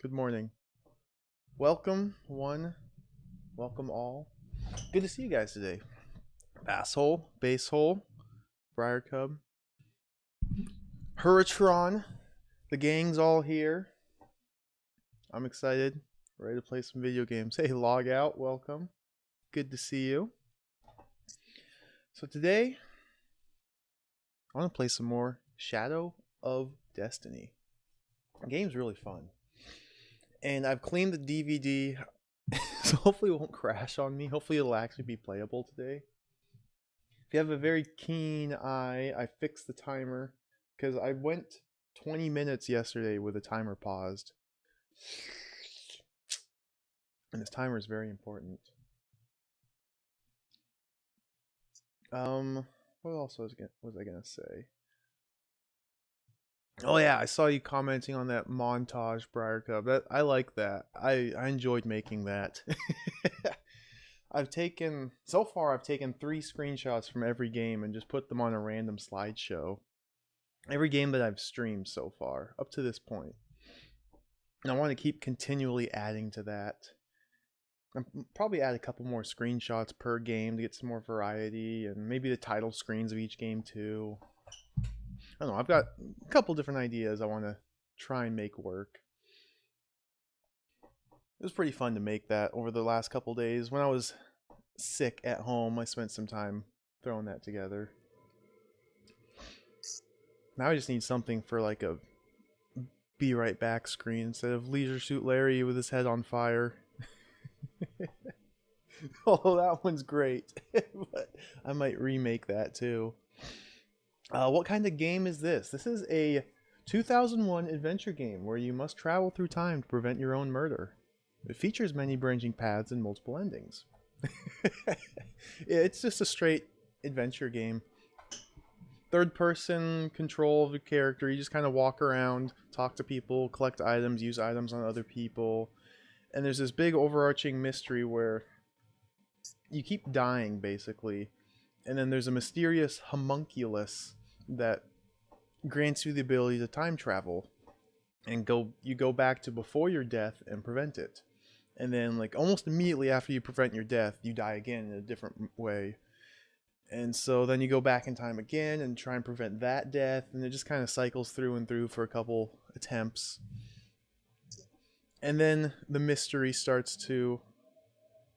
Good morning. Welcome, one. Welcome, all. Good to see you guys today. Basshole, Basehole, Briar Cub, Hurritron. The gang's all here. I'm excited. Ready to play some video games. Hey, Log Out, welcome. Good to see you. So today, I want to play some more Shadow of Destiny. The game's really fun. And I've cleaned the DVD, so hopefully it won't crash on me. Hopefully it'll actually be playable today. If you have a very keen eye, I fixed the timer because I went 20 minutes yesterday with the timer paused. And this timer is very important. What else was I gonna say? Oh yeah, I saw you commenting on that montage, Briar Cub. I like that. I enjoyed making that. So far I've taken 3 screenshots from every game and just put them on a random slideshow. Every game that I've streamed so far, up to this point. And I want to keep continually adding to that. I'll probably add a couple more screenshots per game to get some more variety, and maybe the title screens of each game too. I don't know, I've got a couple different ideas I want to try and make work. It was pretty fun to make that over the last couple days. When I was sick at home, I spent some time throwing that together. Now I just need something for like a be right back screen instead of Leisure Suit Larry with his head on fire. Oh, that one's great. But I might remake that too. What kind of game is this? This is a 2001 adventure game where you must travel through time to prevent your own murder. It features many branching paths and multiple endings. It's just a straight adventure game. Third person control of the character. You just kind of walk around, talk to people, collect items, use items on other people. And there's this big overarching mystery where you keep dying basically. And then there's a mysterious homunculus that grants you the ability to time travel and you go back to before your death and prevent it. And then like almost immediately after you prevent your death, you die again in a different way. And so then you go back in time again and try and prevent that death, and it just kind of cycles through and through for a couple attempts. And then the mystery starts to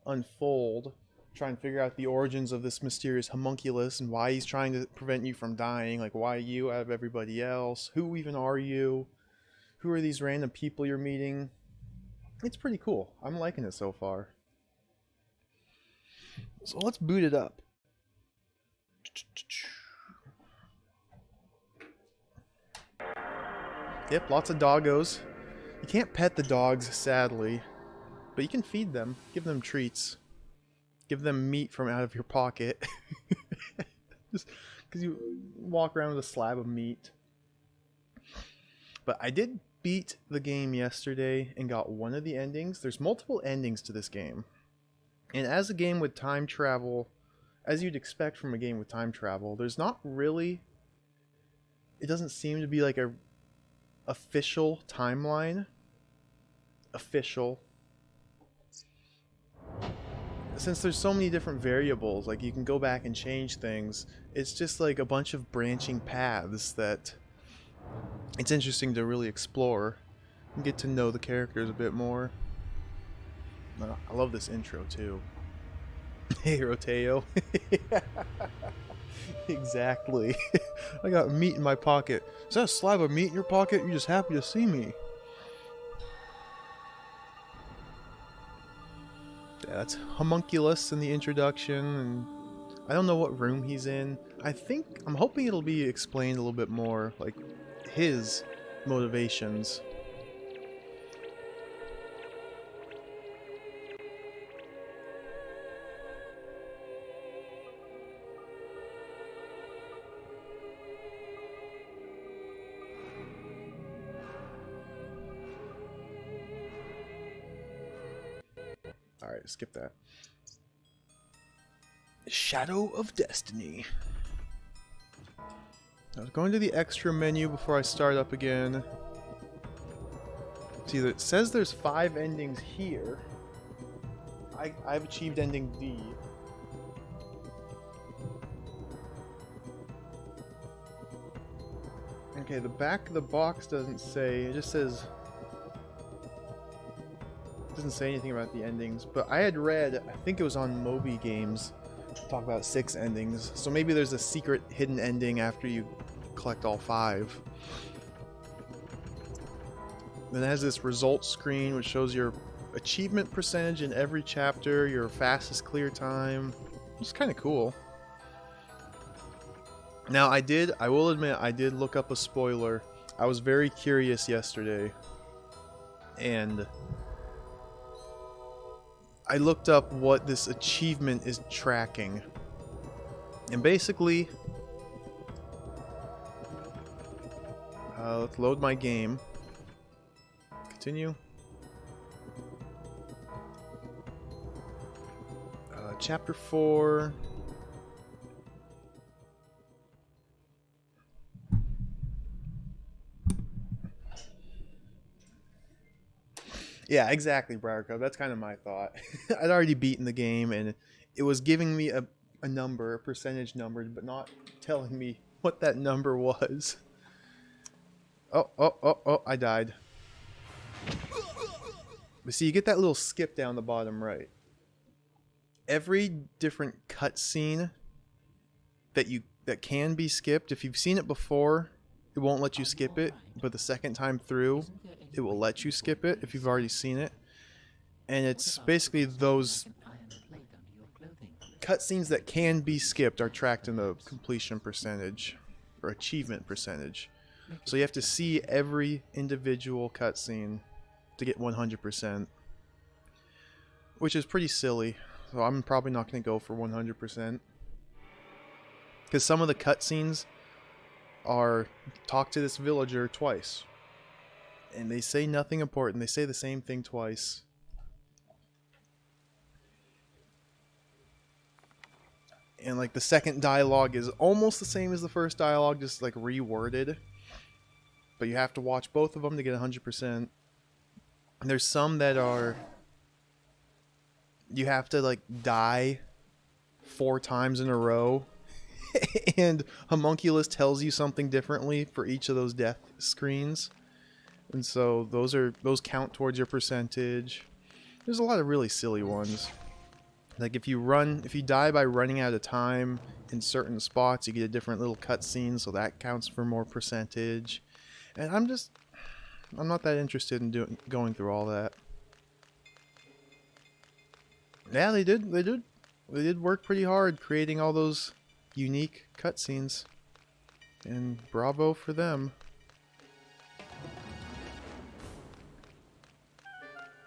unfold. Try and figure out the origins of this mysterious homunculus and why he's trying to prevent you from dying. Like, why you out of everybody else? Who even are you? Who are these random people you're meeting? It's pretty cool. I'm liking it so far. So let's boot it up. Yep, lots of doggos. You can't pet the dogs, sadly, but you can feed them, give them treats. Give them meat from out of your pocket. Just because you walk around with a slab of meat. But I did beat the game yesterday and got one of the endings. There's multiple endings to this game. And as a game with time travel, as you'd expect from a game with time travel, there's not really... It doesn't seem to be like a official timeline. Official. Since there's so many different variables, like you can go back and change things, it's just like a bunch of branching paths that it's interesting to really explore and get to know the characters a bit more. I love this intro too. Hey, Roteo. Exactly. I got meat in my pocket. Is that a slab of meat in your pocket? You're just happy to see me. Yeah, that's homunculus in the introduction, and I don't know what room he's in. I'm hoping it'll be explained a little bit more, like his motivations. Alright, skip that. Shadow of Destiny. I was going to the extra menu before I start up again. See, it says there's 5 endings here. I've achieved ending D. Okay, the back of the box doesn't say, it just says, it doesn't say anything about the endings, but I had read, I think it was on Moby Games, talk about 6 endings, so maybe there's a secret hidden ending after you collect all 5. Then it has this results screen which shows your achievement percentage in every chapter, your fastest clear time. It's kind of cool. Now I will admit, I did look up a spoiler. I was very curious yesterday, and I looked up what this achievement is tracking. And basically, let's load my game. Continue. Chapter 4. Yeah, exactly, Briarcove. That's kind of my thought. I'd already beaten the game, and it was giving me a number, a percentage number, but not telling me what that number was. Oh, I died. But see, you get that little skip down the bottom right. Every different cutscene that can be skipped, if you've seen it before, it won't let you skip it, but the second time through, it will let you skip it if you've already seen it. And it's basically those cutscenes that can be skipped are tracked in the completion percentage or achievement percentage. So you have to see every individual cutscene to get 100%, which is pretty silly. So I'm probably not going to go for 100%. Because some of the cutscenes are talk to this villager twice. And they say nothing important. They say the same thing twice. And like the second dialogue is almost the same as the first dialogue, just like reworded. But you have to watch both of them to get 100%. And there's some that are... you have to like die 4 times in a row. And Homunculus tells you something differently for each of those death screens. And so those count towards your percentage. There's a lot of really silly ones. Like if you die by running out of time in certain spots, you get a different little cutscene, so that counts for more percentage. And I'm not that interested in going through all that. Yeah, they did work pretty hard creating all those unique cutscenes. And bravo for them.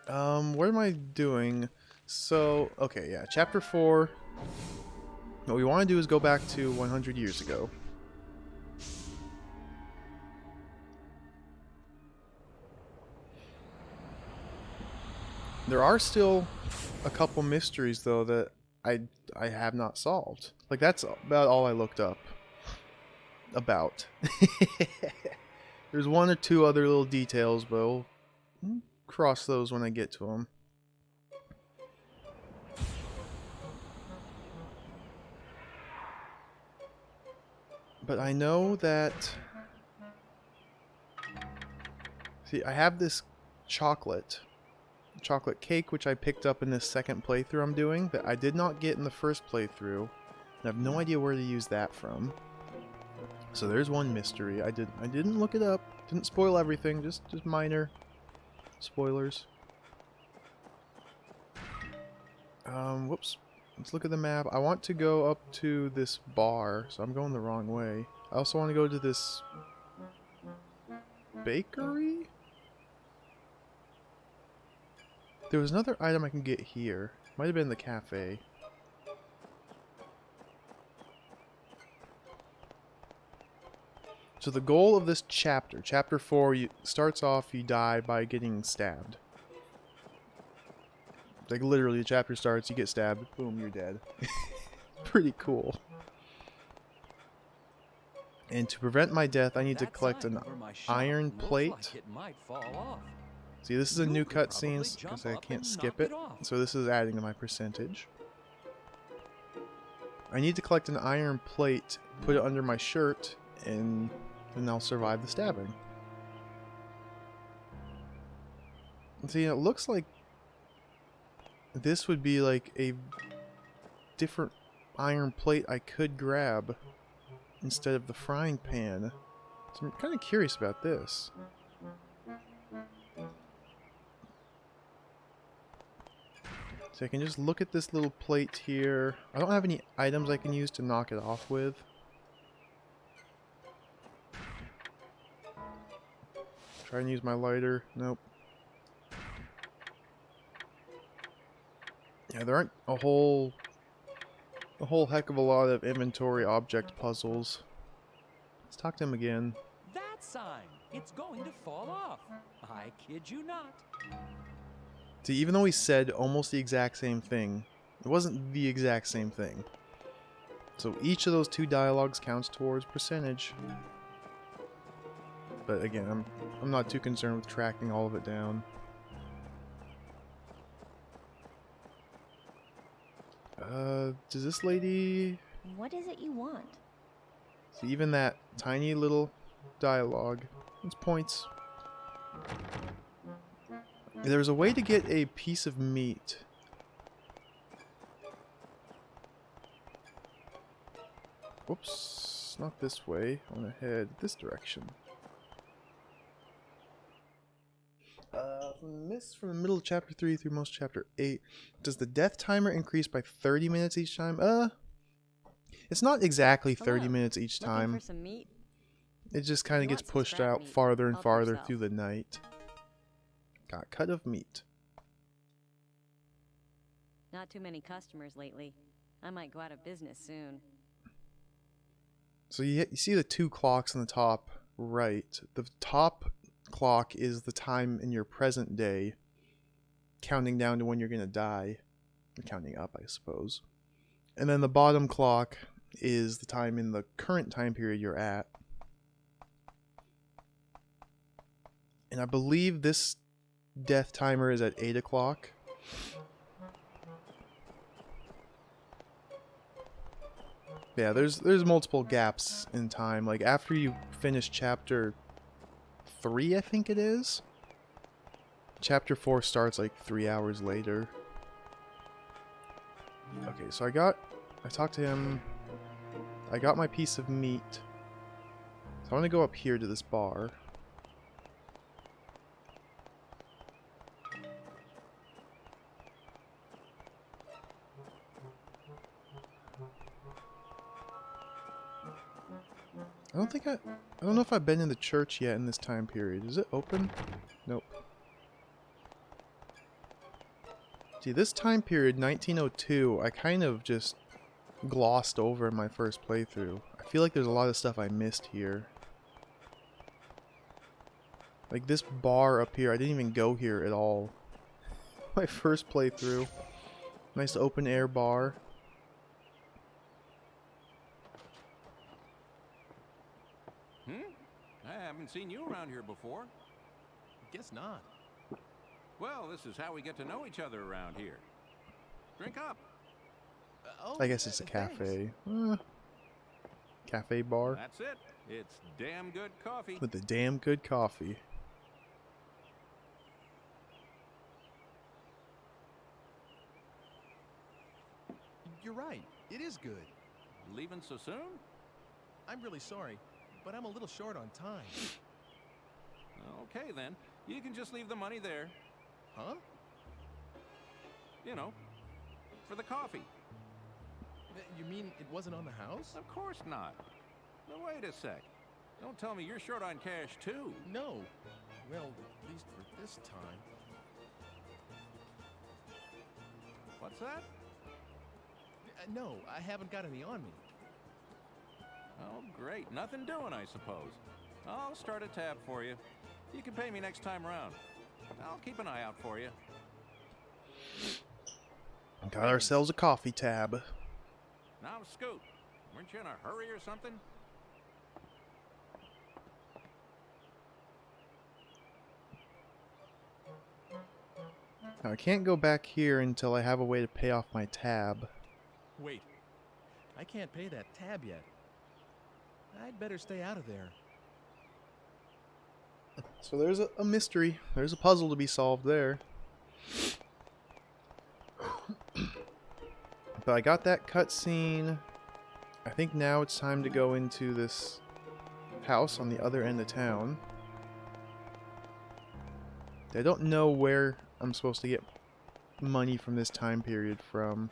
What am I doing? So, okay, yeah, chapter 4. What we want to do is go back to 100 years ago. There are still a couple mysteries, though, that I have not solved. Like, that's about all I looked up about. There's 1 or 2 other little details, but we'll cross those when I get to them. But I know that... see, I have this chocolate cake, which I picked up in this second playthrough I'm doing, that I did not get in the first playthrough. And I have no idea where to use that from. So there's one mystery. I didn't look it up. Didn't spoil everything, just minor spoilers. Whoops. Let's look at the map. I want to go up to this bar, so I'm going the wrong way. I also want to go to this bakery? There was another item I can get here. Might have been the cafe. So the goal of this chapter 4, starts off, you die by getting stabbed. Like literally, the chapter starts, you get stabbed, boom, you're dead. Pretty cool. And to prevent my death, I need to collect an iron plate. See, this is a new cutscene because I can't skip it. So this is adding to my percentage. I need to collect an iron plate, put it under my shirt, and then I'll survive the stabbing. See, it looks like this would be like a different iron plate I could grab instead of the frying pan. So I'm kind of curious about this. So I can just look at this little plate here. I don't have any items I can use to knock it off with. Try and use my lighter. Nope. Yeah, there aren't a whole heck of a lot of inventory object puzzles. Let's talk to him again. That sign! It's going to fall off. I kid you not. See, even though he said almost the exact same thing, it wasn't the exact same thing. So each of those two dialogues counts towards percentage. But again, I'm not too concerned with tracking all of it down. Does this lady... What is it you want? See, even that tiny little dialogue, it's points. There's a way to get a piece of meat. Whoops, not this way. I want to head this direction. From the middle of chapter 3 through most chapter 8, does the death timer increase by 30 minutes each time? It's not exactly 30 minutes each time. Looking for some meat? It just kind of gets pushed out farther and farther through the night. Got a cut of meat. Not too many customers lately. I might go out of business soon. So you see the two clocks on the top right. The top clock is the time in your present day, counting down to when you're going to die. Or counting up, I suppose. And then the bottom clock is the time in the current time period you're at. And I believe this death timer is at 8 o'clock. Yeah, there's multiple gaps in time. Like after you finish chapter 3, I think it is. Chapter 4 starts like 3 hours later. Okay, so I talked to him. I got my piece of meat. So I want to go up here to this bar. I don't know if I've been in the church yet in this time period. Is it open? Nope. See, this time period, 1902, I kind of just glossed over in my first playthrough. I feel like there's a lot of stuff I missed here. Like this bar up here, I didn't even go here at all. My first playthrough. Nice open air bar. I haven't seen you around here before. Guess not. Well, this is how we get to know each other around here. Drink up. I guess it's a cafe. Cafe bar. That's it. It's damn good coffee. With the damn good coffee. You're right. It is good. Leaving so soon? I'm really sorry, but I'm a little short on time. Okay, then. You can just leave the money there. Huh? You know, for the coffee. You mean it wasn't on the house? Of course not. Now, wait a sec. Don't tell me you're short on cash, too. No. Well, at least for this time. What's that? No, I haven't got any on me. Oh, great. Nothing doing, I suppose. I'll start a tab for you. You can pay me next time around. I'll keep an eye out for you. Got ourselves a coffee tab. Now, Scoot, weren't you in a hurry or something? Now, I can't go back here until I have a way to pay off my tab. Wait. I can't pay that tab yet. I'd better stay out of there. So there's a mystery. There's a puzzle to be solved there. But I got that cutscene. I think now it's time to go into this house on the other end of town. I don't know where I'm supposed to get money from this time period from.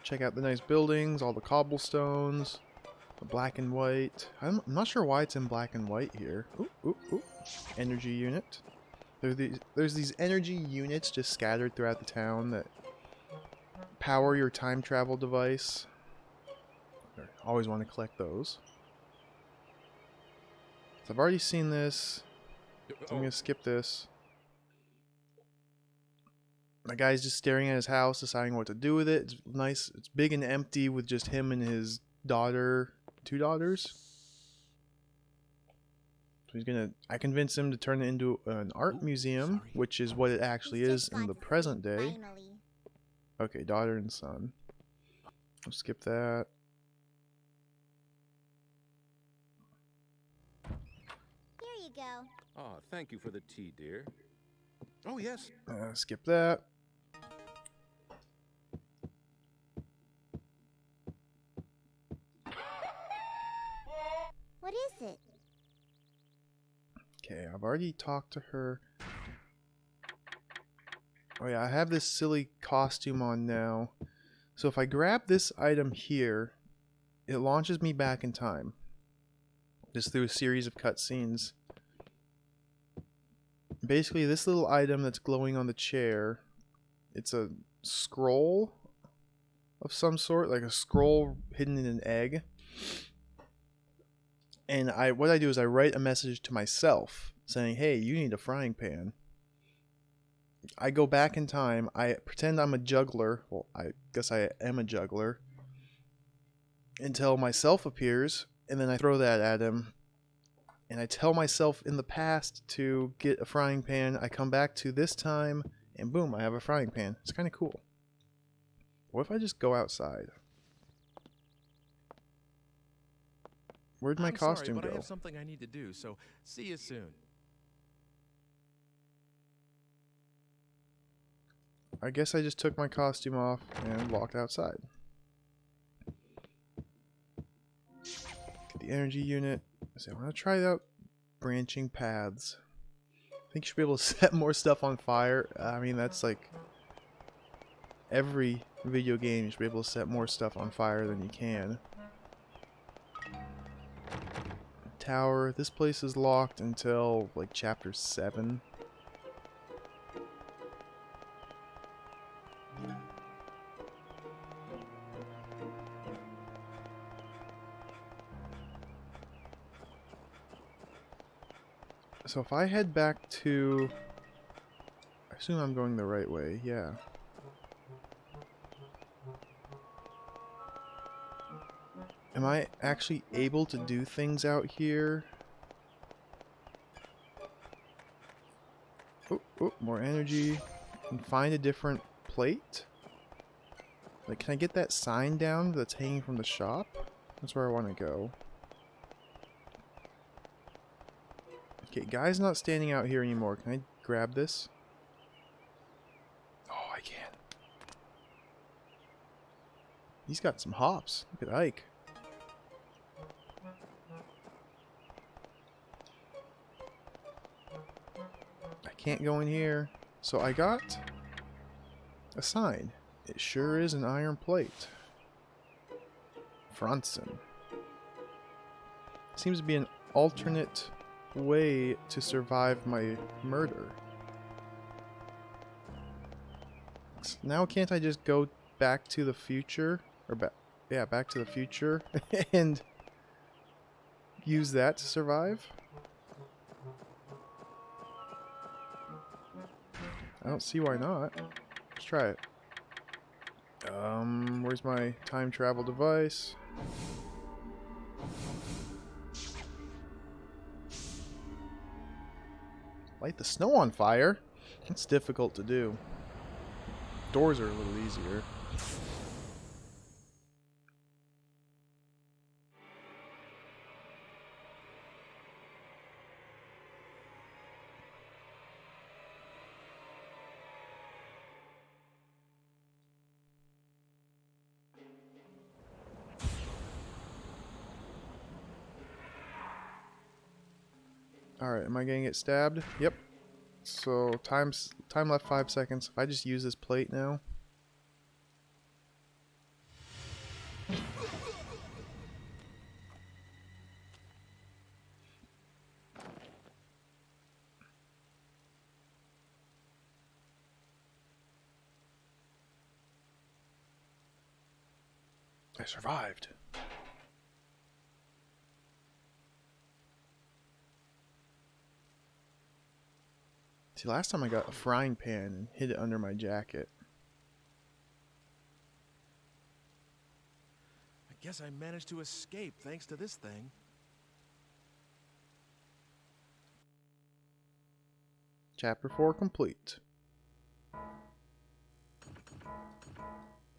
Check out the nice buildings, all the cobblestones, the black and white. I'm not sure why it's in black and white here. Ooh, ooh, ooh. Energy unit. There's these energy units just scattered throughout the town that power your time travel device. I always want to collect those. So I've already seen this, so I'm going to skip this. The guy's just staring at his house, deciding what to do with it. It's nice. It's big and empty with just him and his daughter, 2 daughters. So he's gonna. I convinced him to turn it into an art museum, which is what it actually is in the present day. Okay, daughter and son. I'll skip that. Here you go. Oh, thank you for the tea, dear. Oh, yes. Skip that. What is it? Okay, I've already talked to her. Oh yeah, I have this silly costume on now. So if I grab this item here, it launches me back in time. Just through a series of cutscenes. Basically, this little item that's glowing on the chair, it's a scroll of some sort, like a scroll hidden in an egg. And what I do is I write a message to myself saying, hey, you need a frying pan. I go back in time, I pretend I'm a juggler, well, I guess I am a juggler, until myself appears, and then I throw that at him. And I tell myself in the past to get a frying pan. I come back to this time, and boom, I have a frying pan. It's kind of cool. What if I just go outside? Where'd my costume but go? I have something I need to do, so see you soon. I guess I just took my costume off and walked outside. Get the energy unit. So I want to try out branching paths. I think you should be able to set more stuff on fire. I mean, that's like every video game. You should be able to set more stuff on fire than you can. Tower. This place is locked until like chapter 7. So if I head back to... I assume I'm going the right way, yeah. Am I actually able to do things out here? Oh, oh, more energy. And find a different plate? Like, can I get that sign down that's hanging from the shop? That's where I want to go. Okay, guy's not standing out here anymore. Can I grab this? Oh, I can. He's got some hops. Look at Ike. I can't go in here. So I got a sign. It sure is an iron plate. Franzen. Seems to be an alternate way to survive my murder. Now can't I just go back to the future? Or back to the future and use that to survive? I don't see why not. Let's try it. Where's my time travel device? Light the snow on fire? It's difficult to do. Doors are a little easier. Alright, am I gonna get stabbed? Yep. So, time left 5 seconds. If I just use this plate now. I survived. See, last time I got a frying pan and hid it under my jacket. I guess I managed to escape thanks to this thing. Chapter 4 complete.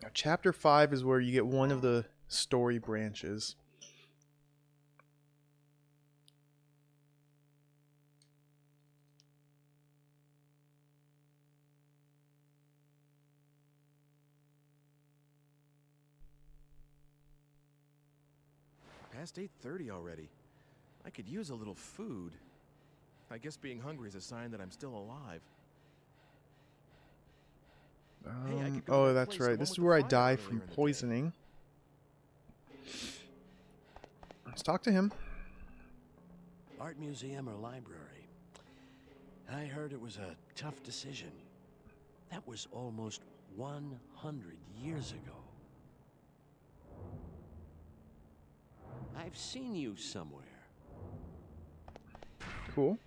Now, Chapter 5 is where you get one of the story branches. Past 8:30 already. I could use a little food. I guess being hungry is a sign that I'm still alive. Hey, I could go to Oh, that that's place, the right. one This with is the where I fire die earlier from in the day. poisoning. Let's talk to him. Art museum or library? I heard it was a tough decision. That was almost 100 years ago. I've seen you somewhere. Cool.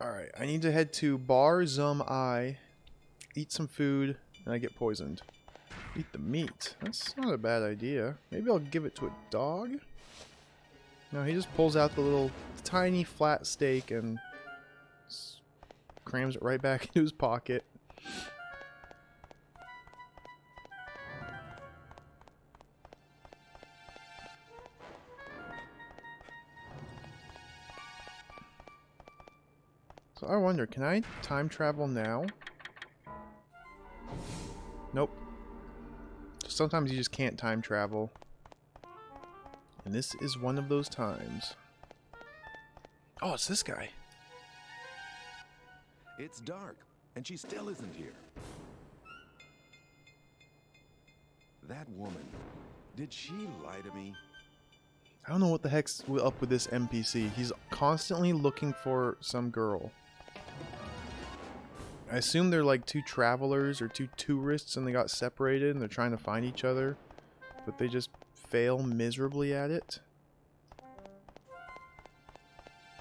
Alright, I need to head to Bar Zum I, eat some food, and I get poisoned. Eat the meat. That's not a bad idea. Maybe I'll give it to a dog? No, he just pulls out the little tiny flat steak and crams it right back into his pocket. So I wonder, can I time travel now? Nope. Sometimes you just can't time travel. And this is one of those times. Oh, it's this guy. It's dark, and she still isn't here. That woman, did she lie to me? I don't know what the heck's up with this NPC. He's constantly looking for some girl. I assume they're like two travelers or two tourists and they got separated and they're trying to find each other, but they just fail miserably at it.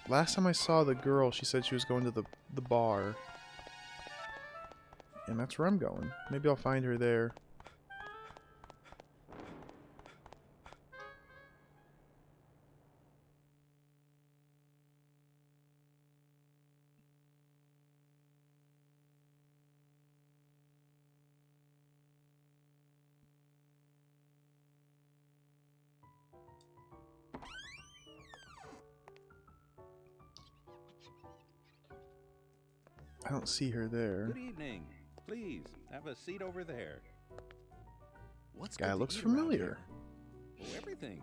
Last time I saw the girl, she said she was going to the bar. And that's where I'm going. Maybe I'll find her there. I don't see her there. Good evening. Please, have a seat over there. What's Guy good to looks eat around familiar. Oh, everything.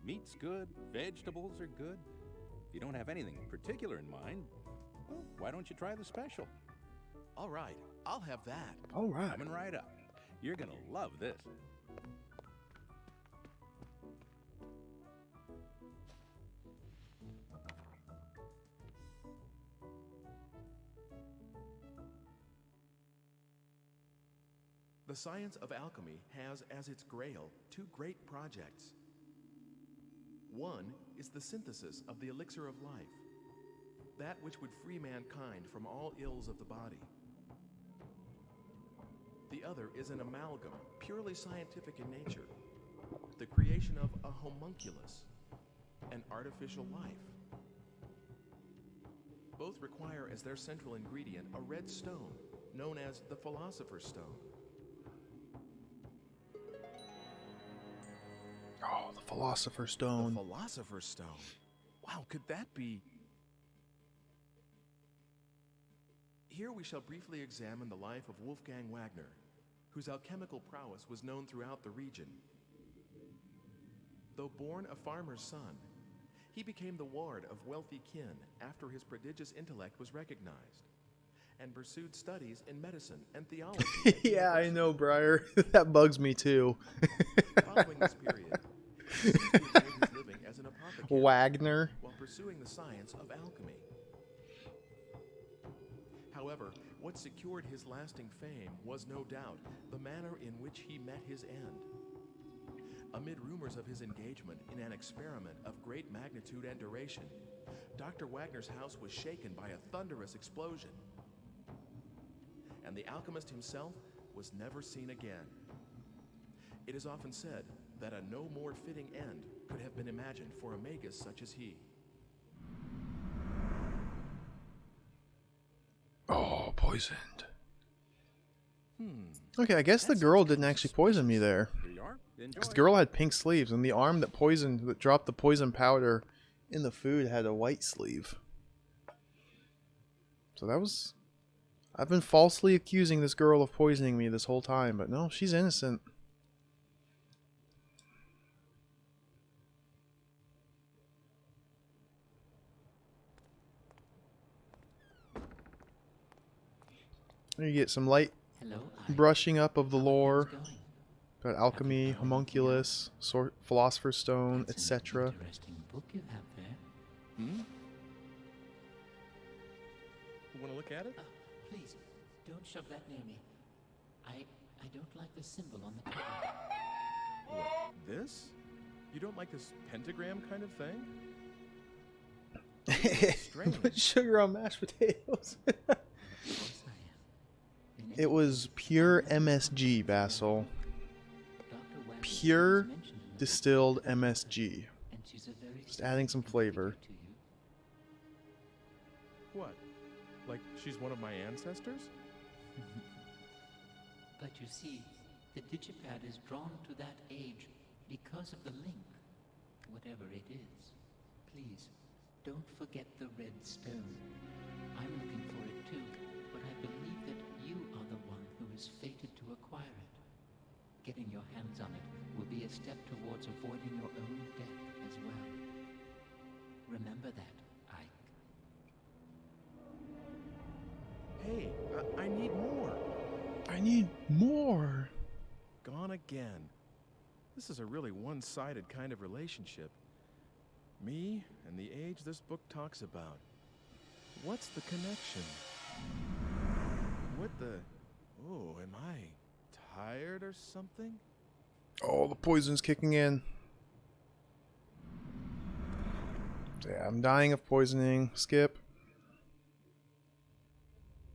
Meat's good, vegetables are good. If you don't have anything particular in mind, well, why don't you try the special? here? All right, I'll have that. All right. Coming right up. You're gonna love this. The science of alchemy has as its grail two great projects. One is the synthesis of the elixir of life, that which would free mankind from all ills of the body. The other is an amalgam, purely scientific in nature, the creation of a homunculus, an artificial life. Both require as their central ingredient a red stone, known as the Philosopher's Stone. Oh, the Philosopher's The Stone. Philosopher's Stone? Wow, could that be... Here we shall briefly examine the life of Wolfgang Wagner, whose alchemical prowess was known throughout the region. Though born a farmer's son, he became the ward of wealthy kin after his prodigious intellect was recognized, and pursued studies in medicine and theology. Yeah, I know, Briar. That bugs me too. Following this period, he seems to have made his living as an apothecary Wagner. while pursuing the science of alchemy. However, what secured his lasting fame was no doubt the manner in which he met his end. Amid rumors of his engagement in an experiment of great magnitude and duration, Dr. Wagner's house was shaken by a thunderous explosion, and the alchemist himself was never seen again. It is often said that a no more fitting end could have been imagined for a magus such as he. Oh, poisoned. Okay, I guess the girl didn't actually poison me there. Here you are. Enjoy. Because the girl had pink sleeves, and the arm that dropped the poison powder in the food had a white sleeve. So that was... I've been falsely accusing this girl of poisoning me this whole time, but no, she's innocent. You get some light brushing up of the lore about alchemy, homunculus, philosopher's stone, etc. Interesting book you have there. You want to look at it? Please, don't shove that near me. I don't like the symbol on the cover. What, this? You don't like this pentagram kind of thing? Put sugar on mashed potatoes. Of course I am. It was pure MSG, Basil. Pure distilled MSG. Just adding some flavor. What? Like she's one of my ancestors? But you see, the digipad is drawn to that age because of the link, whatever it is. Please, don't forget the red stone. I'm looking for it too, but I believe that you are the one who is fated to acquire it. Getting your hands on it will be a step towards avoiding your own death as well. Remember that, Ike. Hey, I need more. I need more. Gone again. This is a really one-sided kind of relationship. Me and the age this book talks about. What's the connection? What the... Oh, am I tired or something? Oh, the poison's kicking in. Yeah, I'm dying of poisoning. Skip.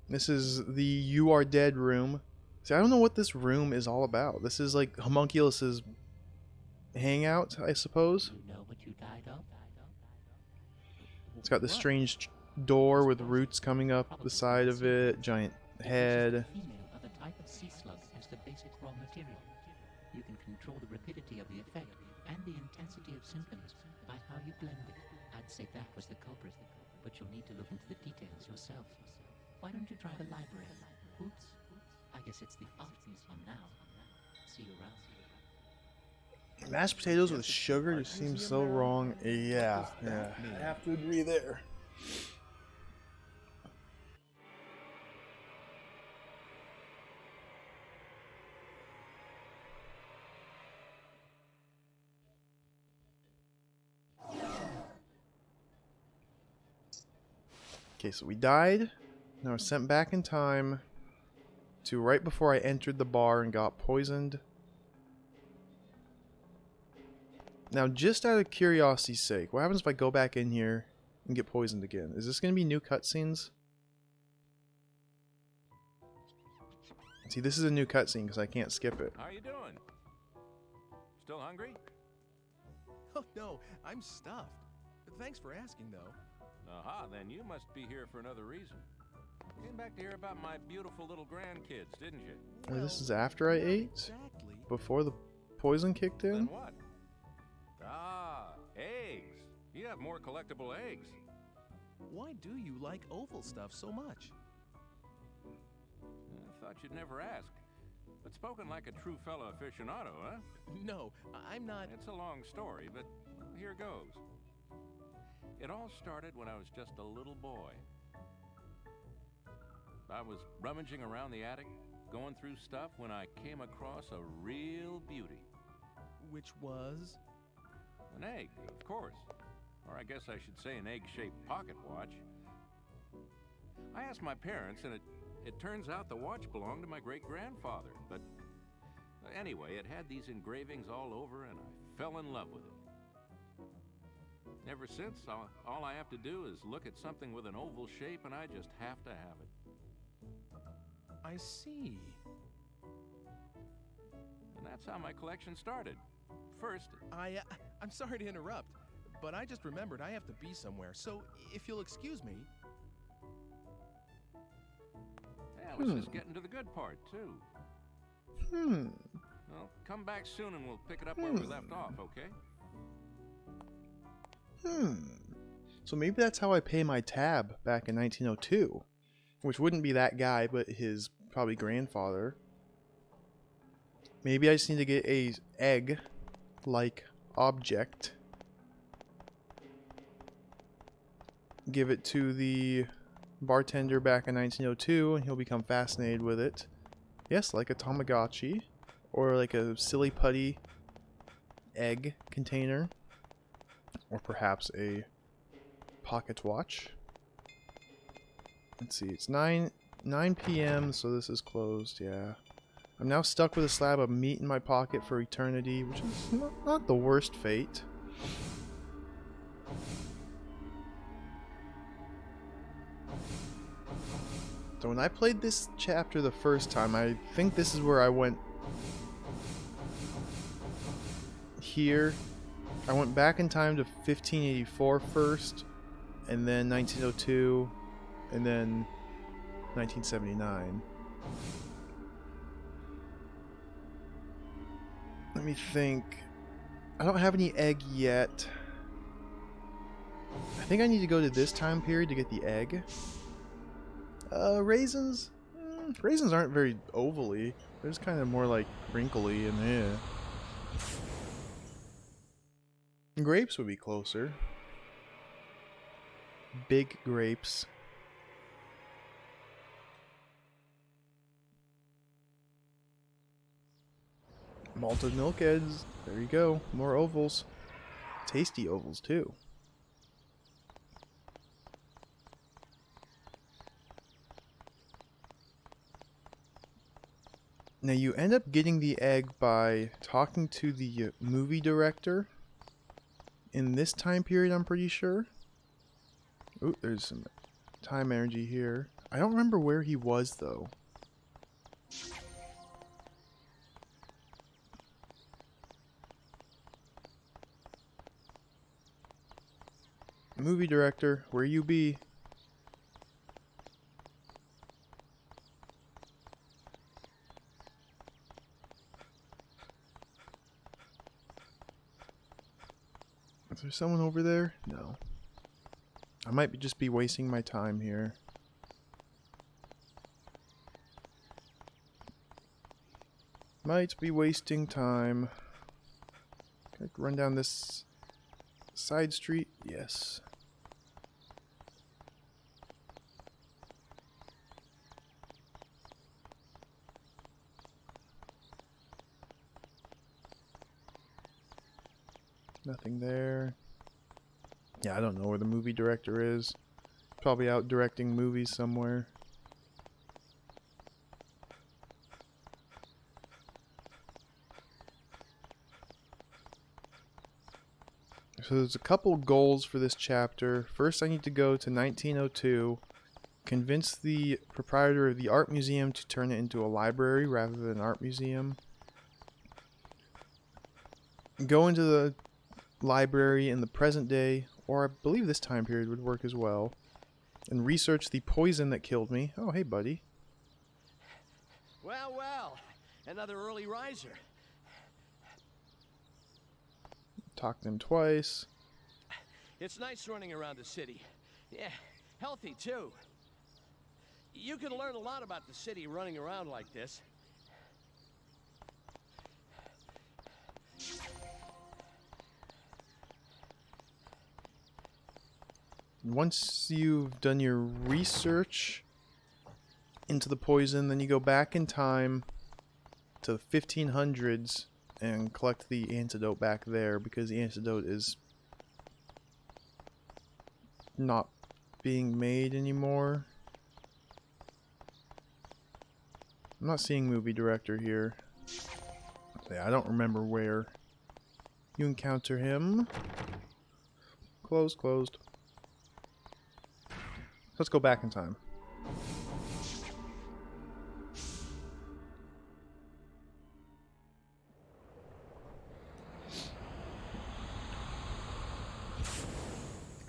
This is the You Are Dead room. See, I don't know what this room is all about. This is like Homunculus's hangout, I suppose. You know what you died of? It's got this strange door with roots coming up the side of it, giant head. Female of a type of sea slug as the basic raw material. You can control the rapidity of the effect and the intensity of symptoms by how you blend it. I'd say that was the culprit, but you'll need to look into the details yourself. Why don't you try the library? Oops. I guess it's the art museum now. See you around. Mashed potatoes with sugar just seems so wrong. Yeah, I have to agree there. Okay, so we died. Now we're sent back in time to right before I entered the bar and got poisoned. Now, just out of curiosity's sake, what happens if I go back in here and get poisoned again. Is this going to be new cutscenes? See, this is a new cutscene because I can't skip it. How you doing? Still hungry? Oh no, I'm stuffed. Thanks for asking, though. Aha, then you must be here for another reason. Came back to hear about my beautiful little grandkids, didn't you? Oh, this is after I ate? Exactly. Before the poison kicked in? Then what? Ah, eggs. You have more collectible eggs. Why do you like oval stuff so much? I thought you'd never ask. But spoken like a true fellow aficionado, huh? No, I'm not. It's a long story, but here goes. It all started when I was just a little boy. I was rummaging around the attic, going through stuff, when I came across a real beauty. Which was? An egg, of course. Or I guess I should say an egg-shaped pocket watch. I asked my parents, and it turns out the watch belonged to my great-grandfather. But anyway, it had these engravings all over, and I fell in love with it. Ever since, all I have to do is look at something with an oval shape, and I just have to have it. I see. And that's how my collection started. First, I'm sorry to interrupt, but I just remembered I have to be somewhere, so if you'll excuse me. I was just getting to the good part, too. Well, come back soon and we'll pick it up where we left off, okay? So maybe that's how I pay my tab back in 1902. Which wouldn't be that guy, but his probably grandfather. Maybe I just need to get a egg-like object. Give it to the bartender back in 1902, and he'll become fascinated with it. Yes, like a Tamagotchi, or like a silly putty egg container, or perhaps a pocket watch. Let's see, it's 9 p.m., so this is closed, yeah. I'm now stuck with a slab of meat in my pocket for eternity, which is not the worst fate. So when I played this chapter the first time, I think this is where I went here. I went back in time to 1584 first, and then 1902, and then 1979. Let me think. I don't have any egg yet. I think I need to go to this time period to get the egg. Raisins? Raisins aren't very ovally. They're just kind of more like wrinkly and yeah. Grapes would be closer. Big grapes. Malted milk eggs. There you go. More ovals. Tasty ovals too. Now you end up getting the egg by talking to the movie director in this time period, I'm pretty sure. Ooh, there's some time energy here. I don't remember where he was though. Movie director, where you be? Is there someone over there? No. I might just be wasting my time here. Might be wasting time. Can I run down this side street? Yes. Nothing there. Yeah, I don't know where the movie director is. Probably out directing movies somewhere. So there's a couple goals for this chapter. First, I need to go to 1902, convince the proprietor of the art museum to turn it into a library rather than an art museum. Go into the library in the present day, or I believe this time period would work as well, and research the poison that killed me. Oh, hey, buddy. Well, well, another early riser. Talk to him twice. It's nice running around the city. Yeah, healthy too. You can learn a lot about the city running around like this. Once you've done your research into the poison, then you go back in time to the 1500s and collect the antidote back there, because the antidote is not being made anymore. I'm not seeing movie director here. Yeah, I don't remember where. You encounter him. Closed. Let's go back in time.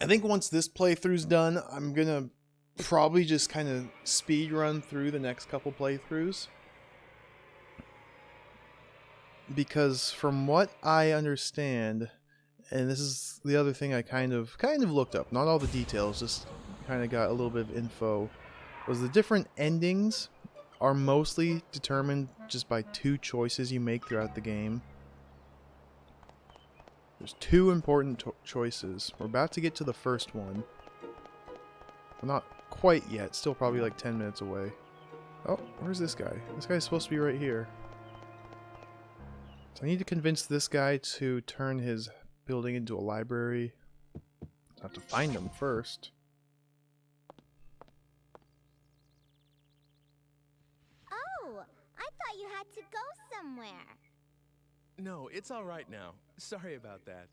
I think once this playthrough's done, I'm gonna probably just kind of speed run through the next couple playthroughs. Because from what I understand, and this is the other thing I kind of looked up, not all the details, just kind of got a little bit of info, was the different endings are mostly determined just by two choices you make throughout the game. There's two important choices. We're about to get to the first one. Well, not quite yet, still probably like 10 minutes away. Oh, where's this guy? This guy's supposed to be right here. So I need to convince this guy to turn his building into a library. I have to find him first. Oh, I thought you had to go somewhere. No, it's all right now. Sorry about that.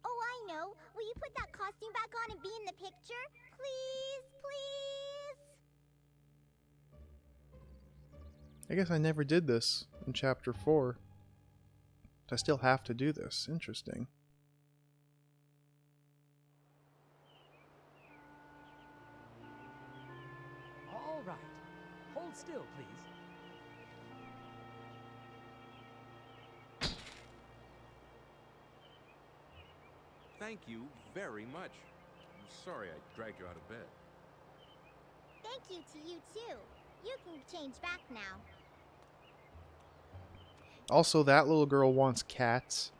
Oh, I know. Will you put that costume back on and be in the picture? Please, please. I guess I never did this in chapter 4. I still have to do this. Interesting. All right. Hold still, please. Thank you very much. I'm sorry I dragged you out of bed. Thank you to you, too. You can change back now. Also, that little girl wants cats.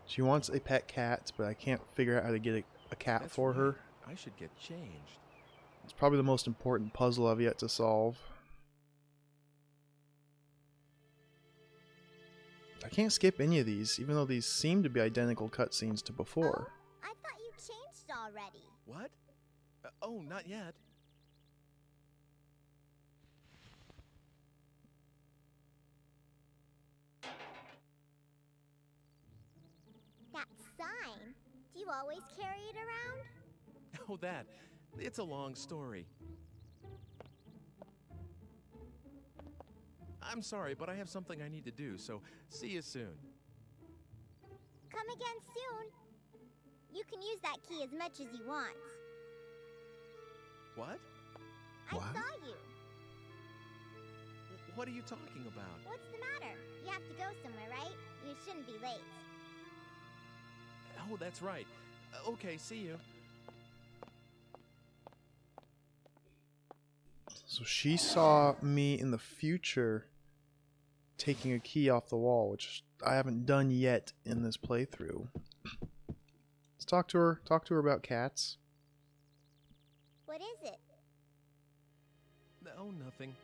She wants a pet cat, but I can't figure out how to get a cat That's for her. right. I should get changed. It's probably the most important puzzle I've yet to solve. I can't skip any of these, even though these seem to be identical cutscenes to before. Oh, I thought you changed already. What? Oh, not yet. That sign, do you always carry it around? Oh, that. It's a long story. I'm sorry, but I have something I need to do, so see you soon. Come again soon. You can use that key as much as you want. What? I What? saw you. What are you talking about? What's the matter? You have to go somewhere, right? You shouldn't be late. Oh, that's right. Okay, see you. So she saw me in the future taking a key off the wall, which I haven't done yet in this playthrough. Let's talk to her. Talk to her about cats. What is it? Oh, nothing.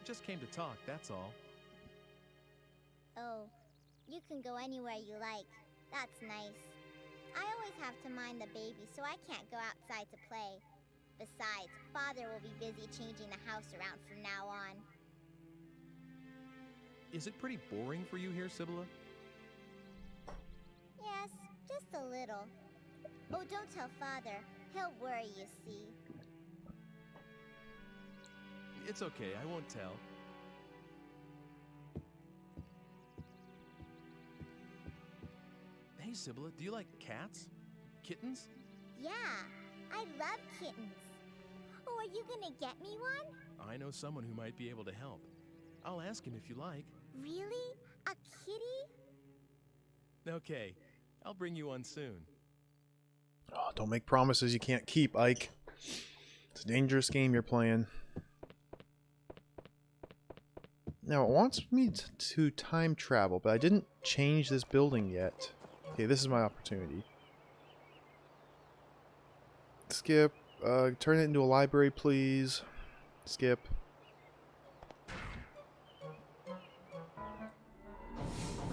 Just came to talk, that's all. Oh, you can go anywhere you like. That's nice. I always have to mind the baby, so I can't go outside to play. Besides, Father will be busy changing the house around from now on. Is it pretty boring for you here, Sibylla? Yes, just a little. Oh, don't tell Father. He'll worry, you see. It's okay, I won't tell. Hey, Sibylla, do you like cats? Kittens? Yeah, I love kittens. Oh, are you gonna get me one? I know someone who might be able to help. I'll ask him if you like. Really? A kitty? Okay, I'll bring you one soon. Oh, don't make promises you can't keep, Ike. It's a dangerous game you're playing. Now, it wants me to time travel, but I didn't change this building yet. Okay, this is my opportunity. Skip. Turn it into a library, please. Skip.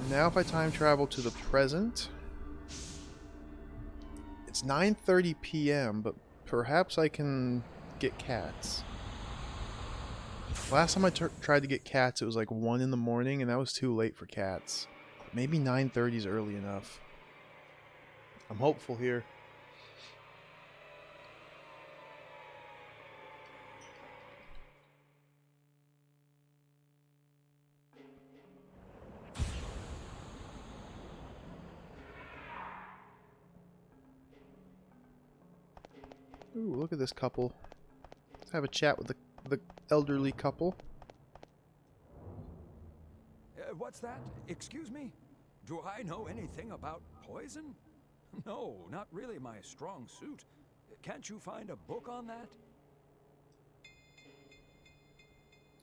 Now if I time travel to the present, it's 9:30 p.m., but perhaps I can get cats. Last time I tried to get cats, it was like 1 in the morning, and that was too late for cats. Maybe 9:30 is early enough. I'm hopeful here. Ooh, look at this couple. Let's have a chat with the elderly couple. What's that? Excuse me? Do I know anything about poison? No, not really my strong suit. Can't you find a book on that?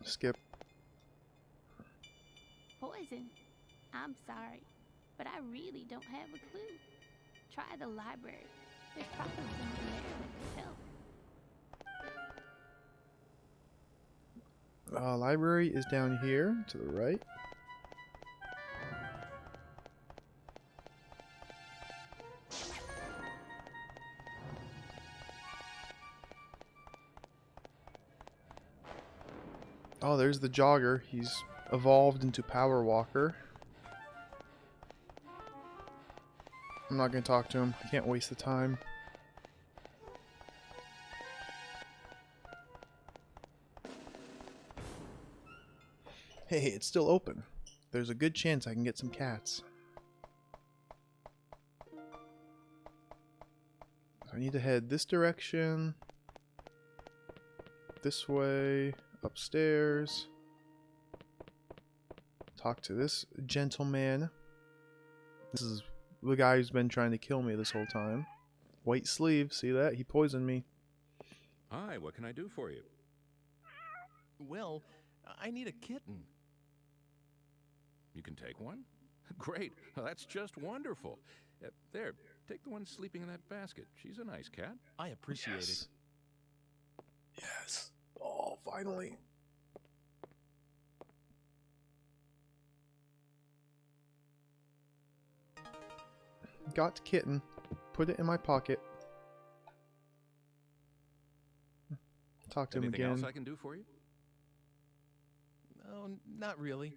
Skip. Poison? I'm sorry, but I really don't have a clue. Try the library. There's probably someone there that can help. Library is down here to the right. Oh, there's the jogger. He's evolved into Power Walker. I'm not going to talk to him. I can't waste the time. Hey, it's still open. There's a good chance I can get some cats. I need to head this direction. This way. Upstairs. Talk to this gentleman. This is the guy who's been trying to kill me this whole time. White sleeve, see that? He poisoned me. Hi, what can I do for you? Well, I need a kitten. You can take one? Great, well, that's just wonderful. There, take the one sleeping in that basket. She's a nice cat. I appreciate it. Yes. Oh, finally. Got kitten. Put it in my pocket. Talk to him Anything again. else I can do for you? No, not really.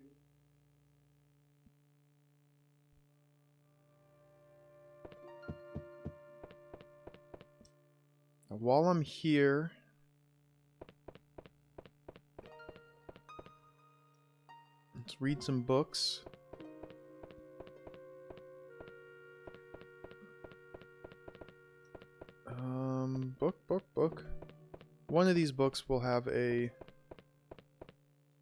Now, while I'm here, let's read some books. Book. One of these books will have a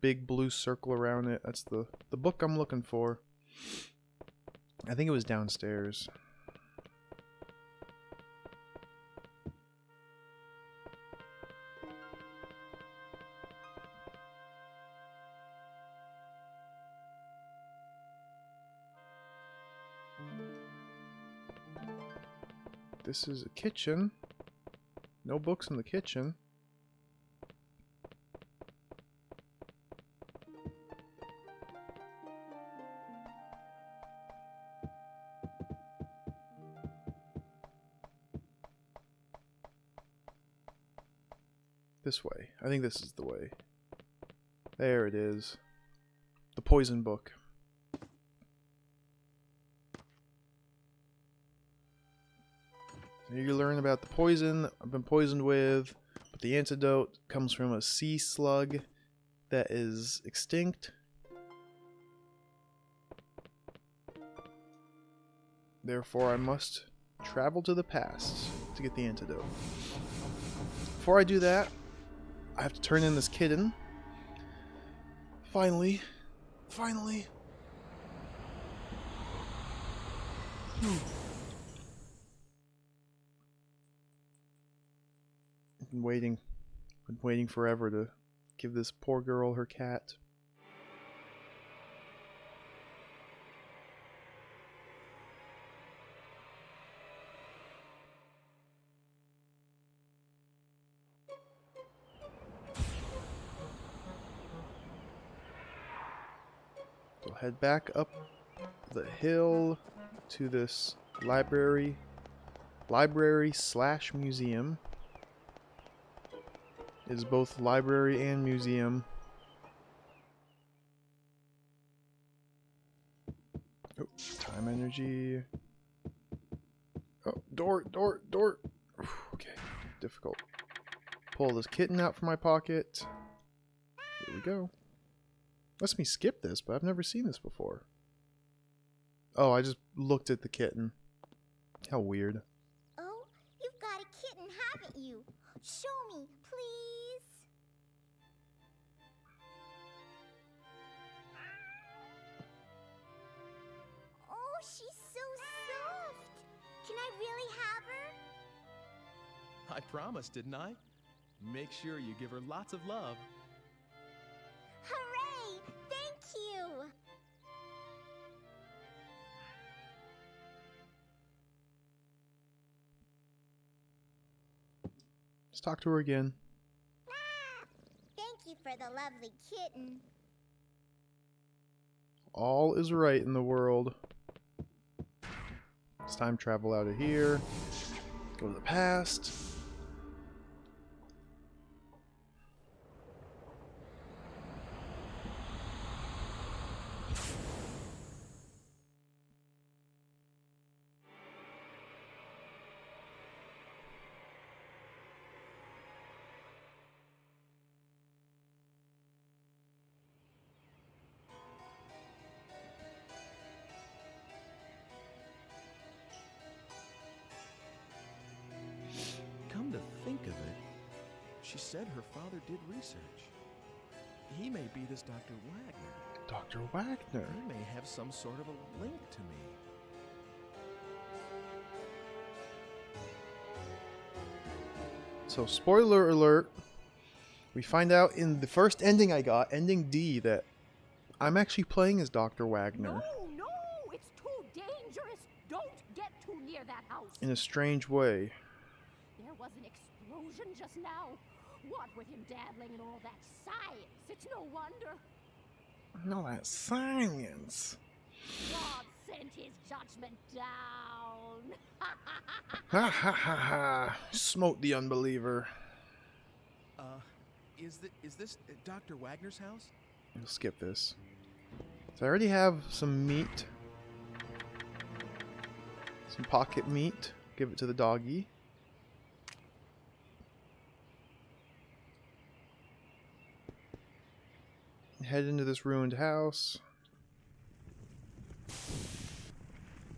big blue circle around it. That's the book I'm looking for. I think it was downstairs. This is a kitchen. No books in the kitchen. This way. I think this is the way. There it is. The poison book. You learn about the poison I've been poisoned with, but the antidote comes from a sea slug that is extinct. Therefore, I must travel to the past to get the antidote. Before I do that, I have to turn in this kitten. Finally. I've been waiting forever to give this poor girl her cat. So head back up the hill to this library slash museum. It is both library and museum. Oh, time energy. Oh, door. Okay, difficult. Pull this kitten out from my pocket. Here we go. Lets me skip this, but I've never seen this before. Oh, I just looked at the kitten. How weird. Oh, you've got a kitten, haven't you? Show me, please. Oh, she's so soft. Can I really have her? I promised, didn't I? Make sure you give her lots of love. Hooray! Thank you! Let's talk to her again. Thank you for the lovely kitten. All is right in the world. It's time to travel out of here. Go to the past. Come to think of it, she said her father did research. He may be this Dr. Wagner. Dr. Wagner. He may have some sort of a link to me. So, spoiler alert. We find out in the first ending I got, ending D, that I'm actually playing as Dr. Wagner. No, it's too dangerous. Don't get too near that house. In a strange way. There was an explosion just now. What with him dabbling in all that science, it's no wonder. No, that's science. God sent his judgment down. Ha ha ha ha. Smote the unbeliever. Is this Dr. Wagner's house? We'll skip this. So I already have some meat. Some pocket meat. Give it to the doggy. Head into this ruined house.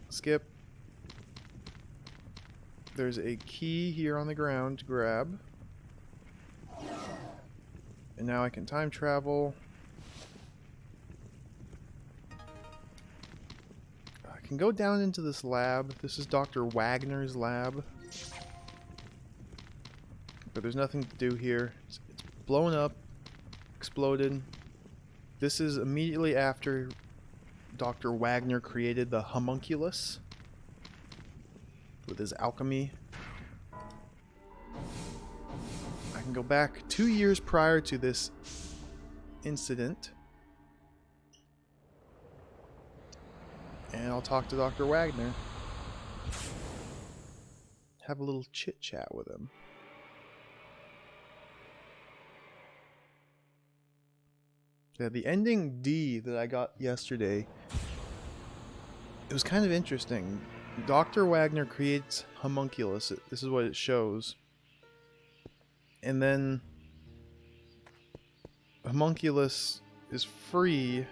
Skip. There's a key here on the ground to grab. And now I can time travel. I can go down into this lab. This is Dr. Wagner's lab. But there's nothing to do here. It's blown up. Exploded. This is immediately after Dr. Wagner created the homunculus with his alchemy. I can go back 2 years prior to this incident. And I'll talk to Dr. Wagner. Have a little chit chat with him. Yeah, the ending D that I got yesterday, it was kind of interesting. Dr. Wagner creates homunculus. This is what it shows. And then homunculus is free.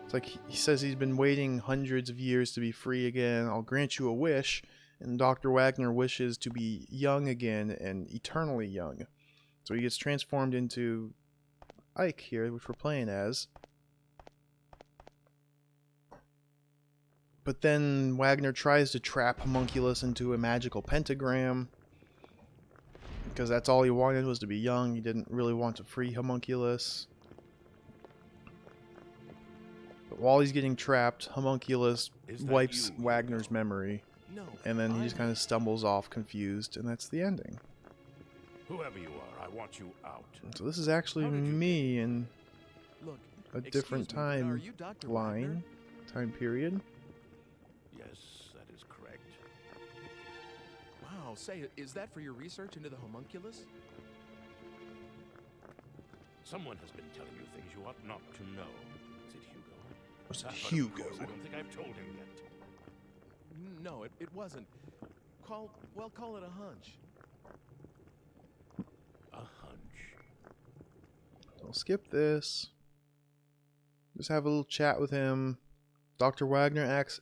It's like he says he's been waiting hundreds of years to be free again. I'll grant you a wish. And Dr. Wagner wishes to be young again and eternally young. So he gets transformed into Ike here, which we're playing as. But then Wagner tries to trap homunculus into a magical pentagram. Because that's all he wanted, was to be young. He didn't really want to free homunculus. But while he's getting trapped, homunculus wipes Wagner's memory. No, And then he just kind of stumbles off confused, and that's the ending. Whoever you are, I want you out. So this is actually me in Look, a different excuse me, but are time you Dr. line, Wagner? time period. Yes, that is correct. Wow, say, is that for your research into the homunculus? Someone has been telling you things you ought not to know. Is it Hugo? Was it But of Hugo? course, I don't think I've told him yet. No, it wasn't. Call it a hunch. A hunch. I'll skip this. Just have a little chat with him. Dr. Wagner asks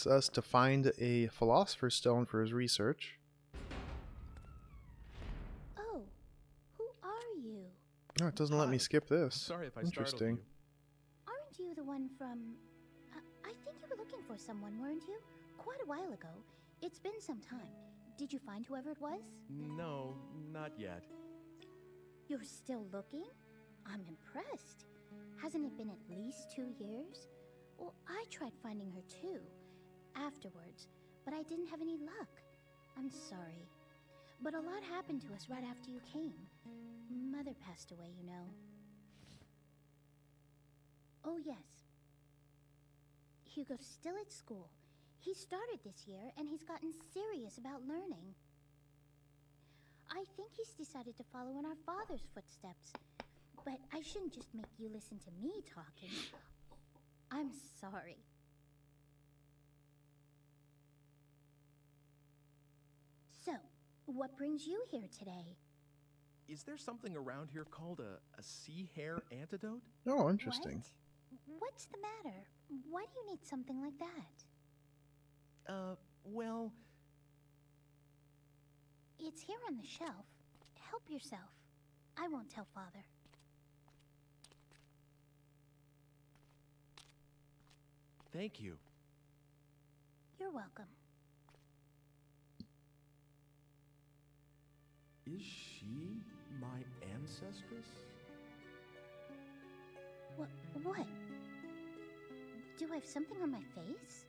us to find a philosopher's stone for his research. Oh, who are you? No, it doesn't let me skip this. Sorry if I Interesting. Aren't you the one from... I think you were looking for someone, weren't you? Quite a while ago. It's been some time. Did you find whoever it was? No, not yet. You're still looking? I'm impressed. Hasn't it been at least 2 years? Well, I tried finding her too, afterwards, but I didn't have any luck. I'm sorry. But a lot happened to us right after you came. Mother passed away, you know. Oh, yes. Hugo's still at school. He started this year, and he's gotten serious about learning. I think he's decided to follow in our father's footsteps. But I shouldn't just make you listen to me talking. I'm sorry. So, what brings you here today? Is there something around here called a sea hare antidote? Oh, interesting. What's the matter? Why do you need something like that? Well... It's here on the shelf. Help yourself. I won't tell Father. Thank you. You're welcome. Is she my ancestress? What? Do I have something on my face?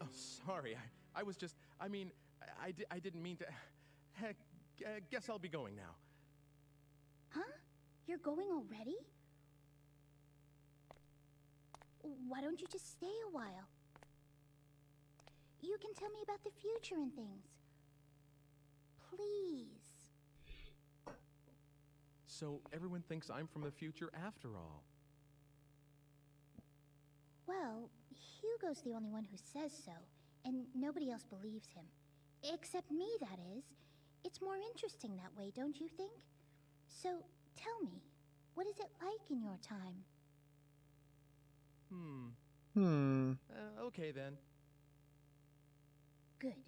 Oh, sorry. I was just... I mean, I didn't mean to... Heck, guess I'll be going now. Huh? You're going already? Why don't you just stay a while? You can tell me about the future and things. Please. So everyone thinks I'm from the future after all. Well, Hugo's the only one who says so, and nobody else believes him. Except me, that is. It's more interesting that way, don't you think? So, tell me, what is it like in your time? Okay then. Good.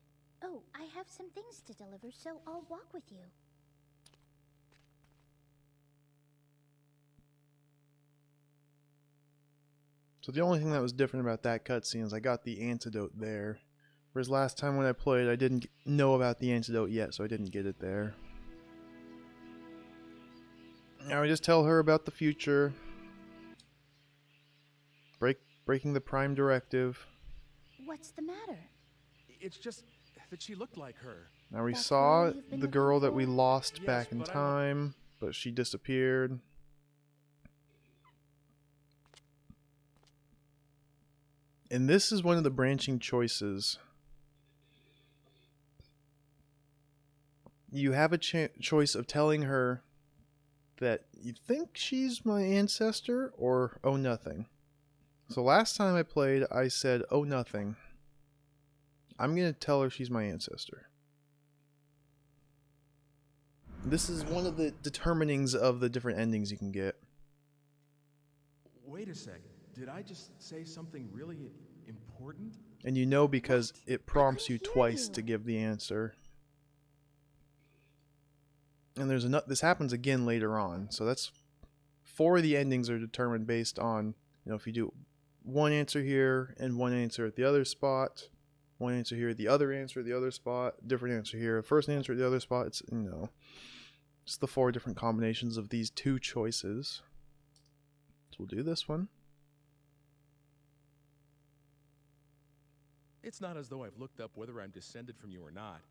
Oh, I have some things to deliver, so I'll walk with you. So the only thing that was different about that cutscene is I got the antidote there. Whereas last time when I played, I didn't know about the antidote yet, so I didn't get it there. Now I just tell her about the future. Breaking the Prime Directive. What's the matter? It's just that she looked like her. Now we That saw girl you've been the looking girl that we for? lost Yes, back in but time, but she disappeared. And this is one of the branching choices. You have a choice of telling her that you think she's my ancestor or oh nothing. So last time I played, I said oh nothing. I'm going to tell her she's my ancestor. This is one of the determinings of the different endings you can get. Wait a sec. Did I just say something really important? And you know because it prompts you twice to give the answer. And there's this happens again later on. So that's 4 of the endings are determined based on, if you do one answer here and one answer at the other spot, one answer here, the other answer at the other spot, different answer here, first answer at the other spot. It's, it's the 4 different combinations of these 2 choices. So we'll do this one. It's not as though I've looked up whether I'm descended from you or not.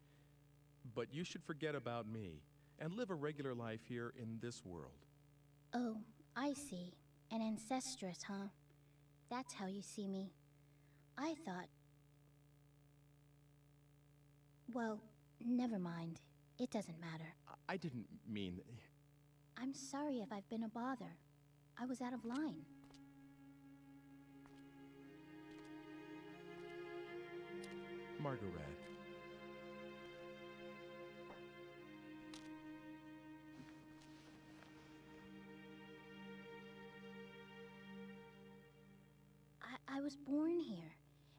But you should forget about me and live a regular life here in this world. Oh, I see. An ancestress, huh? That's how you see me. I thought... Well, never mind. It doesn't matter. I didn't mean... I'm sorry if I've been a bother. I was out of line. Margaret. I was born here,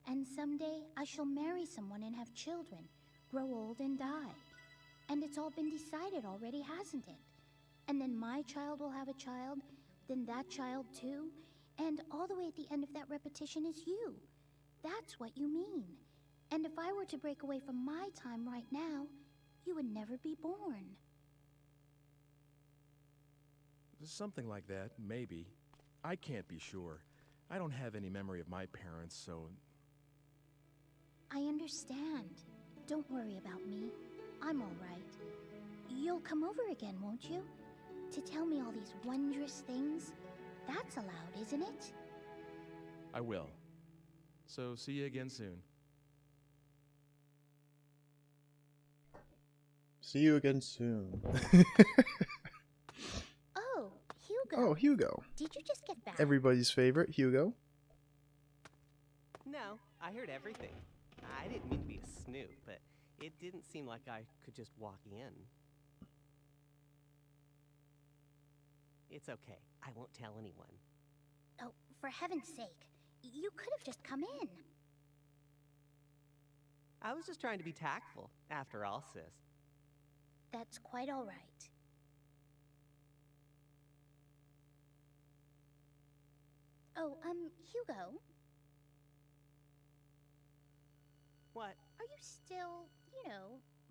and someday I shall marry someone and have children, grow old and die. And it's all been decided already, hasn't it? And then my child will have a child, then that child too, and all the way at the end of that repetition is you. That's what you mean. And if I were to break away from my time right now, you would never be born. Something like that, maybe. I can't be sure. I don't have any memory of my parents, so... I understand. Don't worry about me. I'm all right. You'll come over again, won't you? To tell me all these wondrous things? That's allowed, isn't it? I will. So, see you again soon. See you again soon. Oh, Hugo. Oh, Hugo. Did you just get back? Everybody's favorite, Hugo. No, I heard everything. I didn't mean to be a snoop, but it didn't seem like I could just walk in. It's okay. I won't tell anyone. Oh, for heaven's sake. You could have just come in. I was just trying to be tactful, after all, sis. That's quite all right. Oh, Hugo? What? Are you still,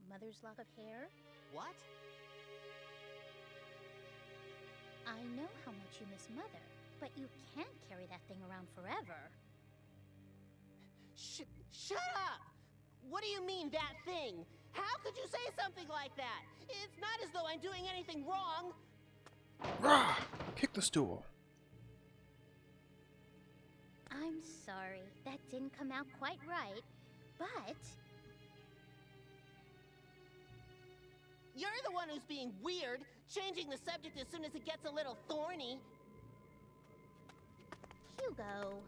mother's lock of hair? What? I know how much you miss Mother, but you can't carry that thing around forever. Shut up! What do you mean, that thing? How could you say something like that? It's not as though I'm doing anything wrong. Rah! Kick the stool. I'm sorry, that didn't come out quite right, but... You're the one who's being weird, changing the subject as soon as it gets a little thorny. Hugo...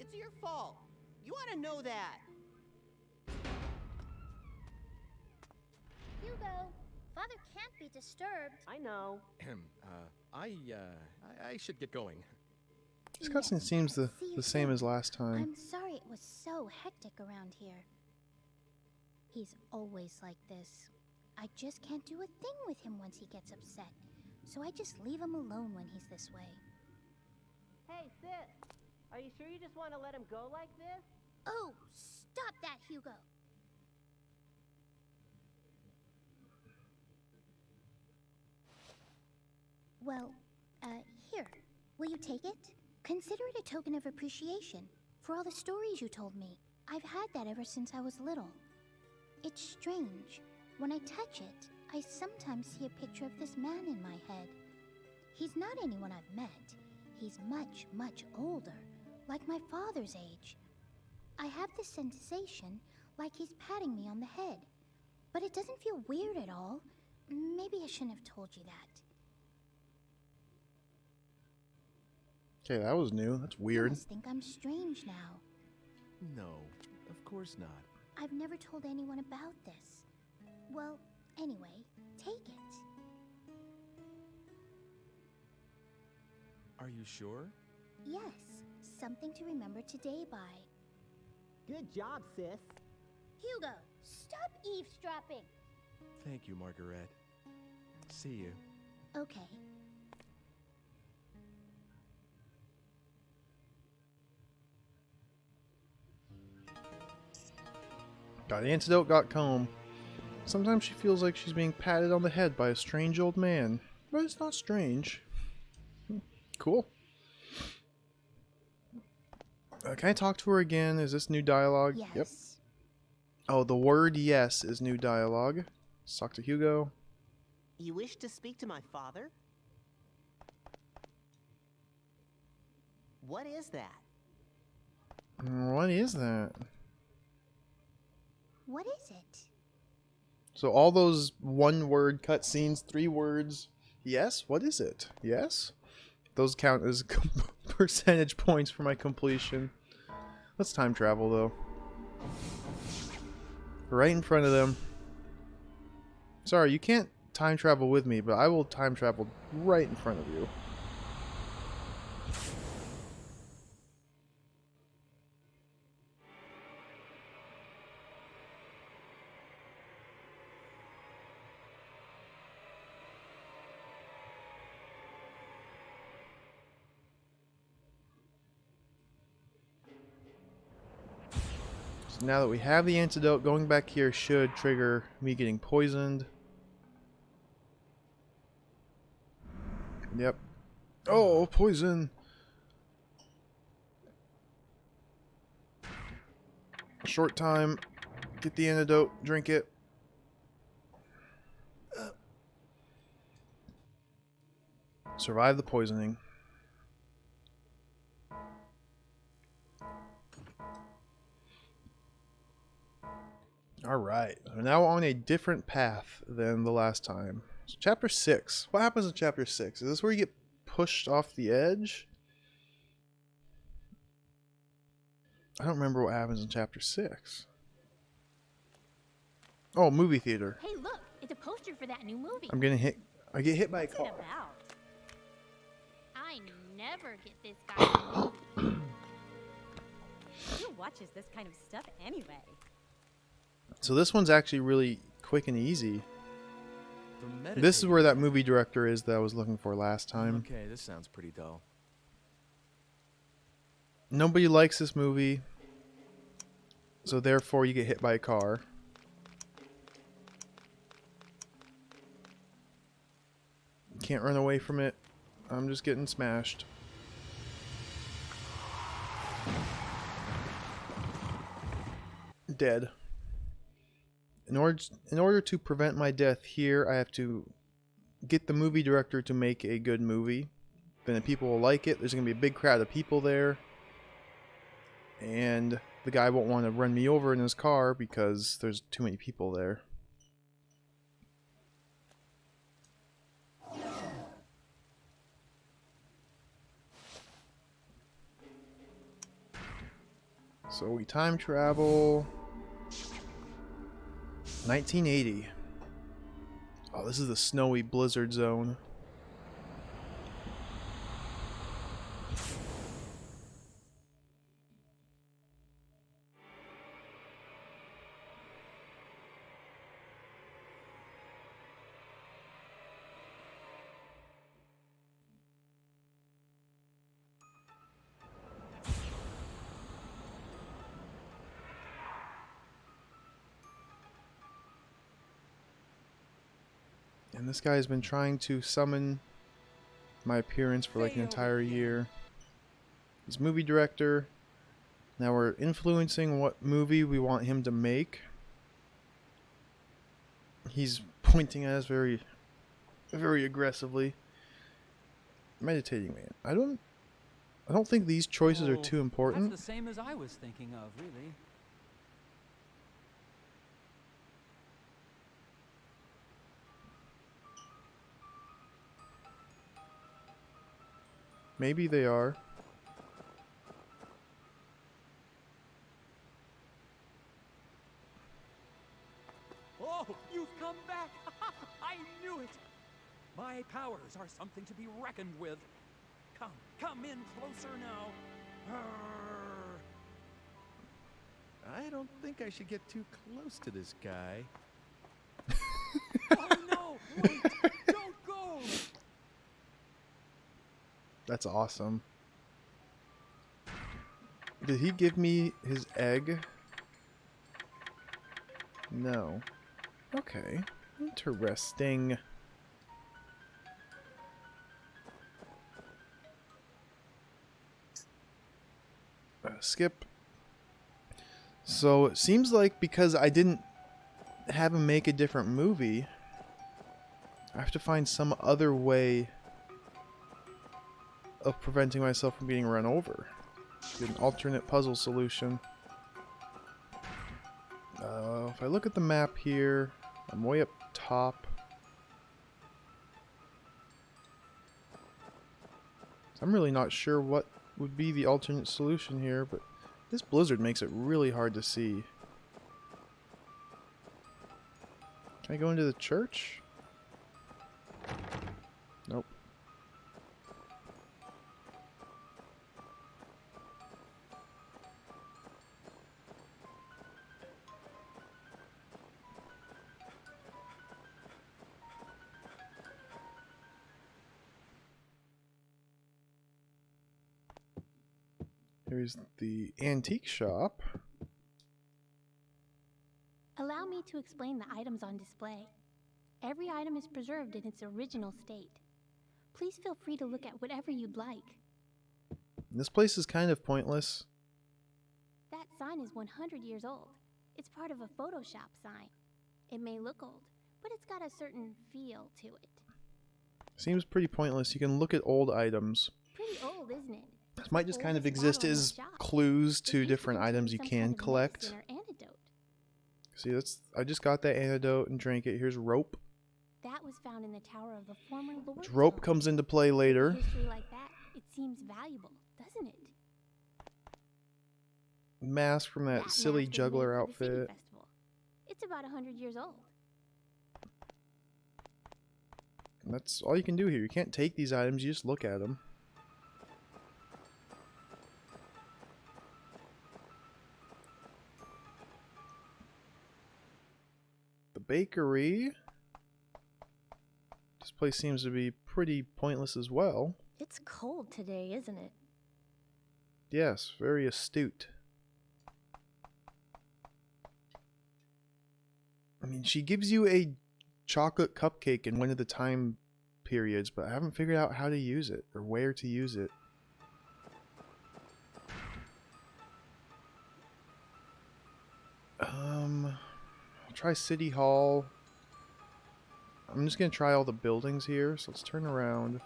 It's your fault. You ought to know that. Hugo, Father can't be disturbed. I know. I should get going. This cutscene seems the same as last time. I'm sorry it was so hectic around here. He's always like this. I just can't do a thing with him once he gets upset. So I just leave him alone when he's this way. Hey, sis. Are you sure you just want to let him go like this? Oh, stop that, Hugo. Well, here. Will you take it? Consider it a token of appreciation for all the stories you told me. I've had that ever since I was little. It's strange. When I touch it, I sometimes see a picture of this man in my head. He's not anyone I've met. He's much, much older, like my father's age. I have the sensation like he's patting me on the head. But it doesn't feel weird at all. Maybe I shouldn't have told you that. Okay, that was new. That's You weird. must think I'm strange now. No, of course not. I've never told anyone about this. Well, anyway, take it. Are you sure? Yes, something to remember today by. Good job, sis. Hugo, stop eavesdropping. Thank you, Margaret. See you. Okay. Got antidote, got comb. Sometimes she feels like she's being patted on the head by a strange old man. But it's not strange. Cool. Can I talk to her again? Is this new dialogue? Yes. Yep. Oh, the word yes is new dialogue. Let's talk to Hugo. You wish to speak to my father? What is that? What is that? What is it? So all those one-word cutscenes, 3 words. Yes? What is it? Yes? Those count as percentage points for my completion. Let's time travel, though. Right in front of them. Sorry, you can't time travel with me, but I will time travel right in front of you. So now that we have the antidote, going back here should trigger me getting poisoned. Yep. Oh, poison! Short time. Get the antidote. Drink it. Survive the poisoning. Alright, we're now on a different path than the last time. So chapter 6. What happens in chapter 6? Is this where you get pushed off the edge? I don't remember what happens in chapter 6. Oh, movie theater. Hey, look, it's a poster for that new movie. I'm getting hit. I get hit by a What's car. it about? I never get this guy. Who watches this kind of stuff anyway? So this one's actually really quick and easy. This is where that movie director is that I was looking for last time. Okay, this sounds pretty dull. Nobody likes this movie, so therefore you get hit by a car. Can't run away from it. I'm just getting smashed. Dead. In order to prevent my death here, I have to get the movie director to make a good movie. Then the people will like it. There's going to be a big crowd of people there. And the guy won't want to run me over in his car because there's too many people there. So we time travel. 1980. Oh, this is the snowy blizzard zone. And this guy's been trying to summon my appearance for like an entire year. He's movie director. Now we're influencing what movie we want him to make. He's pointing at us very, very aggressively. Meditating man. I don't think these choices are too important. That's the same as I was thinking of, really. Maybe they are. Oh, you've come back! I knew it! My powers are something to be reckoned with. Come in closer now. I don't think I should get too close to this guy. Oh no! Wait! Don't go! That's awesome. Did he give me his egg? No. Okay. Interesting. Skip. So it seems like because I didn't have him make a different movie, I have to find some other way of preventing myself from being run over. Get an alternate puzzle solution. If I look at the map here, I'm way up top. I'm really not sure what would be the alternate solution here, but this blizzard makes it really hard to see. Can I go into the church? Nope. Here's the antique shop. Allow me to explain the items on display. Every item is preserved in its original state. Please feel free to look at whatever you'd like. This place is kind of pointless. That sign is 100 years old. It's part of a Photoshop sign. It may look old, but it's got a certain feel to it. Seems pretty pointless. You can look at old items. Pretty old, isn't it? This might just kind of exist as clues to different items you can collect. See, I just got that antidote and drank it. Here's rope. That was found in the tower of the former Lord's Rope home. comes into play later. History like that, it seems valuable, doesn't it? Mask from that silly mask was juggler made for the City outfit. Festival. It's about 100 years old. And that's all you can do here. You can't take these items, you just look at them. The bakery. This place seems to be pretty pointless as well. It's cold today, isn't it? Yes, very astute. I mean, she gives you a chocolate cupcake in one of the time periods, but I haven't figured out how to use it or where to use it. I'll try City Hall. I'm just gonna try all the buildings here, so let's turn around.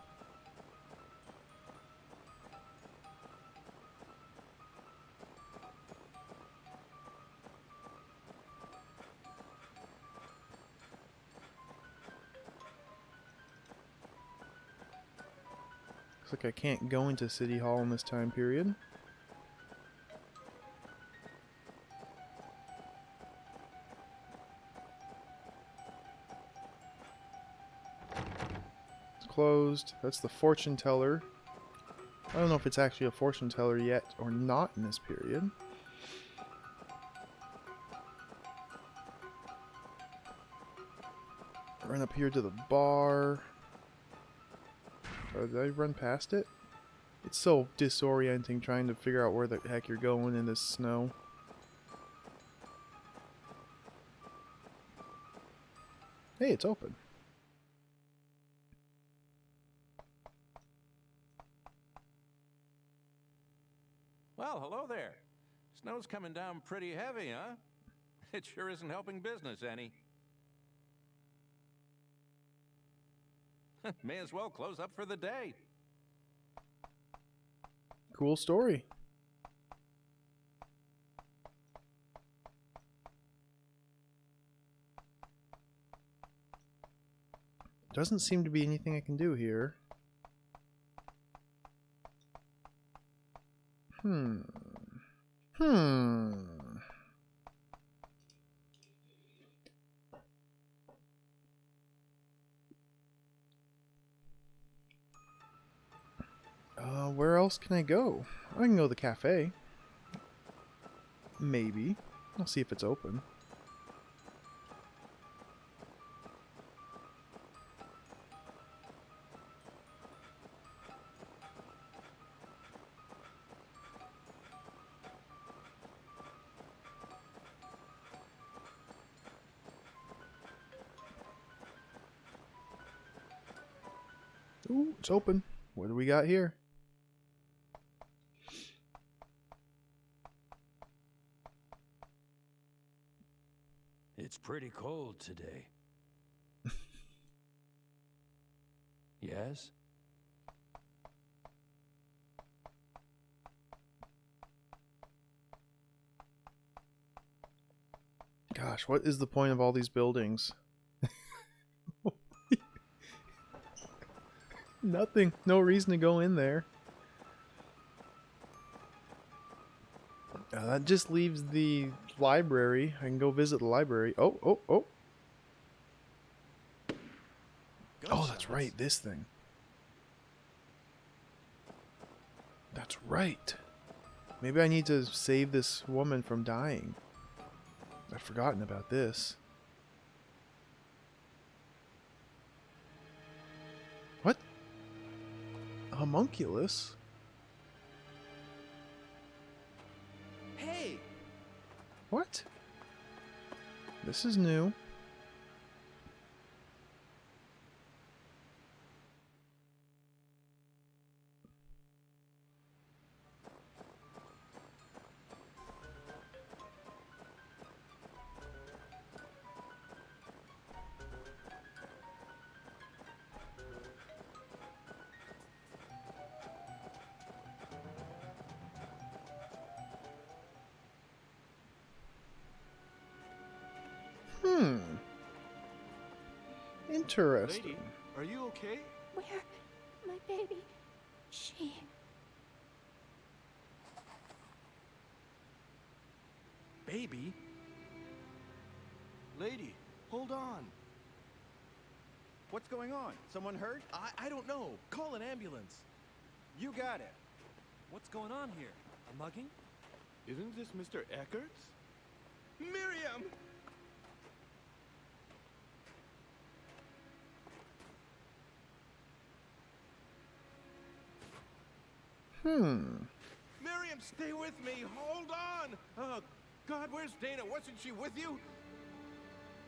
Looks like I can't go into City Hall in this time period. It's closed. That's the fortune teller. I don't know if it's actually a fortune teller yet or not in this period. Run up here to the bar. Did I run past it? It's so disorienting trying to figure out where the heck you're going in this snow. Hey, it's open. Well, hello there. Snow's coming down pretty heavy, huh? It sure isn't helping business any. May as well close up for the day. Cool story. Doesn't seem to be anything I can do here. Where else can I go? I can go to the cafe. Maybe. I'll see if it's open. Ooh, it's open. What do we got here? It's pretty cold today. Yes? Gosh, what is the point of all these buildings? Nothing. No reason to go in there. That just leaves the library. I can go visit the library. Oh, oh, oh. Oh, that's right. This thing. That's right. Maybe I need to save this woman from dying. I've forgotten about this. What? A homunculus? Hey! What? This is new. Interesting. Lady, are you okay? Where? My baby. She... Baby? Lady, hold on. What's going on? Someone hurt? I don't know. Call an ambulance. You got it. What's going on here? A mugging? Isn't this Mr. Eckert's? Miriam! Miriam, stay with me. Hold on. Oh, God, where's Dana? Wasn't she with you?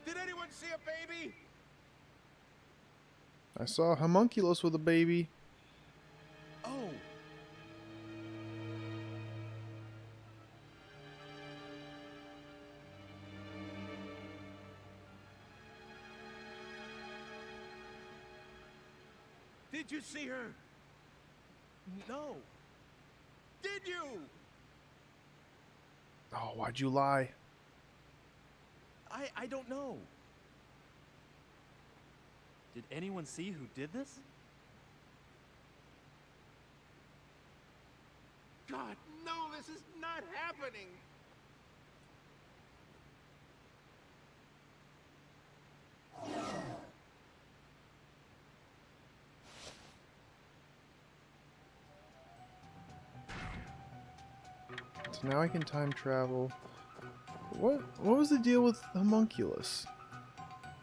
Did anyone see a baby? I saw a homunculus with a baby. Oh. Did you see her? No. Did you? Oh, why'd you lie? I don't know. Did anyone see who did this? God, no, this is not happening. So now I can time travel. What was the deal with homunculus?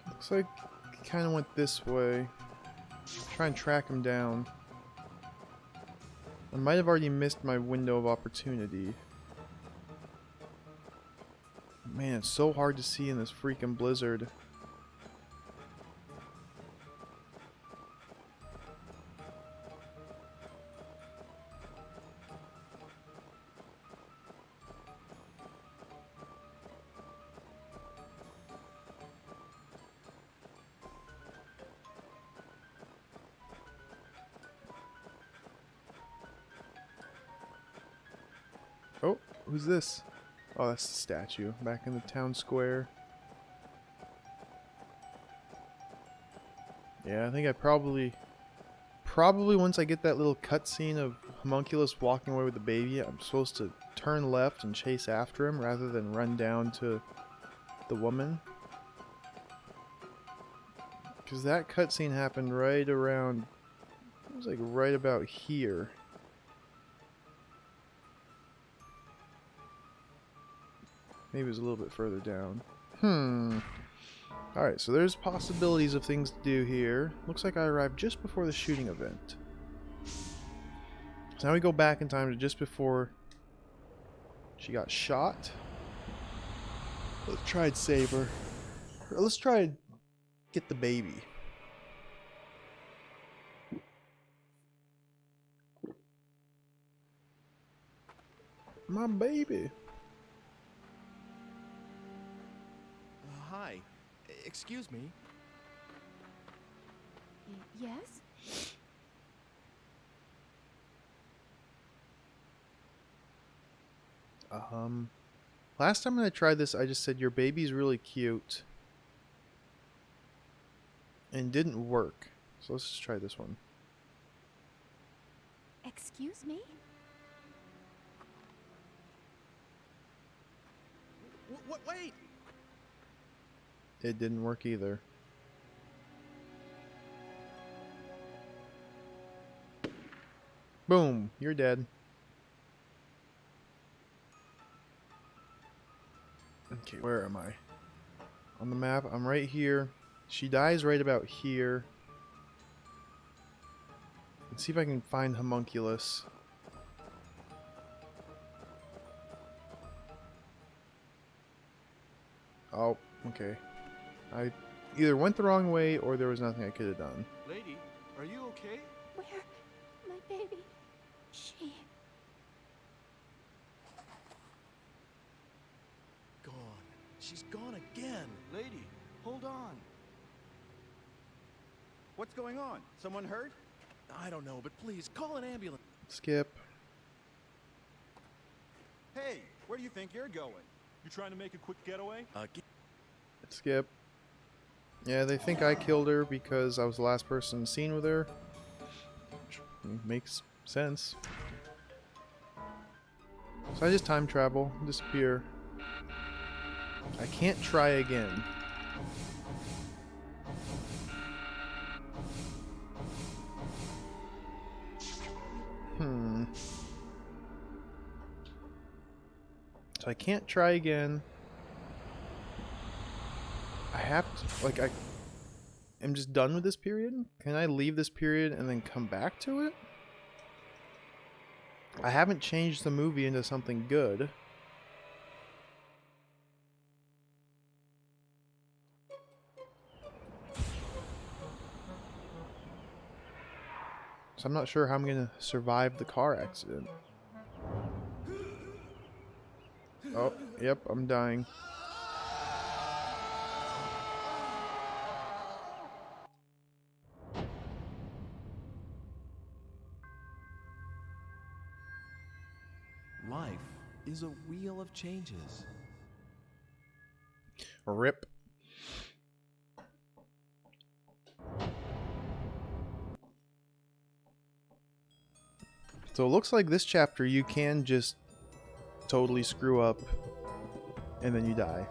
Looks like he kind of went this way. Try and track him down. I might have already missed my window of opportunity. Man, it's so hard to see in this freaking blizzard. Oh, who's this? Oh, that's the statue back in the town square. Yeah, I think I probably once I get that little cutscene of Homunculus walking away with the baby, I'm supposed to turn left and chase after him rather than run down to the woman. Because that cutscene happened right around, it was like right about here. Maybe it was a little bit further down. Alright, so there's possibilities of things to do here. Looks like I arrived just before the shooting event. So now we go back in time to just before she got shot. Let's try and save her. Or let's try and get the baby. My baby. Hi. Excuse me. Yes? Last time when I tried this, I just said your baby's really cute. And didn't work. So let's just try this one. Excuse me? Wait! It didn't work either. Boom, you're dead. Okay, where am I? On the map, I'm right here. She dies right about here. Let's see if I can find Homunculus. Oh, okay. I either went the wrong way or there was nothing I could have done. Lady, are you okay? Where? My baby. She... Gone. She's gone again. Lady, hold on. What's going on? Someone hurt? I don't know, but please, call an ambulance. Skip. Hey, where do you think you're going? You trying to make a quick getaway? Skip. Yeah, they think I killed her because I was the last person seen with her. Which makes sense. So I just time travel, disappear. I can't try again. So I can't try again. I have to, like, I am just done with this period? Can I leave this period and then come back to it? I haven't changed the movie into something good. So I'm not sure how I'm going to survive the car accident. Oh, yep, I'm dying. Life is a wheel of changes. Rip. So it looks like this chapter you can just totally screw up and then you die.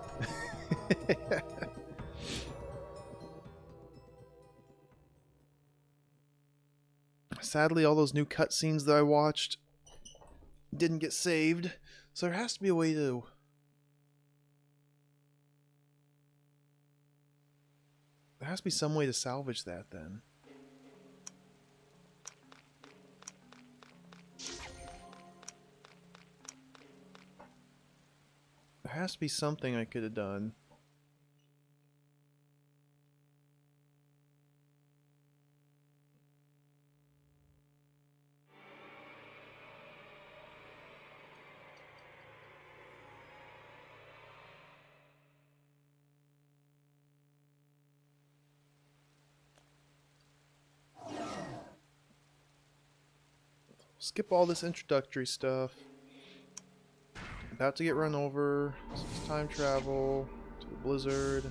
Sadly, all those new cutscenes that I watched didn't get saved, so there has to be a way to... There has to be some way to salvage that then. There has to be something I could have done. Skip all this introductory stuff. About to get run over. So it's time travel to the blizzard.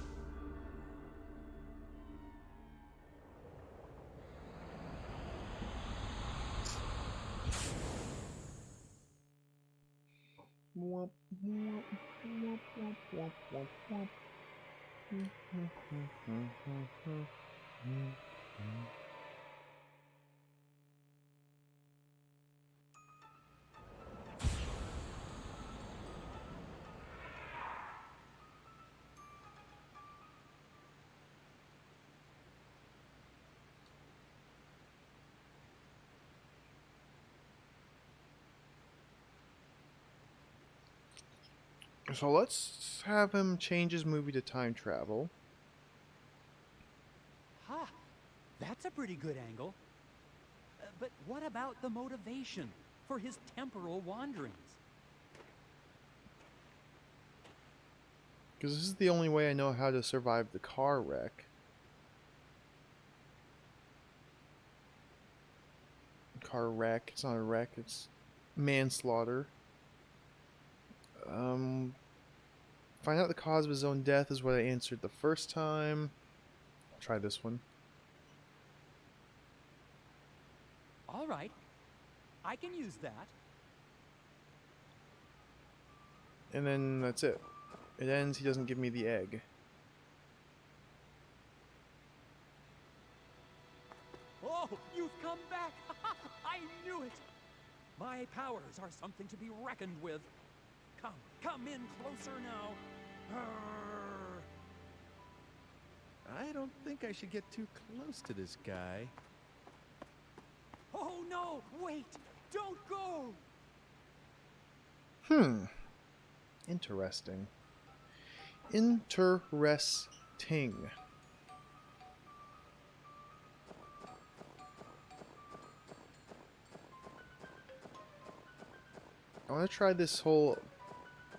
So let's have him change his movie to time travel. Ha! That's a pretty good angle. But what about the motivation for his temporal wanderings? Because this is the only way I know how to survive the car wreck. Car wreck. It's not a wreck, it's manslaughter. Find out the cause of his own death is what I answered the first time. I'll try this one. All right. I can use that. And then that's it. It ends, he doesn't give me the egg. Oh, you've come back! I knew it! My powers are something to be reckoned with. Come in closer now. Arr. I don't think I should get too close to this guy. Oh no, wait! Don't go! Interesting. Interesting. I want to try this whole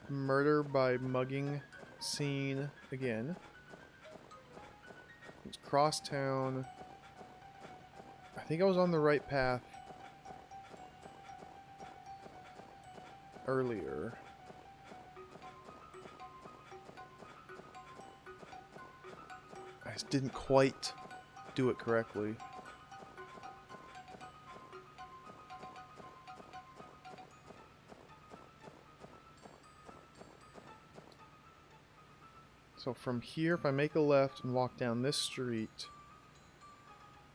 murder by mugging scene again. It's cross town. I think I was on the right path earlier. I just didn't quite do it correctly. So from here, if I make a left and walk down this street,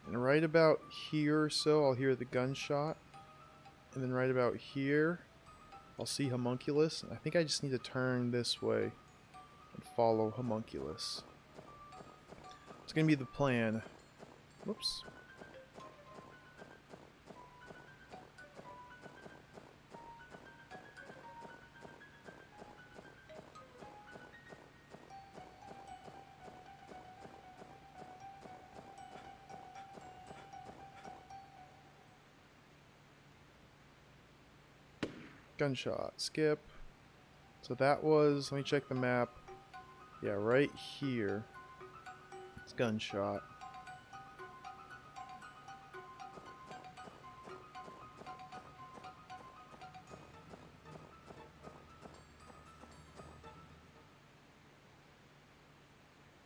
and right about here or so, I'll hear the gunshot. And then right about here, I'll see Homunculus. And I think I just need to turn this way and follow Homunculus. It's going to be the plan. Whoops. Gunshot. Skip. So that was, let me check the map. Yeah, right here. It's gunshot.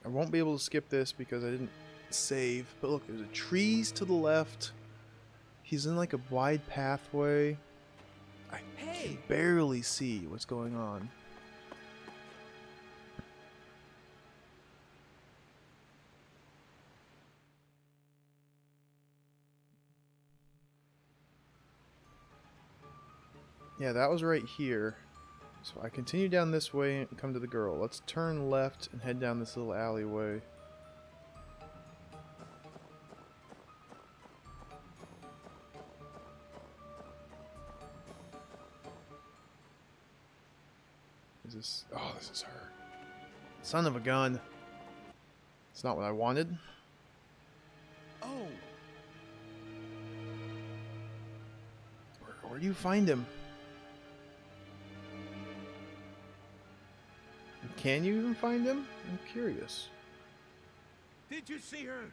I won't be able to skip this because I didn't save. But look, there's trees to the left. He's in like a wide pathway. I can barely see what's going on. Yeah, that was right here. So I continue down this way and come to the girl. Let's turn left and head down this little alleyway. Is this... Oh, this is her. Son of a gun. It's not what I wanted. Oh! Where do you find him? Can you even find him? I'm curious. Did you see her?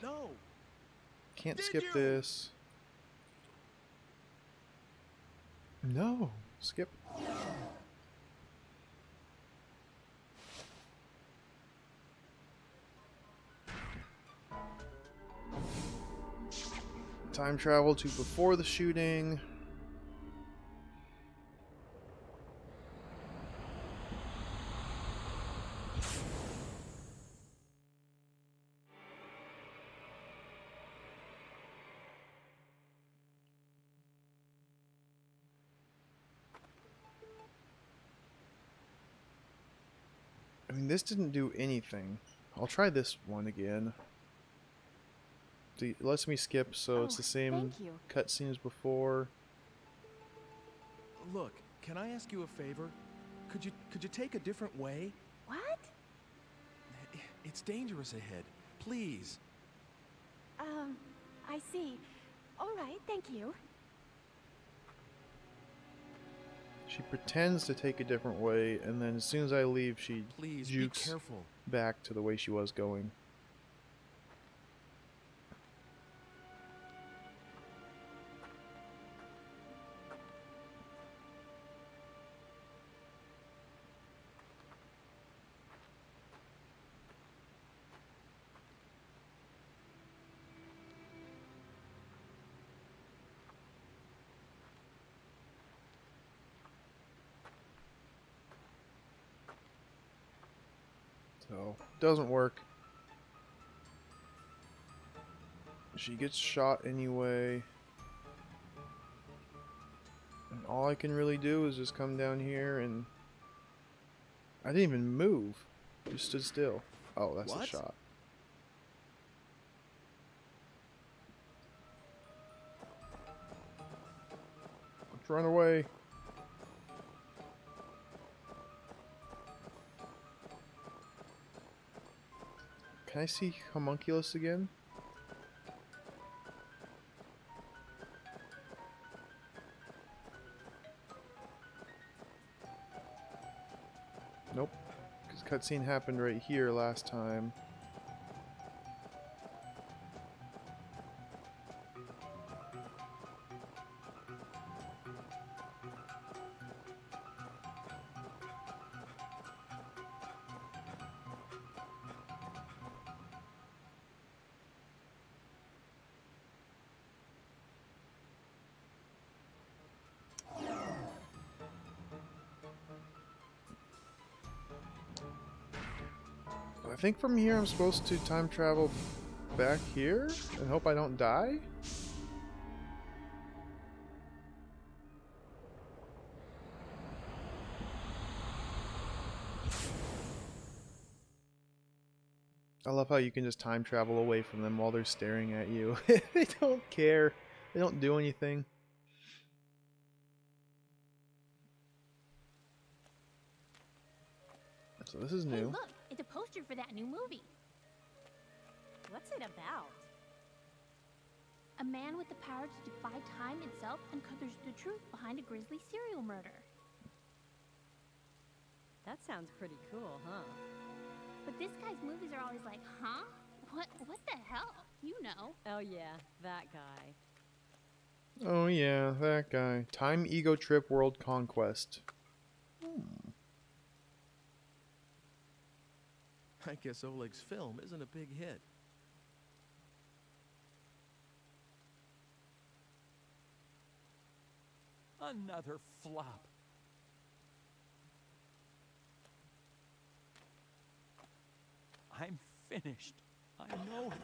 No. Can't skip this. No. Skip. Time travel to before the shooting. mean, this didn't do anything. I'll try this one again. It lets me skip, so it's the same cutscene as before. Look, can I ask you a favor? Could you take a different way? What? It's dangerous ahead. Please. I see. All right, thank you. She pretends to take a different way, and then as soon as I leave, she Please jukes be careful. back to the way she was going. So, doesn't work. She gets shot anyway. And all I can really do is just come down here and... I didn't even move. Just stood still. Oh, that's a shot. Let's run away. Can I see Homunculus again? Nope. Because cutscene happened right here last time. I think from here I'm supposed to time travel back here and hope I don't die? I love how you can just time travel away from them while they're staring at you. They don't care. They don't do anything. So this is new. Hey, look, it's a poster for that new movie. What's it about? A man with the power to defy time itself uncovers the truth behind a grisly serial murder. That sounds pretty cool, huh? But this guy's movies are always like, huh? What the hell? You know. Oh yeah, that guy. Oh yeah, that guy. Time Ego Trip World Conquest. I guess Oleg's film isn't a big hit. Another flop. I'm finished. I know it.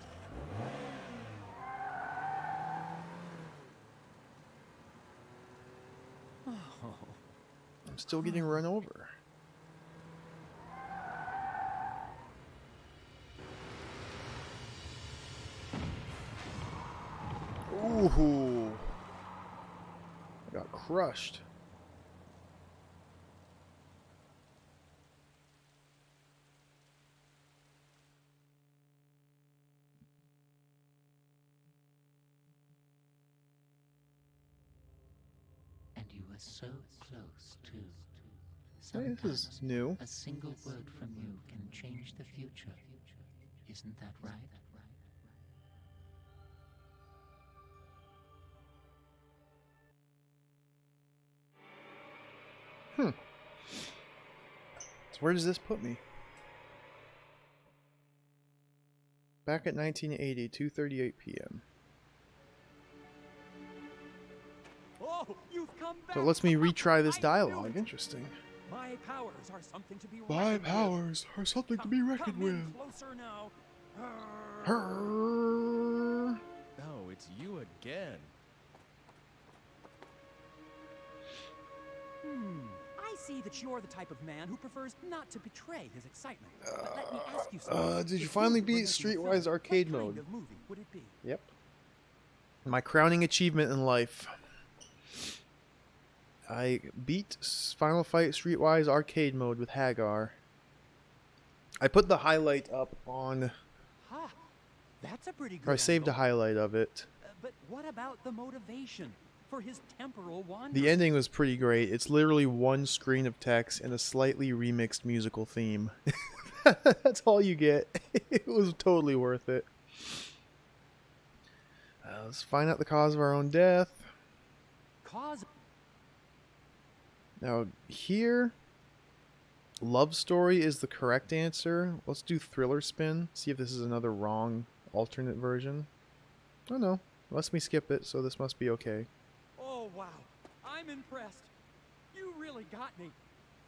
Oh. I'm still getting run over. Ooh. I got crushed. And you were so close, too. Hey, this is new. A single word from you can change the future. Isn't that right? So where does this put me? Back at 1980, 2:38 p.m. Oh, you've come back. So it lets me retry this dialogue. Interesting. My powers are something to be My reckoned powers are something to be reckoned Come in with. closer now. Oh, it's you again. I I see that you're the type of man who prefers not to betray his excitement. But let me ask you something. Did you If finally were beat making a film, Streetwise Arcade what kind Mode? of movie would it be? Yep. My crowning achievement in life. I beat Final Fight Streetwise Arcade Mode with Hagar. I put the highlight up on... Ha! That's a pretty good Or I saved a angle. highlight of it. But what about the motivation for his temporal wandering? The ending was pretty great. It's literally one screen of text and a slightly remixed musical theme. That's all you get. It was totally worth it. Let's find out the cause of our own death. Cause... Now, here, love story is the correct answer. Let's do thriller spin. See if this is another wrong alternate version. Oh no, lets me skip it, so this must be okay. Oh, wow. I'm impressed. You really got me.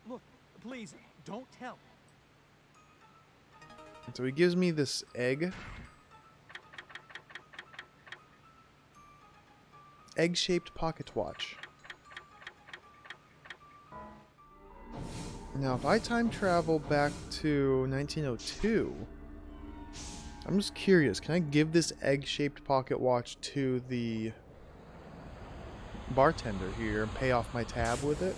Look, please, don't tell. And so he gives me this egg. Egg-shaped pocket watch. Now, if I time travel back to 1902, I'm just curious, can I give this egg-shaped pocket watch to the bartender here and pay off my tab with it?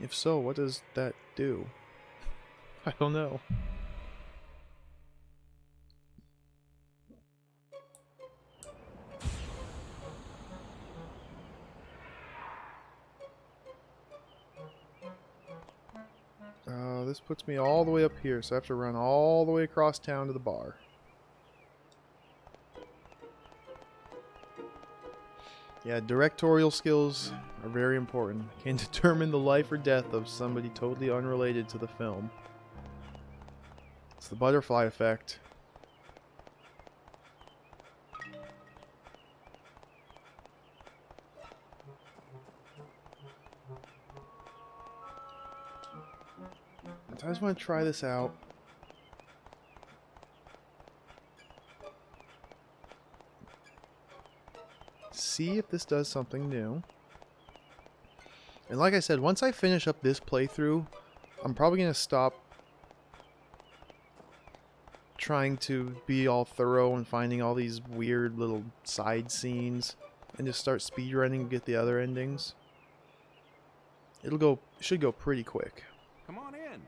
If so, what does that do? I don't know. This puts me all the way up here, so I have to run all the way across town to the bar. Yeah, directorial skills are very important. Can determine the life or death of somebody totally unrelated to the film. It's the butterfly effect. I just want to try this out. See if this does something new. And like I said, once I finish up this playthrough, I'm probably going to stop trying to be all thorough and finding all these weird little side scenes and just start speedrunning and get the other endings. It should go pretty quick. Come on in.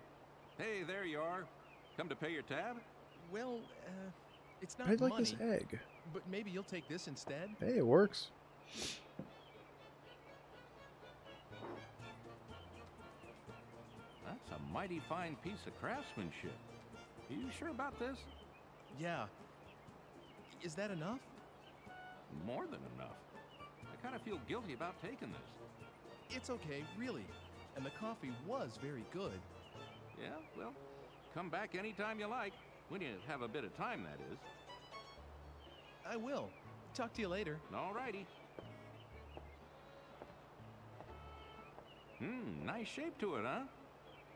Hey, there you are. Come to pay your tab? Well, it's not I'd like money, this egg. but maybe you'll take this instead? Hey, it works. That's a mighty fine piece of craftsmanship. Are you sure about this? Yeah. Is that enough? More than enough. I kind of feel guilty about taking this. It's okay, really. And the coffee was very good. Yeah, well, come back anytime you like. When you have a bit of time, that is. I will. Talk to you later. All righty. Nice shape to it, huh?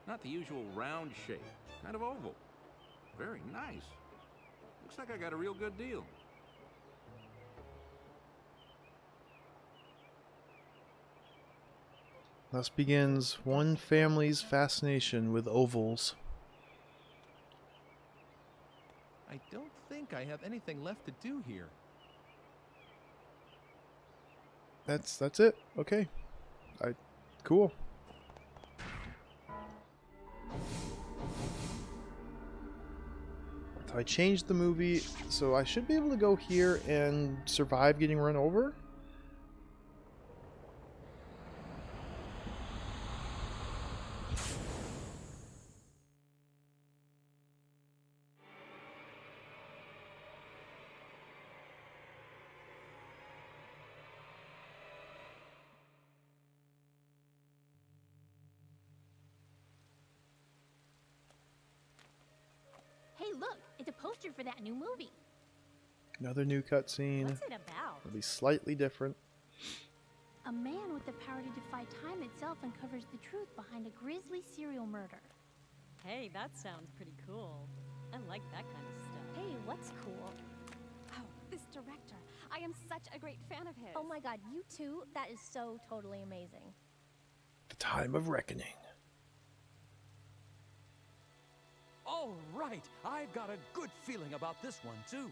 Not the usual round shape. Kind of oval. Very nice. Looks like I got a real good deal. Thus begins one family's fascination with ovals. I don't think I have anything left to do here. That's it. Okay. Cool. So I changed the movie, so I should be able to go here and survive getting run over. Hey, look, it's a poster for that new movie. Another new cutscene. What's it about? It'll be slightly different. A man with the power to defy time itself uncovers the truth behind a grisly serial murder. Hey, that sounds pretty cool. I like that kind of stuff. Hey, what's cool? Oh, this director. I am such a great fan of his. Oh my god, you too? That is so totally amazing. The time of reckoning. All right, I've got a good feeling about this one, too.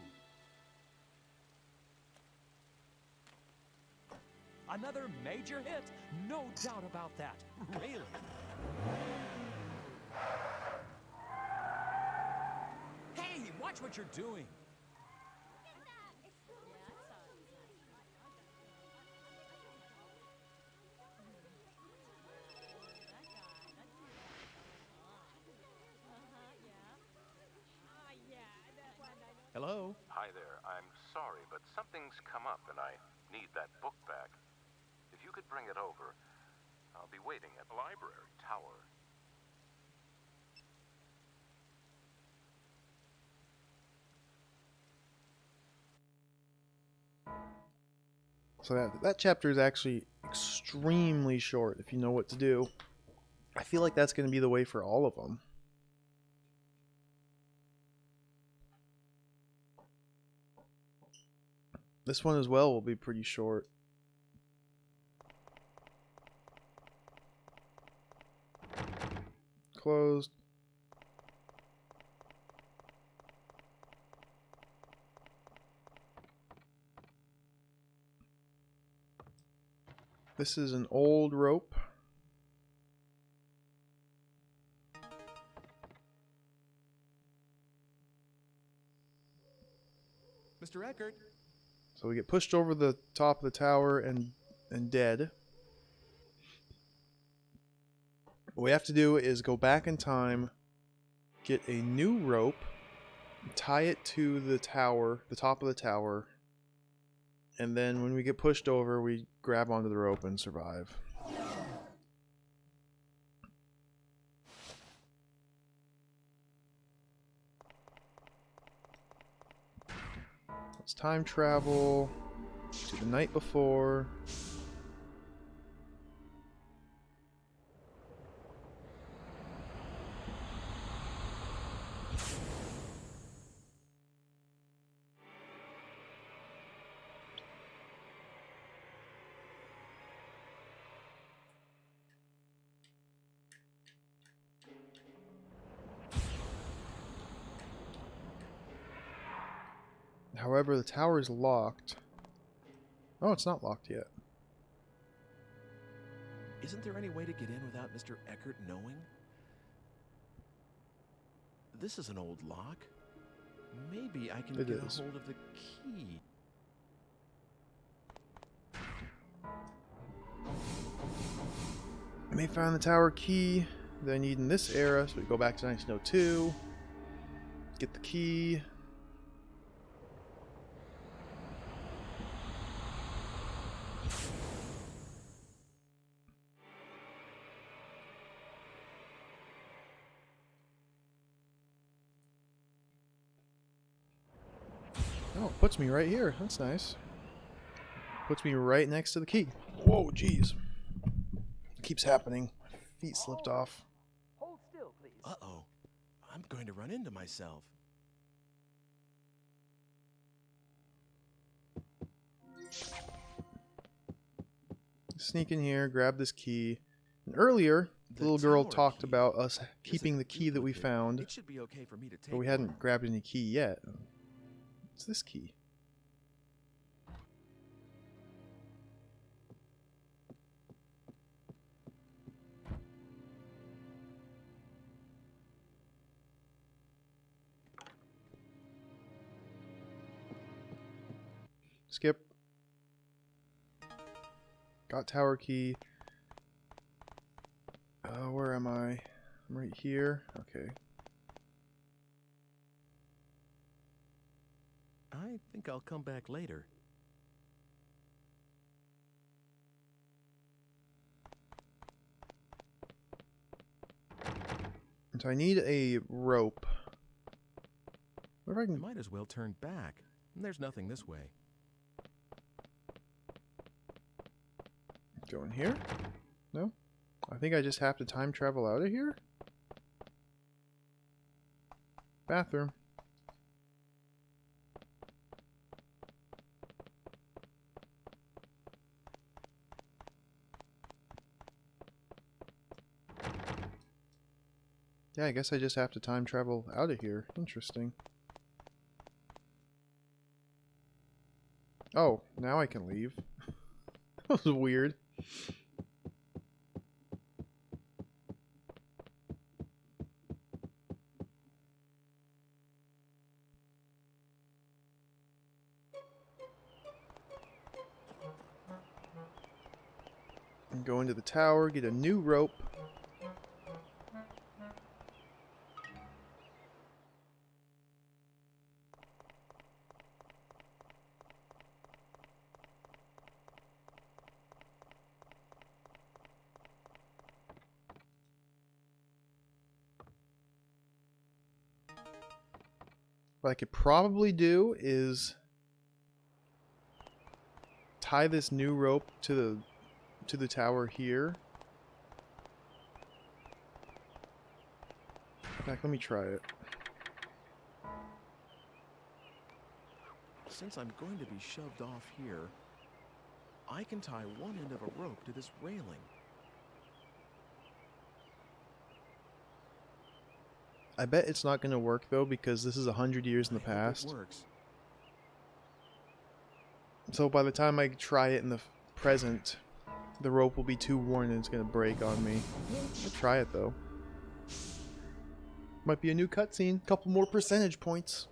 Another major hit, no doubt about that. Really. Hey, watch what you're doing. Hello? Hi there. I'm sorry, but something's come up and I need that book back. If you could bring it over, I'll be waiting at the library tower. So that chapter is actually extremely short if you know what to do. I feel like that's going to be the way for all of them. This one as well will be pretty short. Closed. This is an old rope. Mr. Eckert? So we get pushed over the top of the tower and dead. What we have to do is go back in time, get a new rope, tie it to the tower, the top of the tower, and then when we get pushed over, we grab onto the rope and survive. Let's time travel to the night before. However, the tower is locked. Oh, it's not locked yet. Isn't there any way to get in without Mr. Eckert knowing? This is an old lock. Maybe I can get a hold of the key. I may find the tower key that I need in this era, so we go back to 1902. Get the key. Oh, it puts me right here. That's nice. Puts me right next to the key. Whoa, jeez. Keeps happening. My feet slipped off. Hold still, please. Uh-oh. I'm going to run into myself. Sneak in here, grab this key. And earlier, the little girl talked about us keeping the key that we found. It should be okay for me to take But we hadn't grabbed any key yet. What's this key? Skip. Got tower key. Where am I? I'm right here. Okay. I think I'll come back later. So I need a rope. What if I can... I might as well turn back. There's nothing this way. Go in here? No? I think I just have to time travel out of here? Bathroom. Yeah, I guess I just have to time travel out of here. Interesting. Oh, now I can leave. That was weird. And go into the tower, get a new rope. What I could probably do is tie this new rope to the tower here. In fact, let me try it. Since I'm going to be shoved off here, I can tie one end of a rope to this railing. I bet it's not going to work though, because this is 100 years in the past. It works. So by the time I try it in the present, the rope will be too worn and it's going to break on me. I'll try it though. Might be a new cutscene. Couple more percentage points.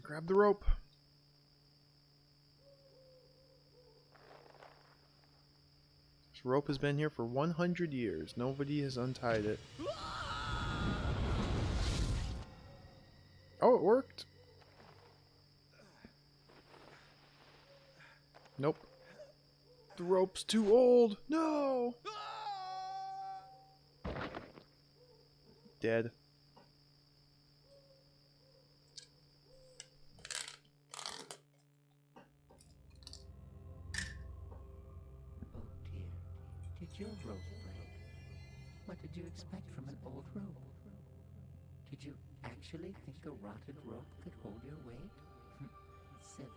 Grab the rope. This rope has been here for 100 years. Nobody has untied it. Oh, it worked. Nope. The rope's too old. No. Dead. Oh dear. Did your rope break? What did you expect from an old rope? Did you actually think a rotted rope could hold your weight? Silly.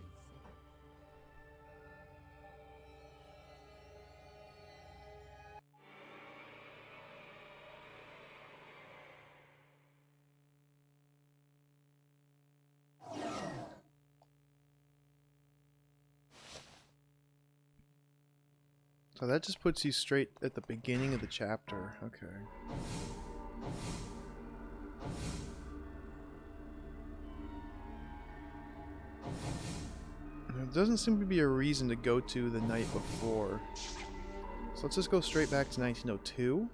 So that just puts you straight at the beginning of the chapter. Okay. There doesn't seem to be a reason to go to the night before. So let's just go straight back to 1902.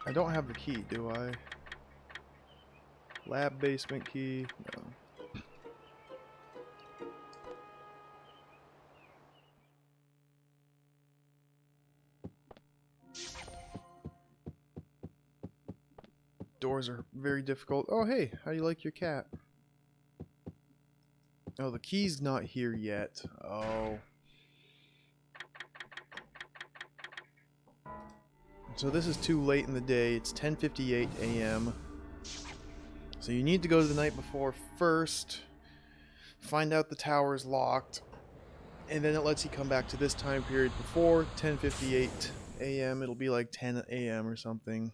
I don't have the key, do I? Lab basement key? No. Doors are very difficult. Oh, hey, how do you like your cat? Oh, the key's not here yet. Oh. So this is too late in the day. It's 10:58 a.m. So you need to go to the night before first, find out the tower's locked, and then it lets you come back to this time period before 10:58 a.m. It'll be like 10 a.m. or something.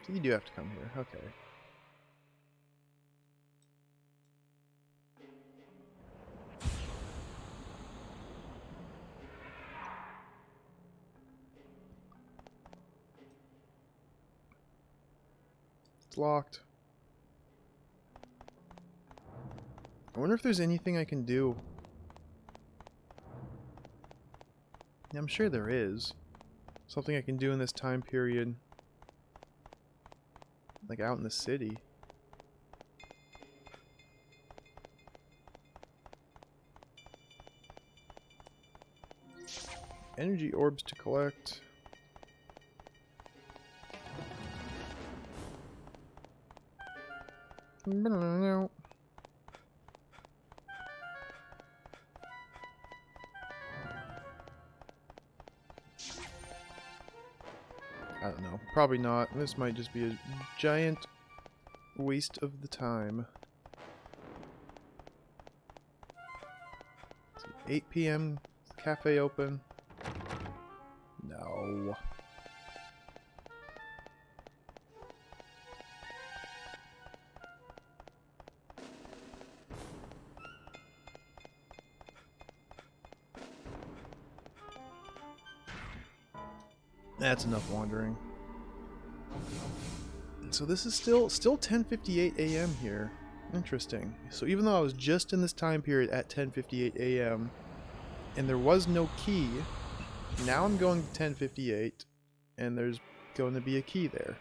So you do have to come here. Okay. It's locked. I wonder if there's anything I can do. Yeah, I'm sure there is. Something I can do in this time period. Like out in the city. Energy orbs to collect. No. I don't know. Probably not. This might just be a giant waste of the time. 8 p.m. Cafe open. No. That's enough wandering. So this is still 10:58 a.m. here. Interesting. So even though I was just in this time period at 10:58 a.m. and there was no key, now I'm going to 10:58 and there's going to be a key there.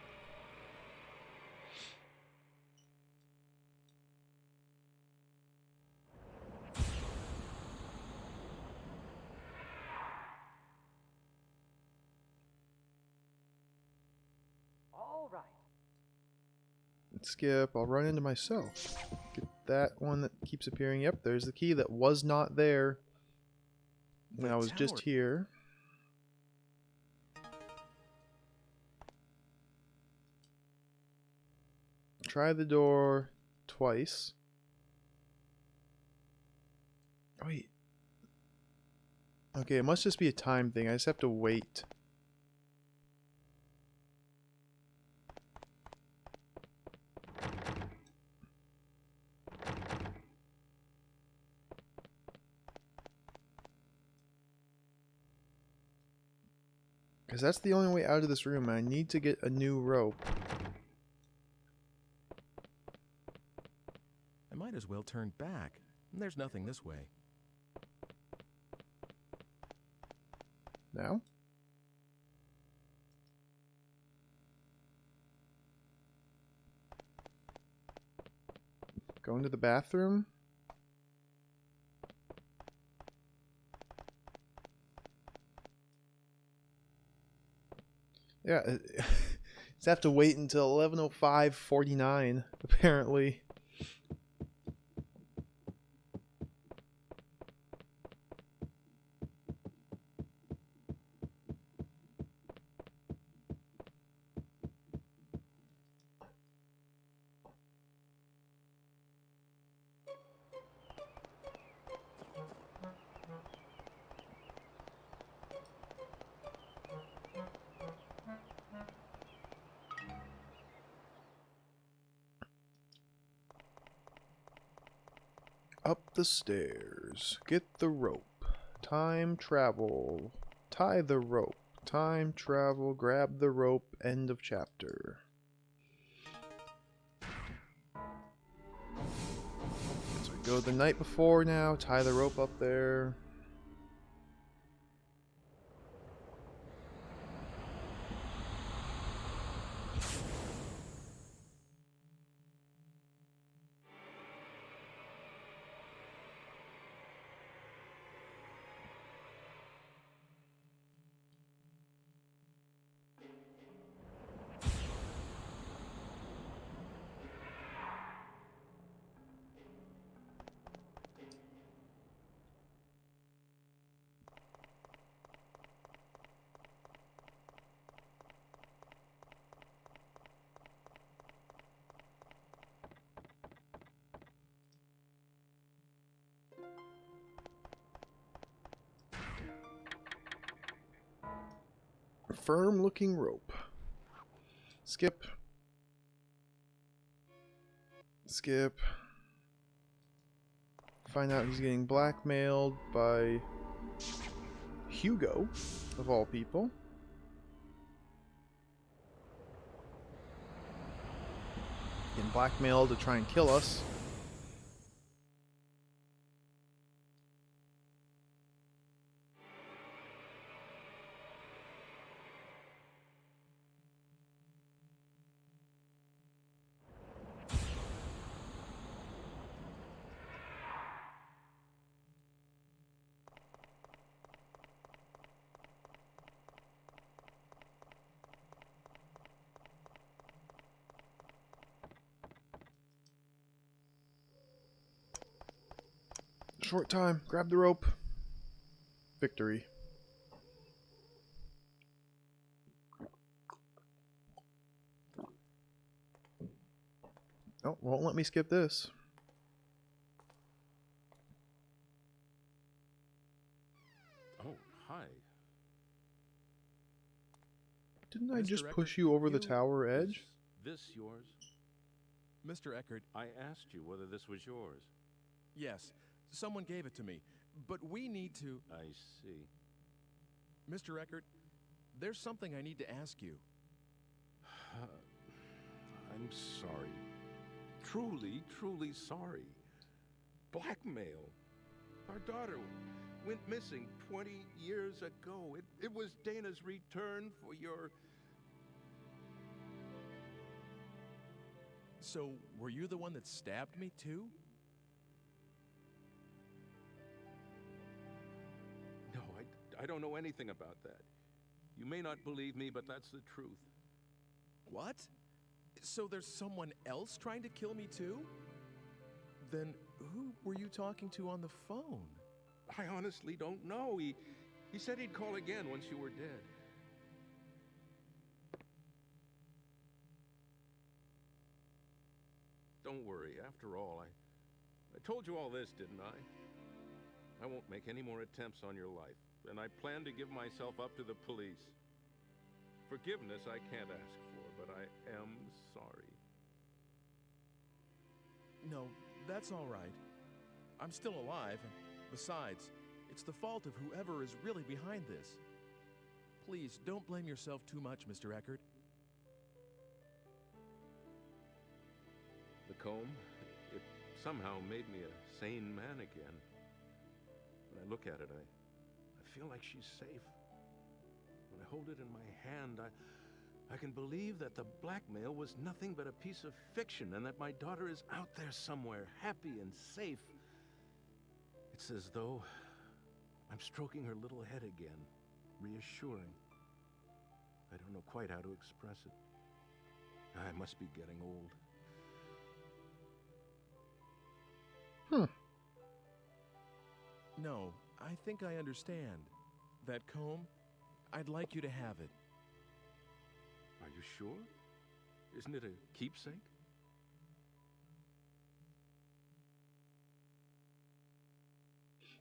Skip, I'll run into myself. Get that one that keeps appearing. Yep, there's the key that was not there when I was just here. Try the door twice. Wait. Okay, it must just be a time thing. I just have to wait. Because that's the only way out of this room. I need to get a new rope. I might as well turn back. There's nothing this way. Now? Go into the bathroom? Yeah, just have to wait until 11:05:49, apparently. Up the stairs. Get the rope. Time travel. Tie the rope. Time travel. Grab the rope. End of chapter. So I go the night before now. Tie the rope up there. Firm looking rope. Skip. Skip. Find out he's getting blackmailed by Hugo, of all people. blackmail to try and kill us. Short time. Grab the rope. Victory. Oh, won't let me skip this. Oh, hi. Didn't I Mr. just Eckert, push you over the tower edge? This yours? Mr. Eckert. I asked you whether this was yours. Yes, someone gave it to me, but we need to... I see. Mr. Eckert, there's something I need to ask you. I'm sorry. Truly, truly sorry. Blackmail. Our daughter went missing 20 years ago. It was Dana's return for your... So, were you the one that stabbed me, too? No, I don't know anything about that. You may not believe me, but that's the truth. What? So there's someone else trying to kill me, too? Then who were you talking to on the phone? I honestly don't know. He said he'd call again once you were dead. Don't worry. After all, I told you all this, didn't I? I won't make any more attempts on your life, and I plan to give myself up to the police. Forgiveness I can't ask for, but I am sorry. No, that's all right. I'm still alive, and besides, it's the fault of whoever is really behind this. Please, don't blame yourself too much, Mr. Eckert. The comb, it somehow made me a sane man again. When I look at it, I feel like she's safe. When I hold it in my hand, I can believe that the blackmail was nothing but a piece of fiction and that my daughter is out there somewhere, happy and safe. It's as though I'm stroking her little head again, reassuring. I don't know quite how to express it. I must be getting old. No, I think I understand. That comb, I'd like you to have it. Are you sure? Isn't it a keepsake?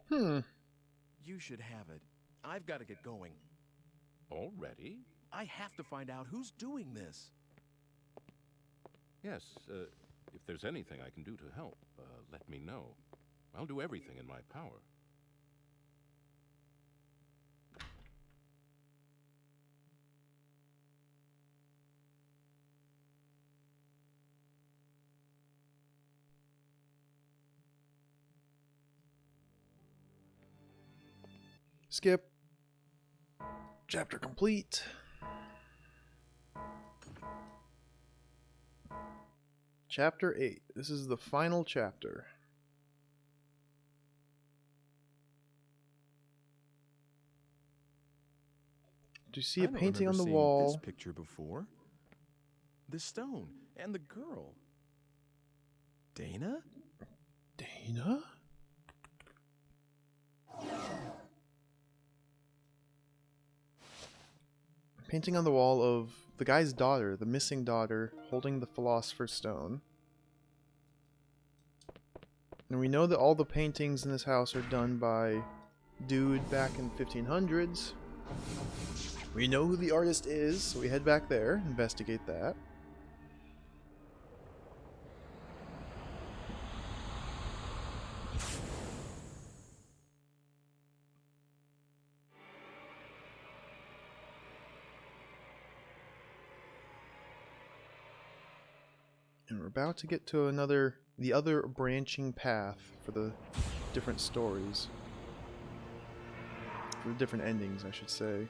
You should have it. I've got to get going. Already? I have to find out who's doing this. Yes, if there's anything I can do to help, let me know. I'll do everything in my power. Skip. Chapter complete. Chapter 8. This is the final chapter. Do you see a painting on the wall? This picture before. The stone and the girl. Dana? Dana? Painting on the wall of the guy's daughter, the missing daughter, holding the Philosopher's Stone. And we know that all the paintings in this house are done by dude back in the 1500s. We know who the artist is, so we head back there, investigate that. And we're about to get to the other branching path for the different stories. For the different endings, I should say.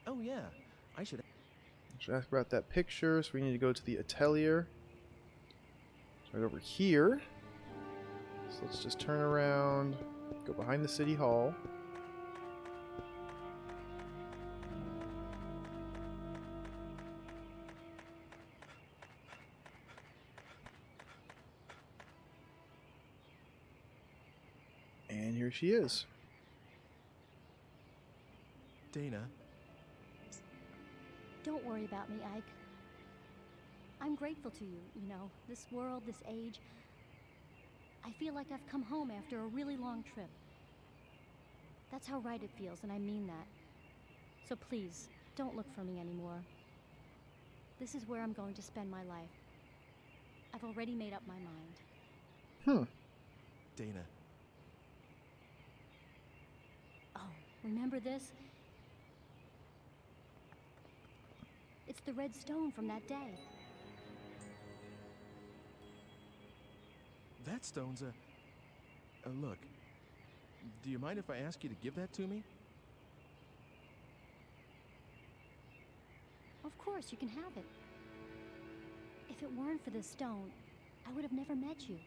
Oh yeah, I should ask about that picture, so we need to go to the atelier. It's right over here. So let's just turn around, go behind the city hall. And here she is. Dana. Don't worry about me, Ike. I'm grateful to you, you know, this world, this age. I feel like I've come home after a really long trip. That's how right it feels, and I mean that. So please, don't look for me anymore. This is where I'm going to spend my life. I've already made up my mind. Dana. Oh, remember this? It's the red stone from that day. That stone's look. Do you mind if I ask you to give that to me? Of course, you can have it. If it weren't for this stone, I would have never met you.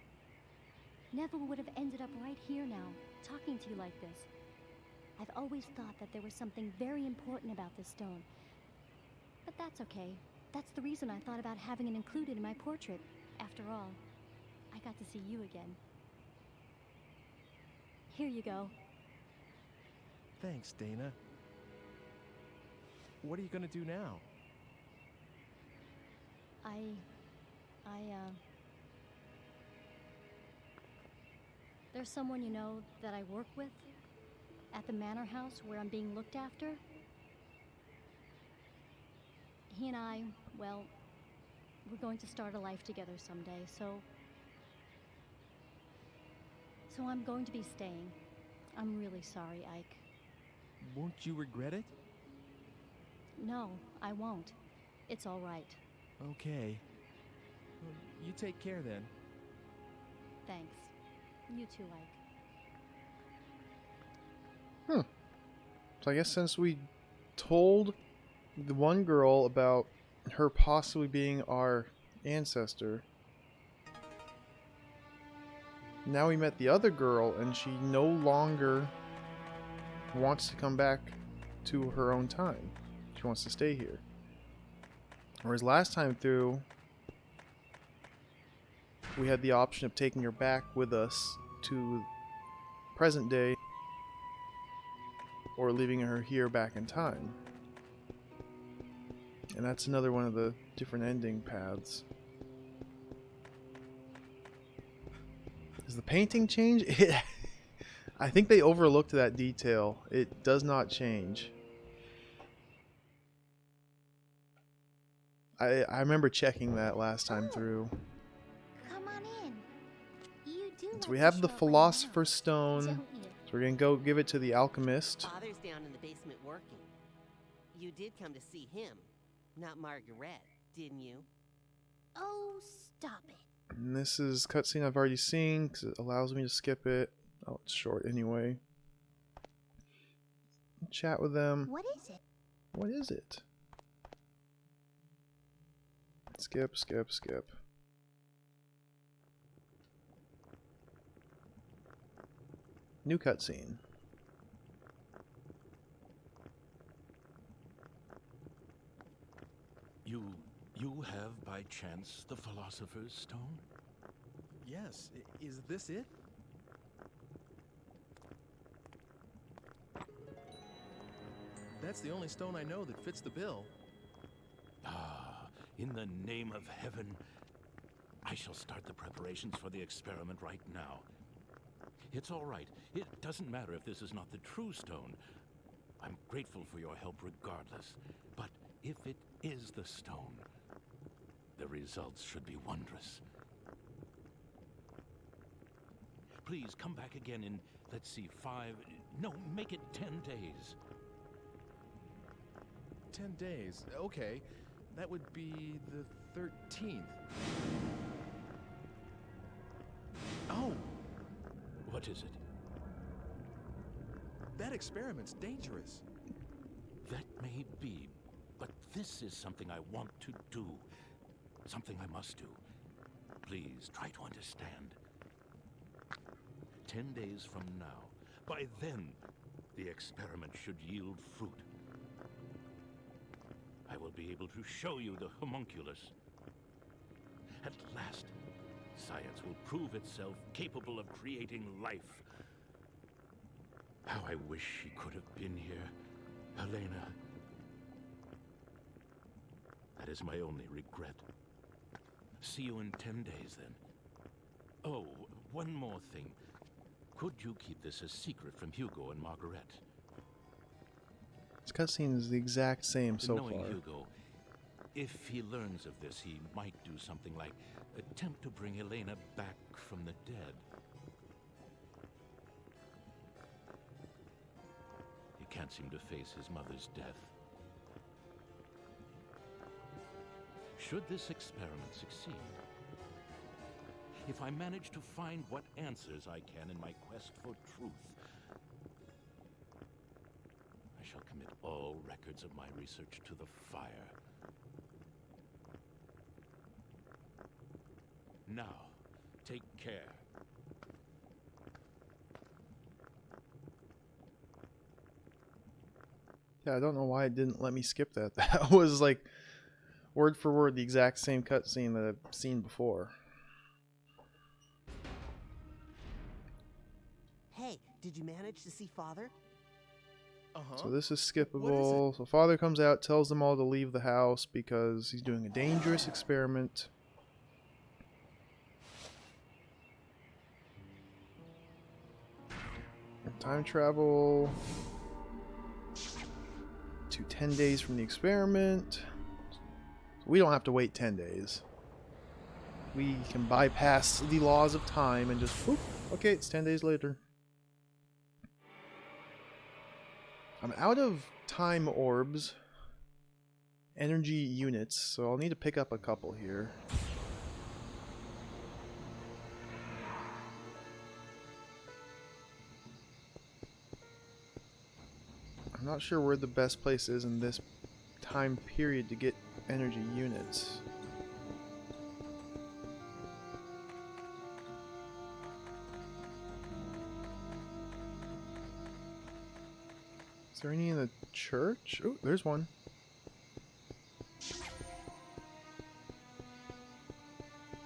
Never would have ended up right here now, talking to you like this. I've always thought that there was something very important about this stone. But that's okay. That's the reason I thought about having it included in my portrait. After all, I got to see you again. Here you go. Thanks, Dana. What are you gonna do now? There's someone you know that I work with at the manor house where I'm being looked after. He and I, well, we're going to start a life together someday, so I'm going to be staying. I'm really sorry, Ike. Won't you regret it? No, I won't. It's all right. Okay. Well, you take care then. Thanks. You too, Ike. So I guess since we told the one girl about her possibly being our ancestor, now we met the other girl and she no longer wants to come back to her own time. She wants to stay here. Whereas last time through, we had the option of taking her back with us to present day or leaving her here back in time. And that's another one of the different ending paths. Does the painting change? I think they overlooked that detail. It does not change. I remember checking that last time through. Come on in. You do So like we to have the show up Philosopher's Stone. don't you? So we're gonna go give it to the Alchemist. Father's down in the basement working. You did come to see him, not Margaret, didn't you? Oh, stop it. And this is cutscene I've already seen because it allows me to skip it. Oh, it's short anyway. Chat with them. What is it? What is it? Skip, skip, skip. New cutscene. You have by chance the Philosopher's Stone? Yes. Is this it? That's the only stone I know that fits the bill. Ah, in the name of heaven, I shall start the preparations for the experiment right now. It's all right. It doesn't matter if this is not the true stone. I'm grateful for your help regardless. But if it is the stone, the results should be wondrous. Please come back again in, let's see, make it 10 days. 10 days. Okay. That would be the 13th. Oh! What is it? That experiment's dangerous. That may be, but this is something I want to do. Something I must do. Please, try to understand. 10 days from now, by then, the experiment should yield fruit. I will be able to show you the homunculus. At last, science will prove itself capable of creating life. How I wish she could have been here, Helena. That is my only regret. See you in 10 days, then. Oh, one more thing. Could you keep this a secret from Hugo and Margaret? This cutscene is the exact same so Knowing far. Hugo, if he learns of this, he might do something like attempt to bring Elena back from the dead. He can't seem to face his mother's death. Should this experiment succeed, if I manage to find what answers I can in my quest for truth, I shall commit all records of my research to the fire. Now, take care. Yeah, I don't know why it didn't let me skip that. That was like word for word the exact same cutscene that I've seen before. Hey, did you manage to see Father? So this is skippable. So Father comes out, tells them all to leave the house because he's doing a dangerous experiment. Time travel to 10 days from the experiment. We don't have to wait 10 days. We can bypass the laws of time and just, whoop, okay, it's 10 days later. I'm out of time orbs, energy units, so I'll need to pick up a couple here. I'm not sure where the best place is in this time period to get energy units. Is there any in the church? Oh, there's one.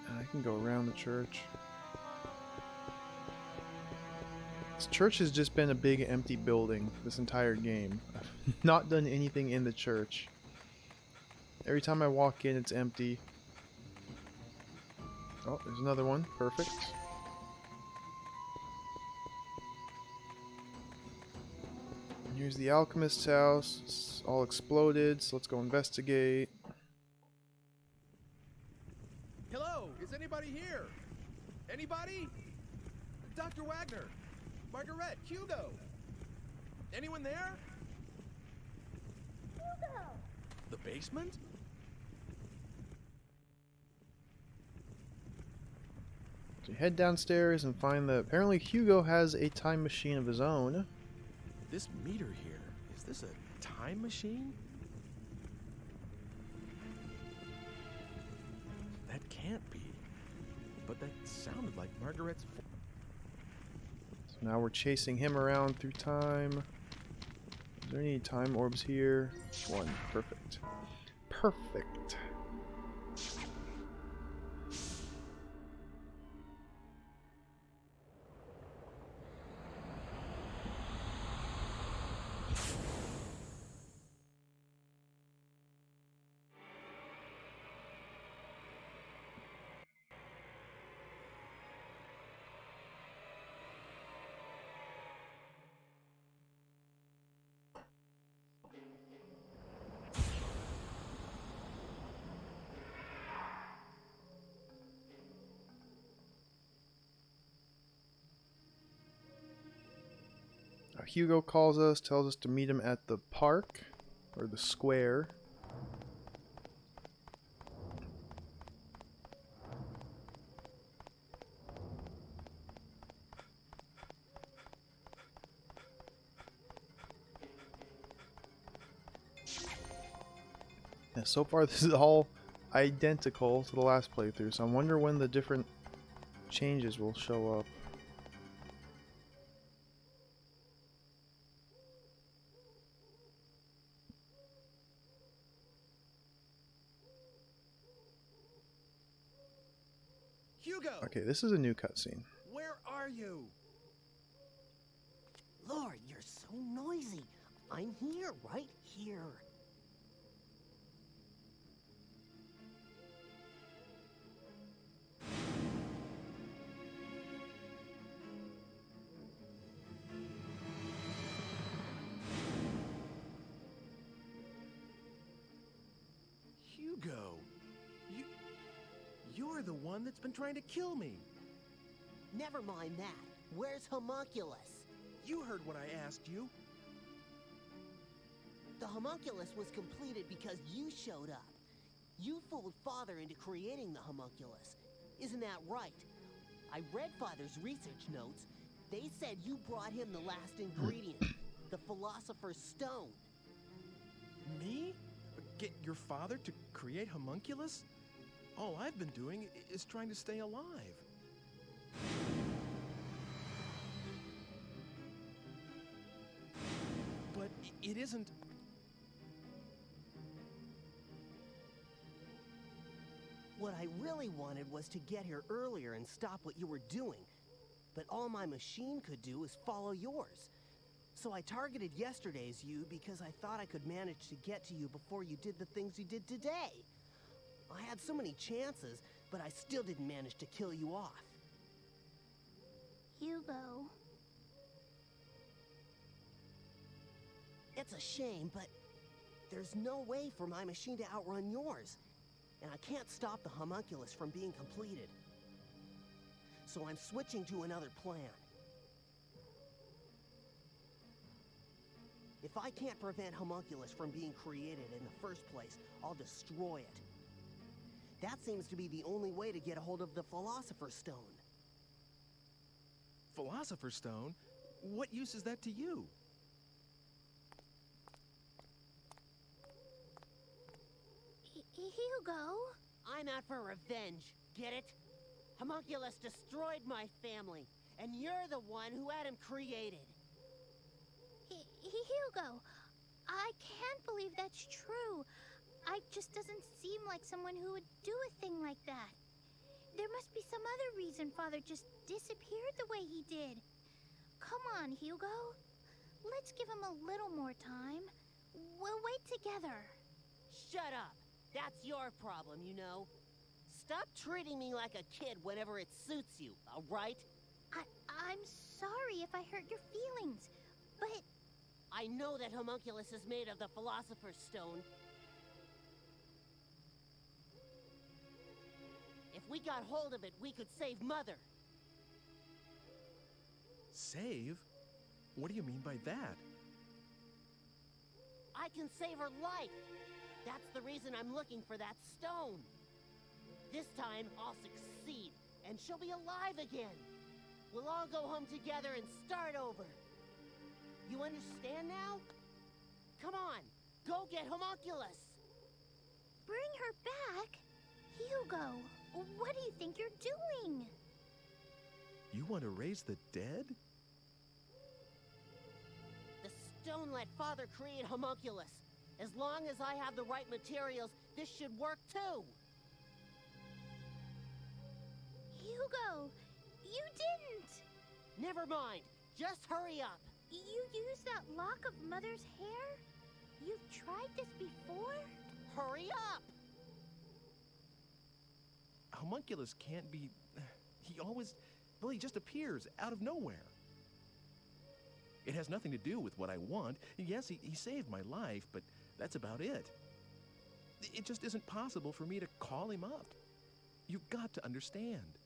I can go around the church. This church has just been a big empty building this entire game. I've not done anything in the church. Every time I walk in, it's empty. Oh, there's another one. Perfect. Here's the alchemist's house. It's all exploded, so let's go investigate. Hello, is anybody here? Anybody? Dr. Wagner, Margaret, Hugo. Anyone there? Hugo! The basement? So you head downstairs and find that apparently Hugo has a time machine of his own. This meter here, is this a time machine? That can't be. But that sounded like Margaret's voice. So now we're chasing him around through time. Is there any time orbs here? One. Perfect. Perfect. Hugo calls us, tells us to meet him at the park, or the square. Yeah, so far this is all identical to the last playthrough, so I wonder when the different changes will show up. Hugo! Okay, this is a new cutscene. Where are you? Lord, you're so noisy. I'm here, right here. Hugo! You're the one that's been trying to kill me. Never mind that. Where's Homunculus? You heard what I asked you. The Homunculus was completed because you showed up. You fooled Father into creating the Homunculus. Isn't that right? I read Father's research notes. They said you brought him the last ingredient, the Philosopher's Stone. Me? Get your father to create Homunculus? All I've been doing is trying to stay alive. But it isn't... What I really wanted was to get here earlier and stop what you were doing. But all my machine could do is follow yours. So I targeted yesterday's you because I thought I could manage to get to you before you did the things you did today. I had so many chances, but I still didn't manage to kill you off. Hugo. It's a shame, but there's no way for my machine to outrun yours. And I can't stop the Homunculus from being completed. So I'm switching to another plan. If I can't prevent Homunculus from being created in the first place, I'll destroy it. That seems to be the only way to get a hold of the Philosopher's Stone. Philosopher's Stone? What use is that to you? Hugo? I'm out for revenge, get it? Homunculus destroyed my family, and you're the one who had him created. Hugo, I can't believe that's true. I just doesn't seem like someone who would do a thing like that. There must be some other reason Father just disappeared the way he did. Come on, Hugo. Let's give him a little more time. We'll wait together. Shut up. That's your problem, you know. Stop treating me like a kid whenever it suits you, all right? I'm sorry if I hurt your feelings, but... I know that Homunculus is made of the Philosopher's Stone. If we got hold of it, we could save Mother. Save? What do you mean by that? I can save her life. That's the reason I'm looking for that stone. This time, I'll succeed, and she'll be alive again. We'll all go home together and start over. You understand now? Come on, go get Homunculus. Bring her back? Hugo, what do you think you're doing? You want to raise the dead? The stone let Father create Homunculus. As long as I have the right materials, this should work too. Hugo, you didn't. Never mind. Just hurry up. You used that lock of Mother's hair? You've tried this before? Hurry up! Homunculus can't be... He always... Well, he just appears out of nowhere. It has nothing to do with what I want. Yes, he saved my life, but that's about it. It just isn't possible for me to call him up. You've got to understand.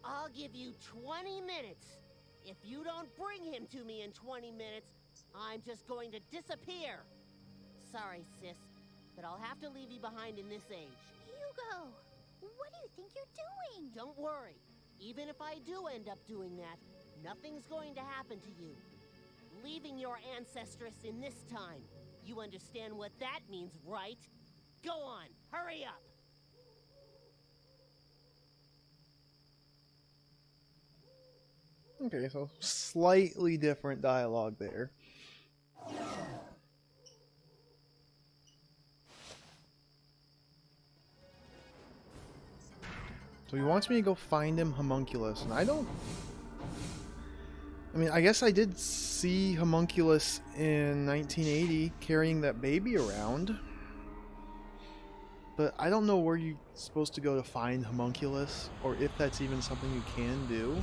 I'll give you 20 minutes. If you don't bring him to me in 20 minutes, I'm just going to disappear. Sorry, sis, but I'll have to leave you behind in this age. Hugo, what do you think you're doing? Don't worry. Even if I do end up doing that, nothing's going to happen to you. Leaving your ancestress in this time, You understand what that means, right? Go on, hurry up! Okay, so slightly different dialogue there. So he wants me to go find him Homunculus, and I don't... I mean, I guess I did see Homunculus in 1980 carrying that baby around. But I don't know where you're supposed to go to find Homunculus, or if that's even something you can do.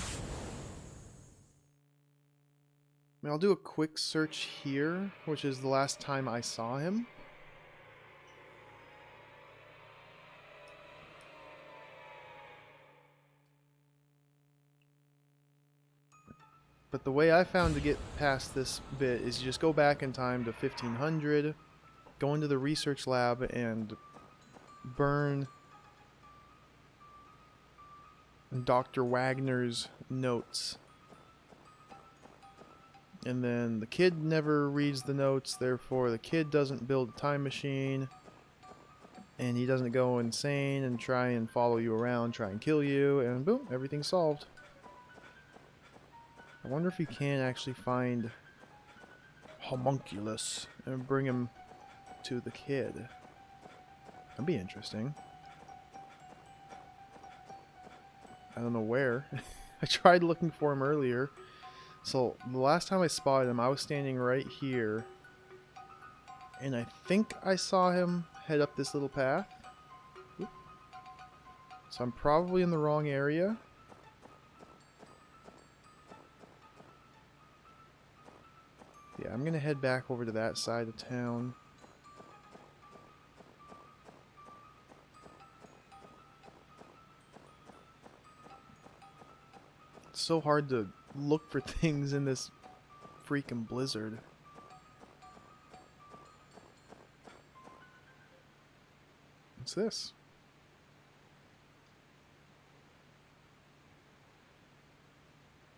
I mean, I'll do a quick search here, which is the last time I saw him. But the way I found to get past this bit is you just go back in time to 1500, go into the research lab and burn Dr. Wagner's notes. And then the kid never reads the notes, therefore the kid doesn't build a time machine. And he doesn't go insane and try and follow you around, try and kill you, and boom, everything's solved. I wonder if you can actually find Homunculus and bring him to the kid. That'd be interesting. I don't know where. I tried looking for him earlier. So the last time I spotted him, I was standing right here. And I think I saw him head up this little path. Oop. So I'm probably in the wrong area. Yeah, I'm gonna head back over to that side of town. It's so hard to look for things in this freaking blizzard. What's this?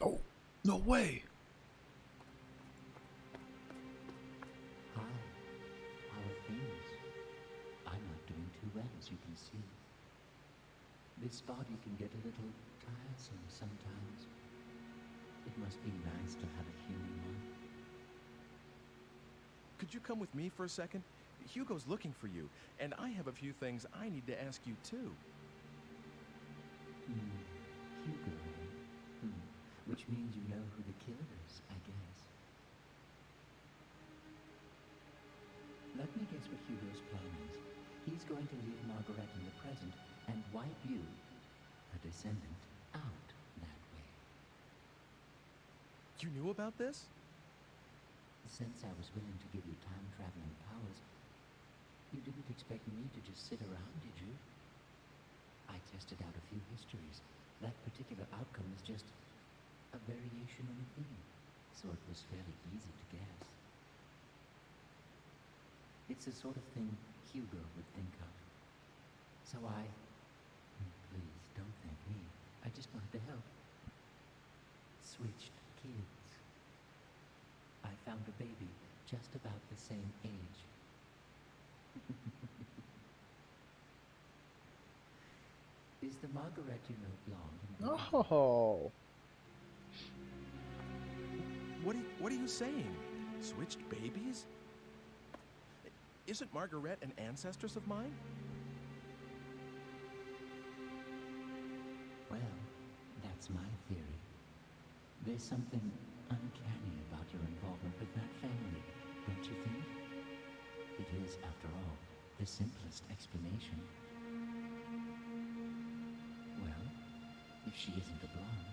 Oh, no way! Hi. How are things? I'm not doing too well, as you can see. This body can get a little tiresome sometimes. It must be nice to have a human one. Could you come with me for a second? Hugo's looking for you, and I have a few things I need to ask you too. Hugo, eh? Which means you know who the killer is, I guess. Let me guess what Hugo's plan is. He's going to leave Margaret in the present and wipe you, a descendant, out that way. You knew about this? Since I was willing to give you time-traveling powers, you didn't expect me to just sit around, did you? I tested out a few histories. That particular outcome is just a variation on a theme, so it was fairly easy to guess. It's the sort of thing Hugo would think of. So please don't thank me, I just wanted to help. Switched kids. I found a baby just about the same age. Is the Margaret you know blonde? Oh. What are you saying? Switched babies? Isn't Margaret an ancestress of mine? Well, that's my theory. There's something uncanny about your involvement with that family, don't you think? It is, after all, the simplest explanation. Well, if she isn't a blonde,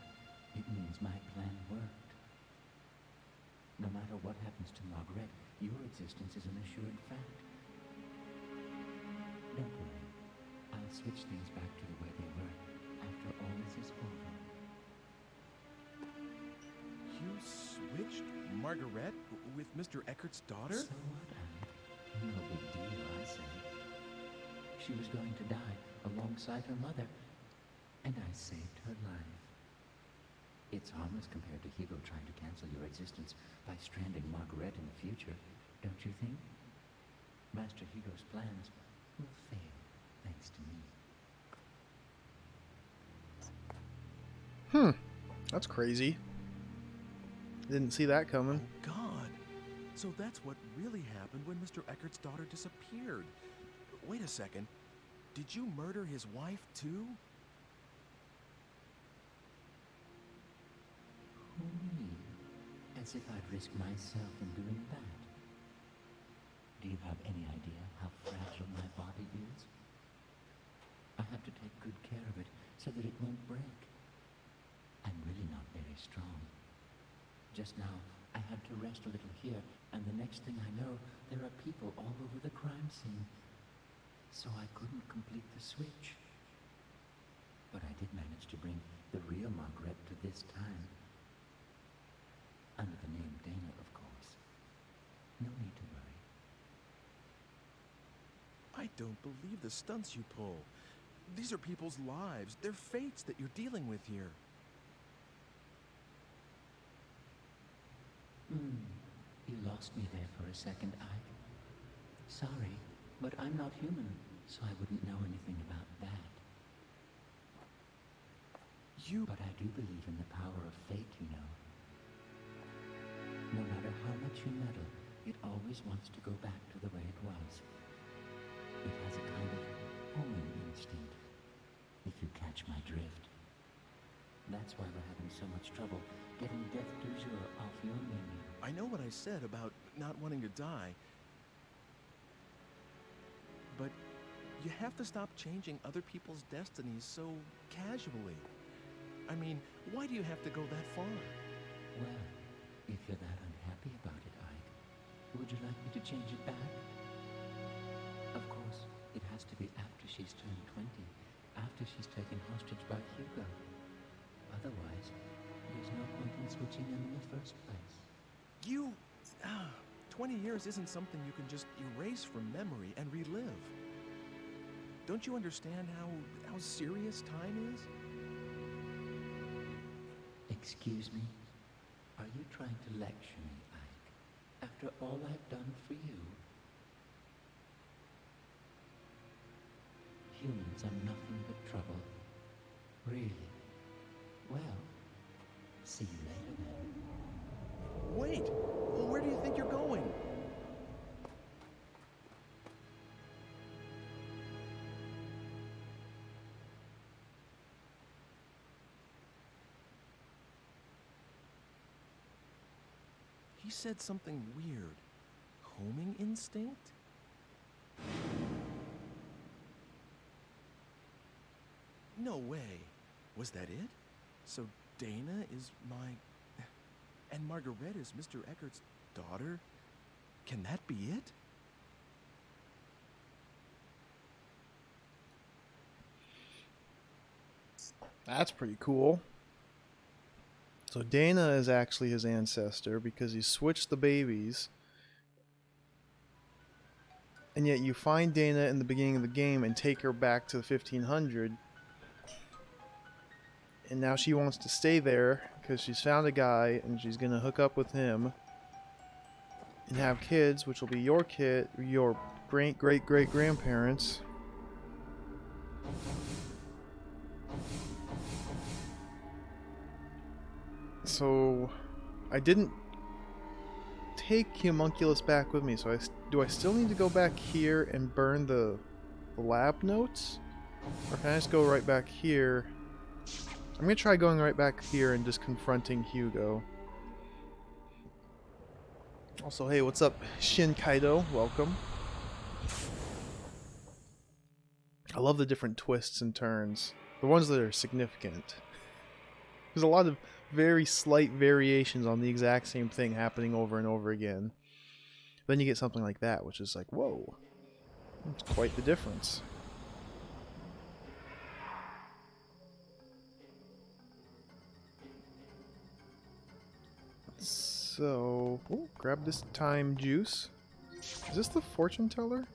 it means my plan worked. No matter what happens to Margaret, your existence is an assured fact. Don't worry. I'll switch things back to the way they were after all this is over. You switched Margaret with Mr. Eckert's daughter? So what, no big deal, I say. She was going to die alongside her mother, and I saved her life. It's harmless compared to Hugo trying to cancel your existence by stranding Margaret in the future, don't you think? Master Hugo's plans will fail thanks to me. That's crazy. Didn't see that coming. God. So that's what really happened when Mr. Eckert's daughter disappeared. Wait a second. Did you murder his wife, too? Me? As if I'd risk myself in doing that. Do you have any idea how fragile my body is? I have to take good care of it so that it won't break. I'm really not very strong. Just now, I had to rest a little here, and the next thing I know, there are people all over the crime scene. So I couldn't complete the switch. But I did manage to bring the real Margaret to this time. Under the name Dana, of course. No need to worry. I don't believe the stunts you pull. These are people's lives. They're fates that you're dealing with here. You lost me there for a second, Ike. Sorry, but I'm not human, so I wouldn't know anything about that. But I do believe in the power of fate, you know. No matter how much you meddle, it always wants to go back to the way it was. It has a kind of homing instinct, if you catch my drift. That's why we're having so much trouble getting Death du Jour off your menu. I know what I said about not wanting to die. But you have to stop changing other people's destinies so casually. I mean, why do you have to go that far? Well, if you're that unhappy about it, Ike, would you like me to change it back? Of course, it has to be after she's turned 20, after she's taken hostage by Hugo. Otherwise, there's no point in switching them in the first place. 20 years isn't something you can just erase from memory and relive. Don't you understand how serious time is? Excuse me? Are you trying to lecture me, Ike? After all I've done for you? Humans are nothing but trouble. Really? Well, see you later then. Wait! Where do you think you're going? He said something weird. Homing instinct? No way. Was that it? So Dana is my... And Margaret is Mr. Eckert's daughter? Can that be it? That's pretty cool. So Dana is actually his ancestor because he switched the babies. And yet you find Dana in the beginning of the game and take her back to the 1500. And now she wants to stay there because she's found a guy and she's going to hook up with him and have kids, which will be your kid, your great-great-great-grandparents. So I didn't take Homunculus back with me, so do I still need to go back here and burn the lab notes? Or can I just go right back here? I'm going to try going right back here and just confronting Hugo. Also, hey, what's up, Shin Kaido? Welcome. I love the different twists and turns. The ones that are significant. There's a lot of very slight variations on the exact same thing happening over and over again. Then you get something like that, which is like, whoa. It's quite the difference. So, grab this time juice. Is this the fortune teller?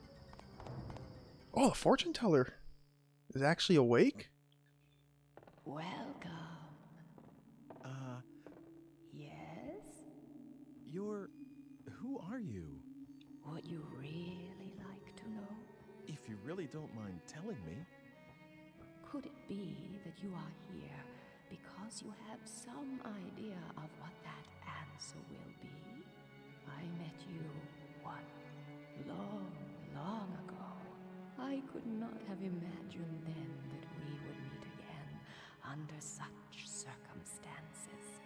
Oh, the fortune teller is actually awake? Welcome. Who are you? Would you really like really don't mind telling me. Could it be that you are here because you have some idea of what that answer will be? I met you, what, long, long ago. I could not have imagined then that we would meet again under such circumstances.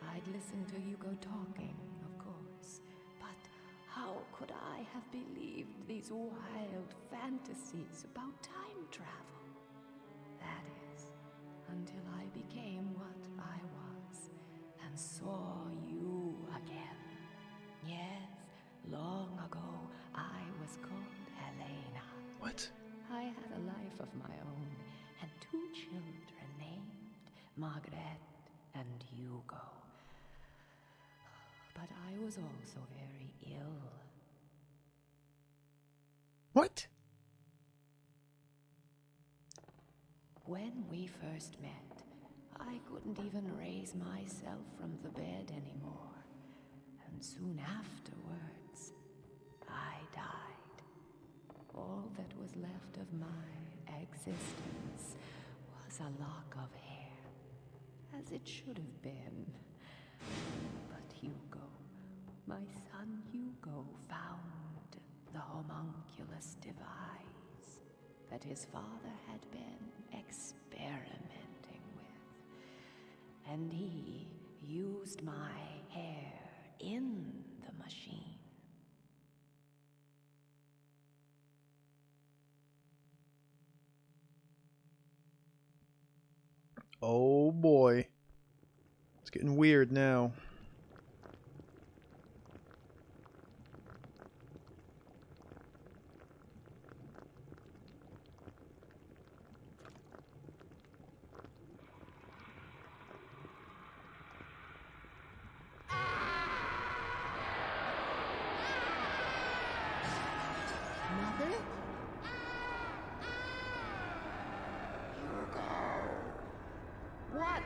I'd listened to you go talking, of course, but how could I have believed these wild fantasies about time travel? That is, until I became what I was and saw you again. Yes, long ago I was called Helena. What? I had a life of my own and 2 children named Margaret and Hugo. But I was also very ill. What? When we first met, I couldn't even raise myself from the bed anymore. And soon afterwards, I died. All that was left of my existence was a lock of hair, as it should have been. But Hugo, my son Hugo, found the homunculus device that his father had been experimenting with. And he used my hair in the machine. Oh boy. It's getting weird now. Mother? Hugo, what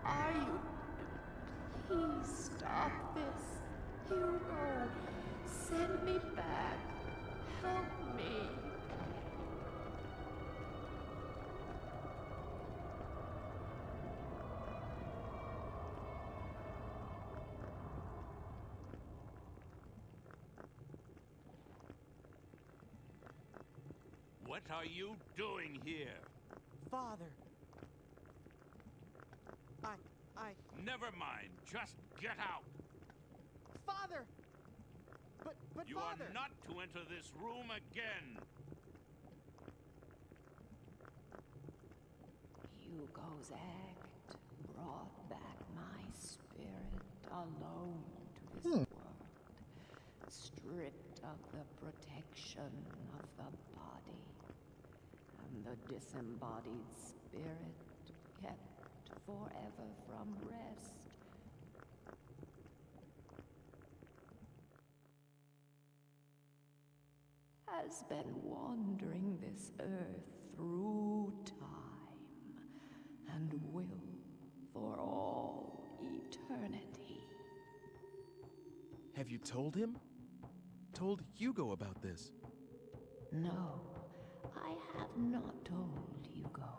are you? Please stop this. Hugo, send me back. Help me. What are you doing here? Father. Never mind. Just get out. Father! But you Father! are not to enter this room again. Hugo's act brought back my spirit alone to this world, stripped of the protection of the body, and the disembodied spirit kept forever from rest. Has been wandering this earth through time and will for all eternity. Have you told him? Told Hugo about this? No, I have not told Hugo.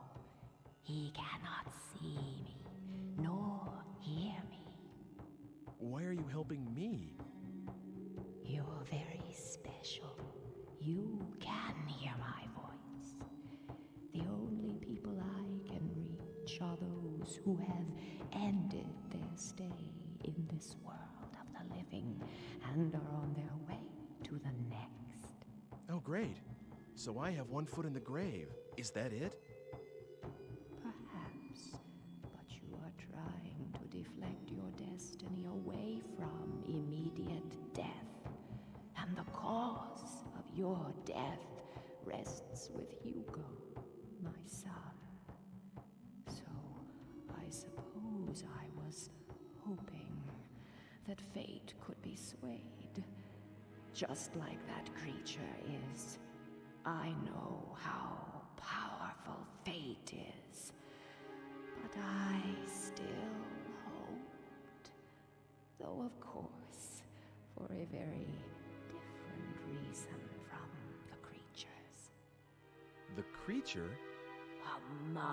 He cannot see me, nor hear me. Why are you helping me? You're very special. You can hear my voice. The only people I can reach are those who have ended their stay in this world of the living and are on their way to the next. Oh, great. So I have one foot in the grave. Is that it? Perhaps, but you are trying to deflect your destiny away from immediate death. And the cause of your death rests with Hugo, my son. So I suppose I was hoping that fate could be swayed, just like that creature is. I know how powerful fate is, but I still hoped, though of course, for a very different reason from the creatures. creature? Homunculus.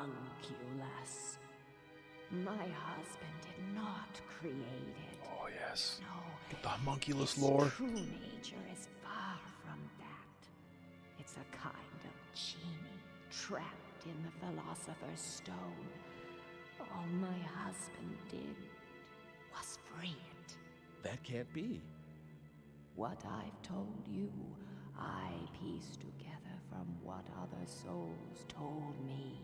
My husband did not create it. Oh, yes. No. The homunculus Its lore. true nature is far from that. It's a kind of genie trapped in the Philosopher's Stone. All my husband did was free it. That can't be. What I've told you, I pieced together from what other souls told me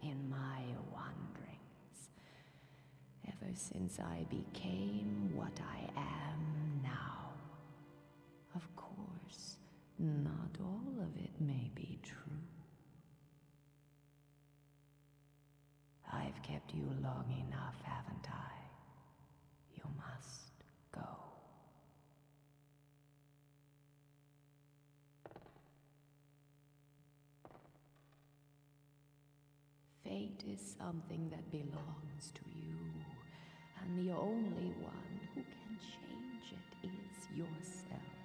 in my wanderings. Ever since I became what I am now. Of course, not all of it may be true. I've kept you long enough, haven't I? You must go. Fate is something that belongs to you, and the only one who can change it is yourself.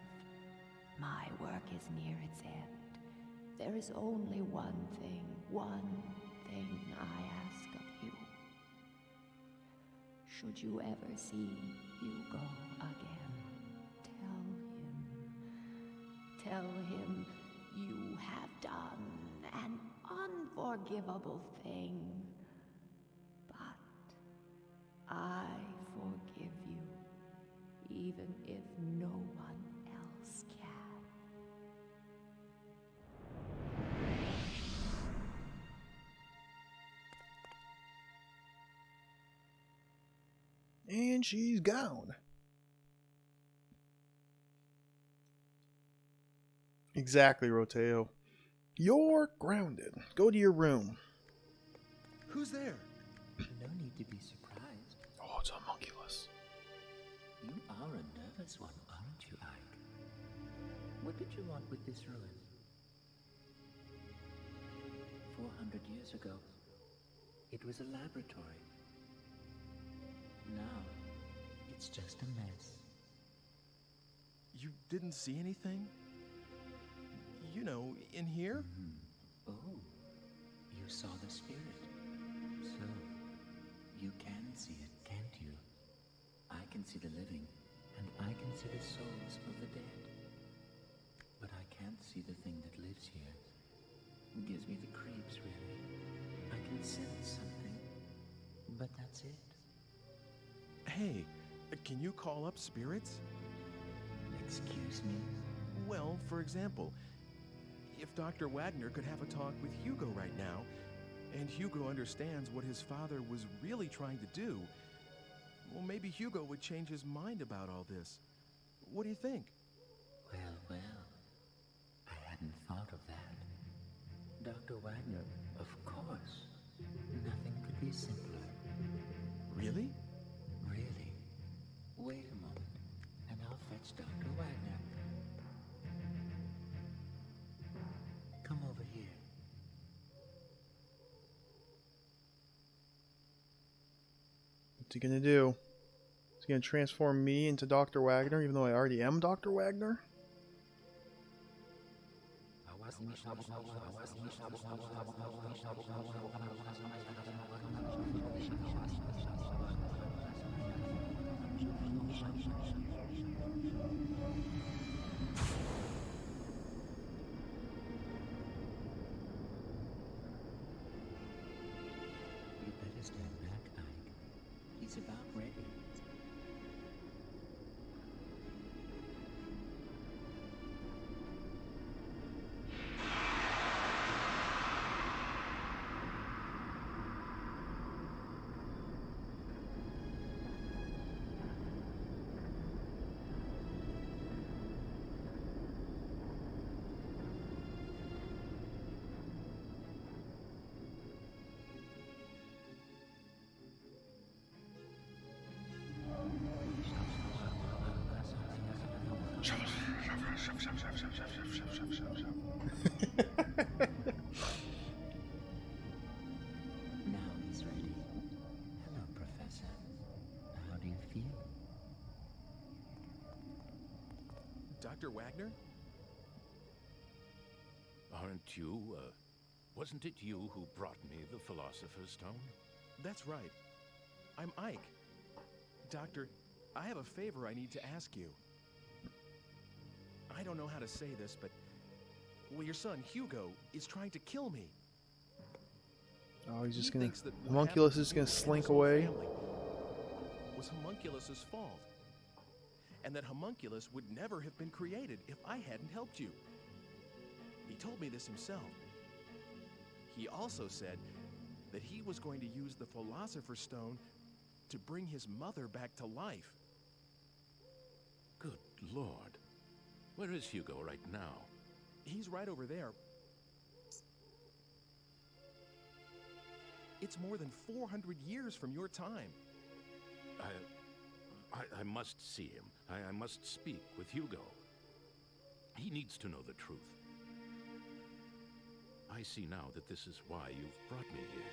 My work is near its end. There is only one thing I ask of you. Should you ever see Hugo again, tell him you have done an unforgivable thing, but I forgive you, even if no one else can. And she's gone. Exactly, Roteo. You're grounded. Go to your room. Who's there? No need to be surprised. Oh, it's a homunculus. You are a nervous one, aren't you, Ike? What did you want with this ruin? 400 years ago, it was a laboratory. Now, it's just a mess. You didn't see anything? You know, in here? Oh, you saw the spirit. So, you can see it, can't you? I can see the living, and I can see the souls of the dead. But I can't see the thing that lives here. It gives me the creeps, really. I can sense something, but that's it. Hey, can you call up spirits? Excuse me? Well, for example, if Dr. Wagner could have a talk with Hugo right now, and Hugo understands what his father was really trying to do, well, maybe Hugo would change his mind about all this. What do you think? Well, I hadn't thought of that. Dr. Wagner, of course. Nothing could be simpler. Really? Really. Wait a moment, and I'll fetch Dr. Wagner. Come over here. What's he gonna do? Is he gonna transform me into Dr. Wagner, even though I already am Dr. Wagner? You better stand back, Ike. He's about ready. Now he's ready. Hello, Professor. How do you feel? Dr. Wagner? Aren't you, Wasn't it you who brought me the Philosopher's Stone? That's right. I'm Ike. Doctor, I have a favor I need to ask you. I don't know how to say this, but... well, your son, Hugo, is trying to kill me. Oh, he's just He gonna... thinks that what Homunculus happened is to gonna you and slink his whole away. family was Homunculus's fault. And that Homunculus would never have been created if I hadn't helped you. He told me this himself. He also said that he was going to use the Philosopher's Stone to bring his mother back to life. Good Lord. Where is Hugo right now? He's right over there. It's more than 400 years from your time. I must see him. I must speak with Hugo. He needs to know the truth. I see now that this is why you've brought me here.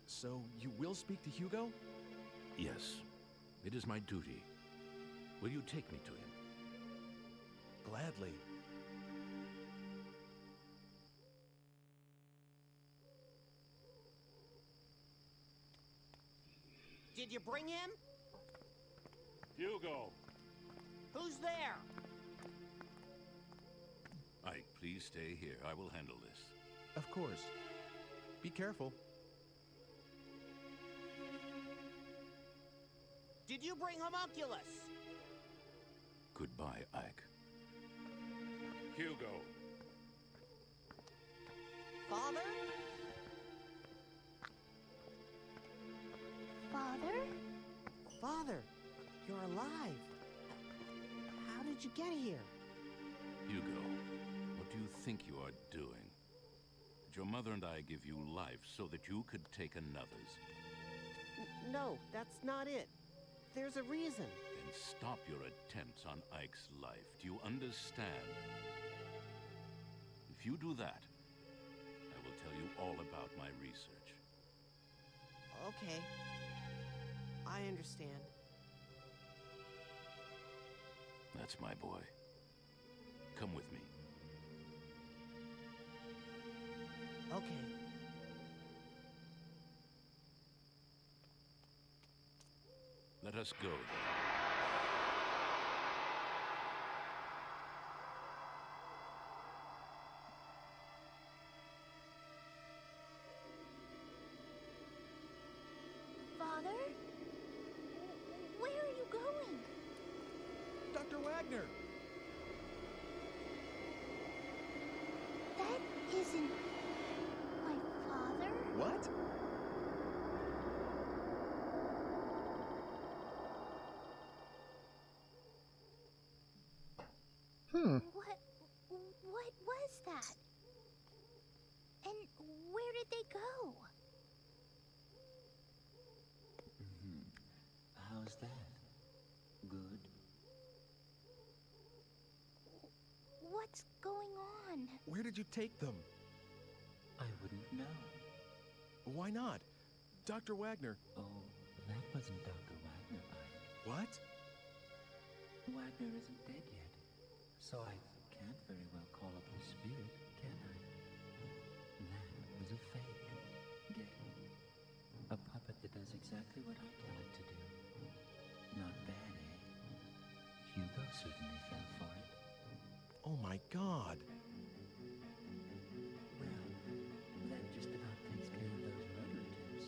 So you will speak to Hugo? Yes. It is my duty. Will you take me to him? Gladly. Did you bring him? Hugo! Who's there? Ike, please stay here. I will handle this. Of course. Be careful. Did you bring Homunculus? Goodbye, Ike. Hugo! Father? Father? Father, you're alive. How did you get here? Hugo, what do you think you are doing? Did your mother and I give you life so that you could take another's? No, that's not it. There's a reason. Then stop your attempts on Ike's life. Do you understand? If you do that, I will tell you all about my research. Okay. I understand. That's my boy. Come with me. Okay. Let us go. Father? Where are you going? Dr. Wagner! That isn't my father. What? What was that? And where did they go? How's that? Good? What's going on? Where did you take them? I wouldn't know. Why not? Dr. Wagner. Oh, that wasn't Dr. Wagner, Ike. What? Wagner isn't dead yet, so I can't very well call up his spirit, can I? That was a fake. Get it? A puppet that does exactly what I tell it to do. Not bad, eh? Hugo certainly fell for it. Oh my God. Well, that just about takes care of those murder attempts.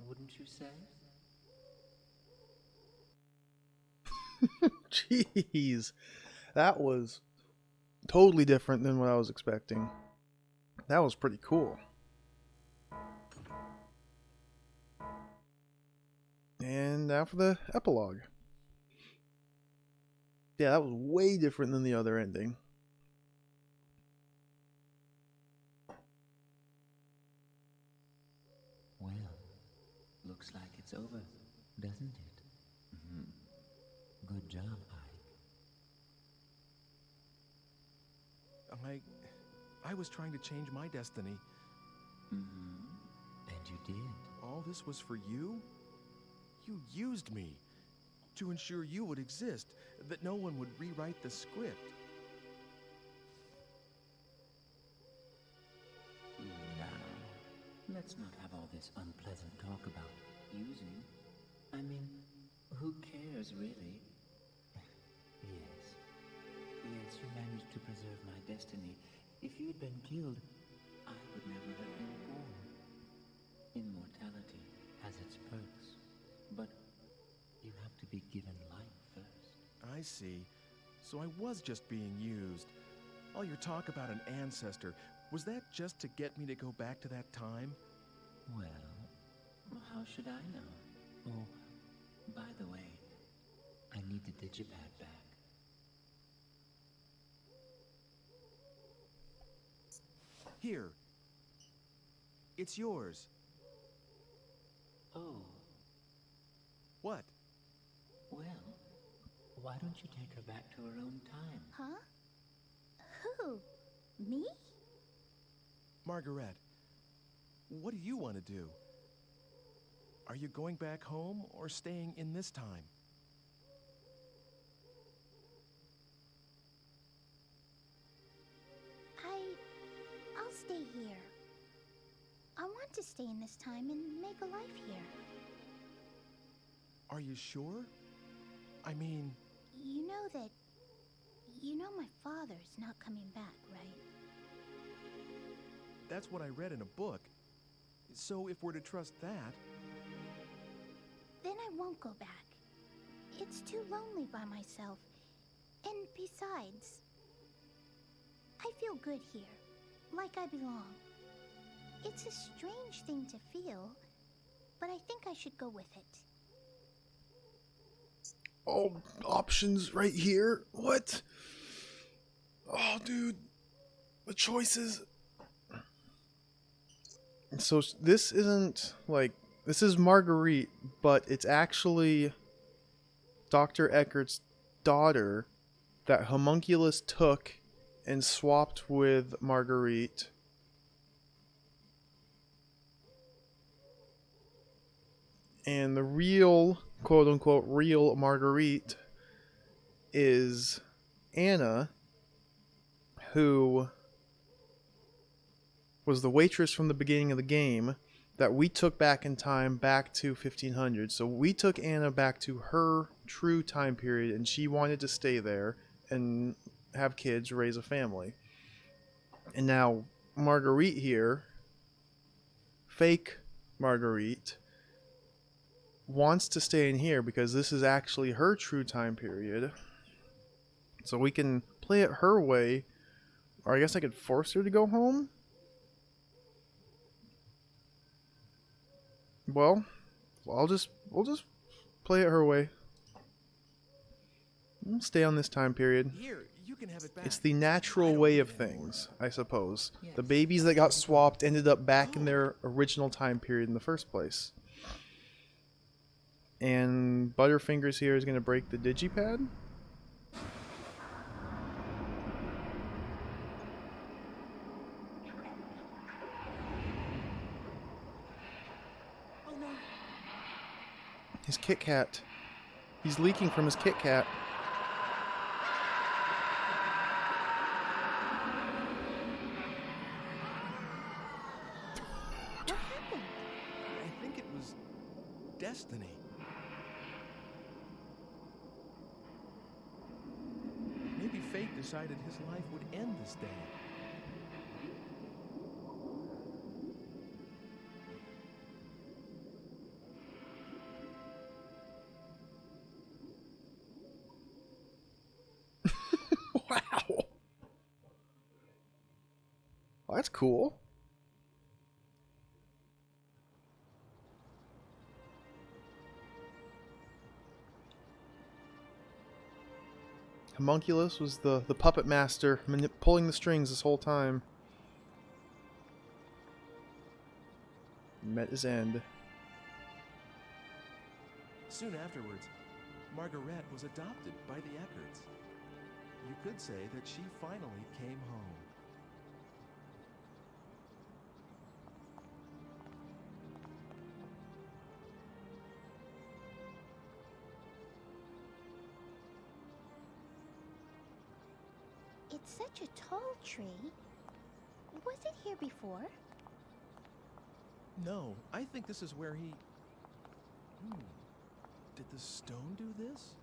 Wouldn't you say? Jeez. That was totally different than what I was expecting. That was pretty cool. And now for the epilogue. Yeah, that was way different than the other ending. Well, looks like it's over, doesn't it? Good job, Ike. I was trying to change my destiny. And you did. All this was for you? You used me. to ensure you would exist, that no one would rewrite the script. Now, let's not have all this unpleasant talk about using. I mean, who cares, really? Yes, you managed to preserve my destiny. If you had been killed, I would never have been born. Immortality has its perks, but you have to be given life first. I see. So I was just being used. All your talk about an ancestor, was that just to get me to go back to that time? Well, how should I know? Oh, by the way, I need the digipad back. Here. It's yours. Oh. What? Well, why don't you take her back to her own time? Huh? Who? Me? Margaret, what do you want to do? Are you going back home or staying in this time? I'll stay here. I want to stay in this time and make a life here. Are you sure? I mean... You know my father's not coming back, right? That's what I read in a book. So if we're to trust that... Then I won't go back. It's too lonely by myself. And besides, I feel good here, like I belong. It's a strange thing to feel, but I think I should go with it. Oh, options right here? What? Oh, dude. The choices. So this isn't, like... This is Marguerite, but it's actually Dr. Eckert's daughter that Homunculus took and swapped with Marguerite. And the real, quote-unquote, real Marguerite is Anna, who was the waitress from the beginning of the game that we took back in time, back to 1500. So we took Anna back to her true time period, and she wanted to stay there and have kids, raise a family. And now Marguerite here, fake Marguerite, wants to stay in here because this is actually her true time period. So we can play it her way, or I guess I could force her to go home? Well, we'll just play it her way. We'll stay on this time period. Here, you can have it back. It's the natural way of things, I suppose. The babies that got swapped ended up back in their original time period in the first place. And Butterfingers here is going to break the digipad. His Kit Kat. He's leaking from his Kit Kat. What happened? I think it was destiny. Maybe fate decided his life would end this day. Wow. Well, that's cool. Homunculus was the puppet master pulling the strings this whole time. Met his end. Soon afterwards, Margaret was adopted by the Eckerts. You could say that she finally came home. It's such a tall tree. Was it here before? No, I think this is where he... Did the stone do this?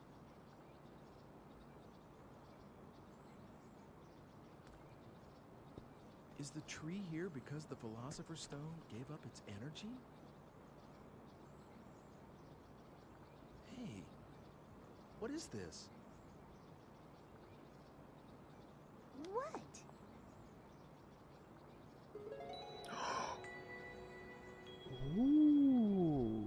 Is the tree here because the Philosopher's Stone gave up its energy? Hey, what is this? What? Ooh.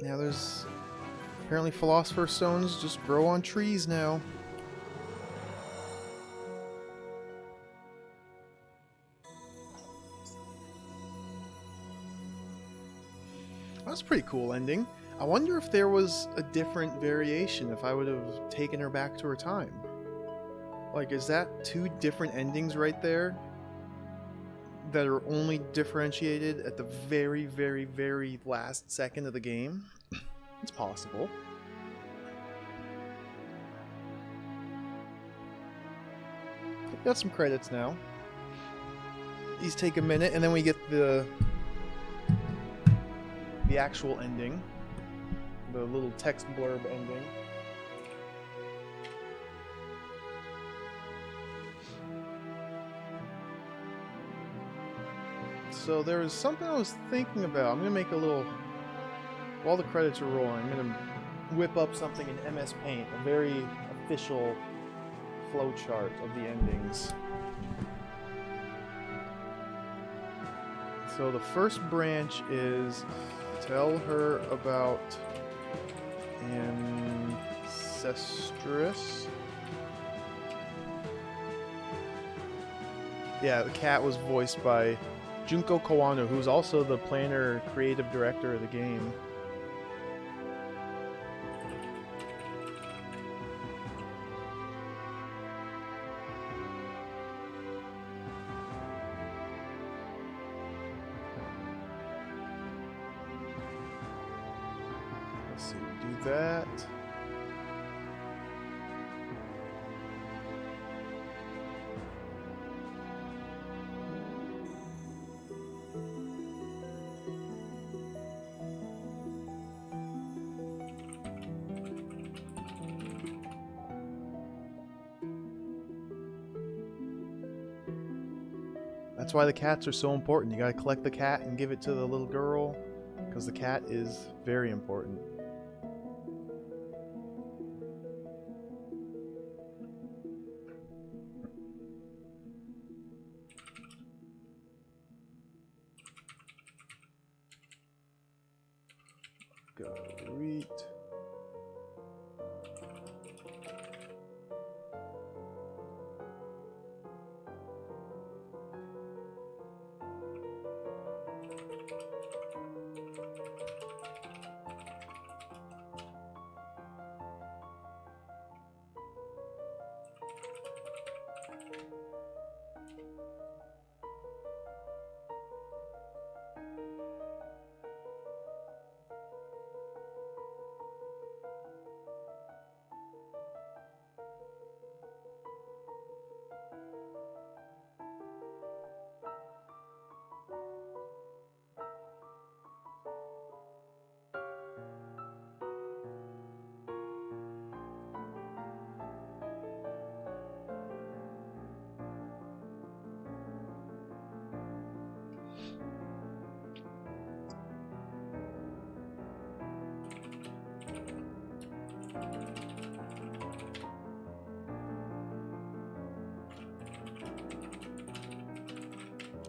Now there's apparently Philosopher's Stones just grow on trees now. That's a pretty cool ending. I wonder if there was a different variation if I would have taken her back to her time. Like, is that two different endings right there that are only differentiated at the very, very, very last second of the game? It's possible. Got some credits now. These take a minute, and then we get the actual ending. The little text blurb ending. So there was something I was thinking about. I'm going to make a little... While the credits are rolling, I'm going to whip up something in MS Paint. A very official flowchart of the endings. So the first branch is tell her about Ancestress. Yeah, the cat was voiced by Junko Kawano, who's also the planner, creative director of the game. Let's see, do that. That's why the cats are so important. You gotta collect the cat and give it to the little girl, because the cat is very important. Go read.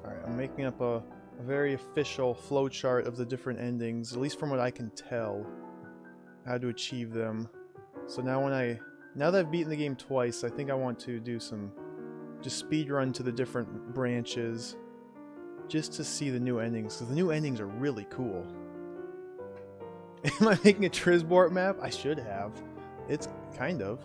Alright, I'm making up a very official flowchart of the different endings, at least from what I can tell, how to achieve them. So now now that I've beaten the game twice, I think I want to do some just speed run to the different branches just to see the new endings, because the new endings are really cool. Am I making a Trisbort map? I should have. It's kind of.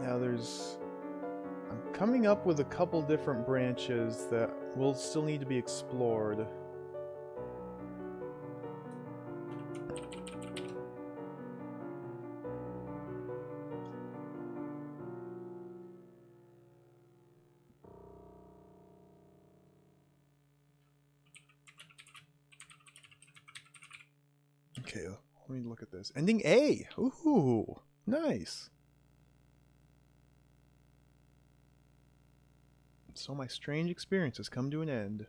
Now I'm coming up with a couple different branches that will still need to be explored. Okay, let me look at this. Ending A! Ooh, nice. So my strange experience has come to an end.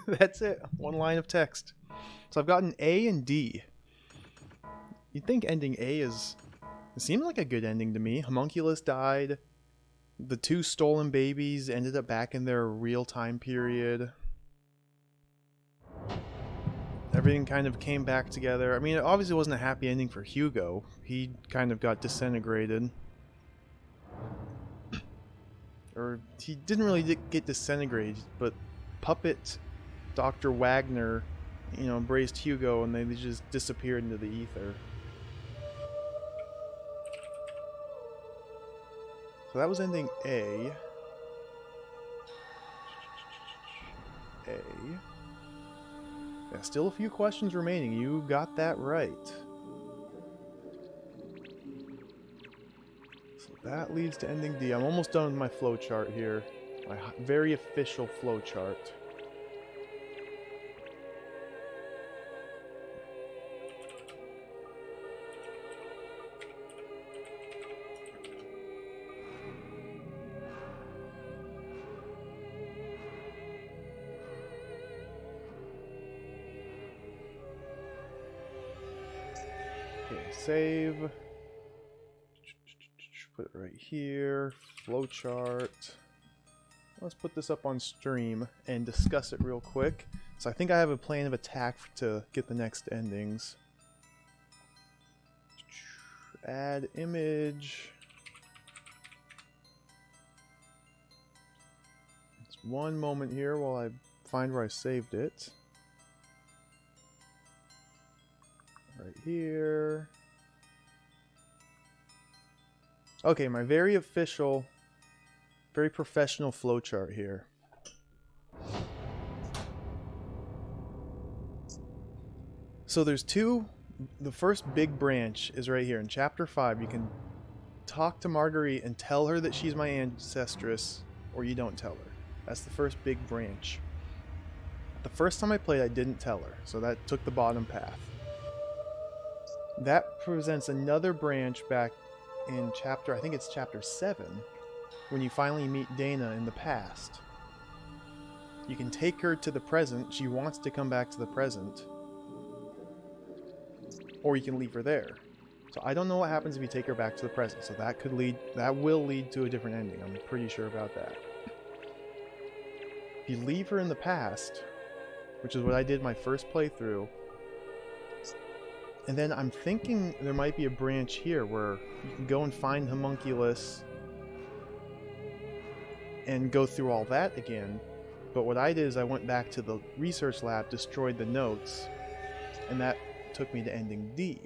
That's it. One line of text. So I've gotten A and D. You'd think ending A is... It seemed like a good ending to me. Homunculus died. The 2 stolen babies ended up back in their real time period. Everything kind of came back together. I mean, it obviously wasn't a happy ending for Hugo. He kind of got disintegrated. Or, he didn't really get disintegrated, but Puppet Dr. Wagner, you know, embraced Hugo and they just disappeared into the ether. So that was ending A. Yeah, still a few questions remaining. You got that right. So that leads to ending D. I'm almost done with my flowchart here. My very official flowchart. Okay, save. Put it right here. Flowchart. Let's put this up on stream and discuss it real quick. So I think I have a plan of attack to get the next endings. Add image. Just one moment here while I find where I saved it. Right here. Okay, my very official, very professional flowchart here. So there's two. The first big branch is right here in chapter 5. You can talk to Marguerite and tell her that she's my ancestress, or you don't tell her. That's the first big branch. The first time I played, I didn't tell her, so that took the bottom path. That presents another branch back in chapter, I think it's chapter 7, when you finally meet Dana in the past. You can take her to the present. She wants to come back to the present. Or you can leave her there. So I don't know what happens if you take her back to the present. So that will lead to a different ending. I'm pretty sure about that. If you leave her in the past, which is what I did my first playthrough, and then I'm thinking there might be a branch here where you can go and find Homunculus and go through all that again. But what I did is I went back to the research lab, destroyed the notes, and that took me to ending D.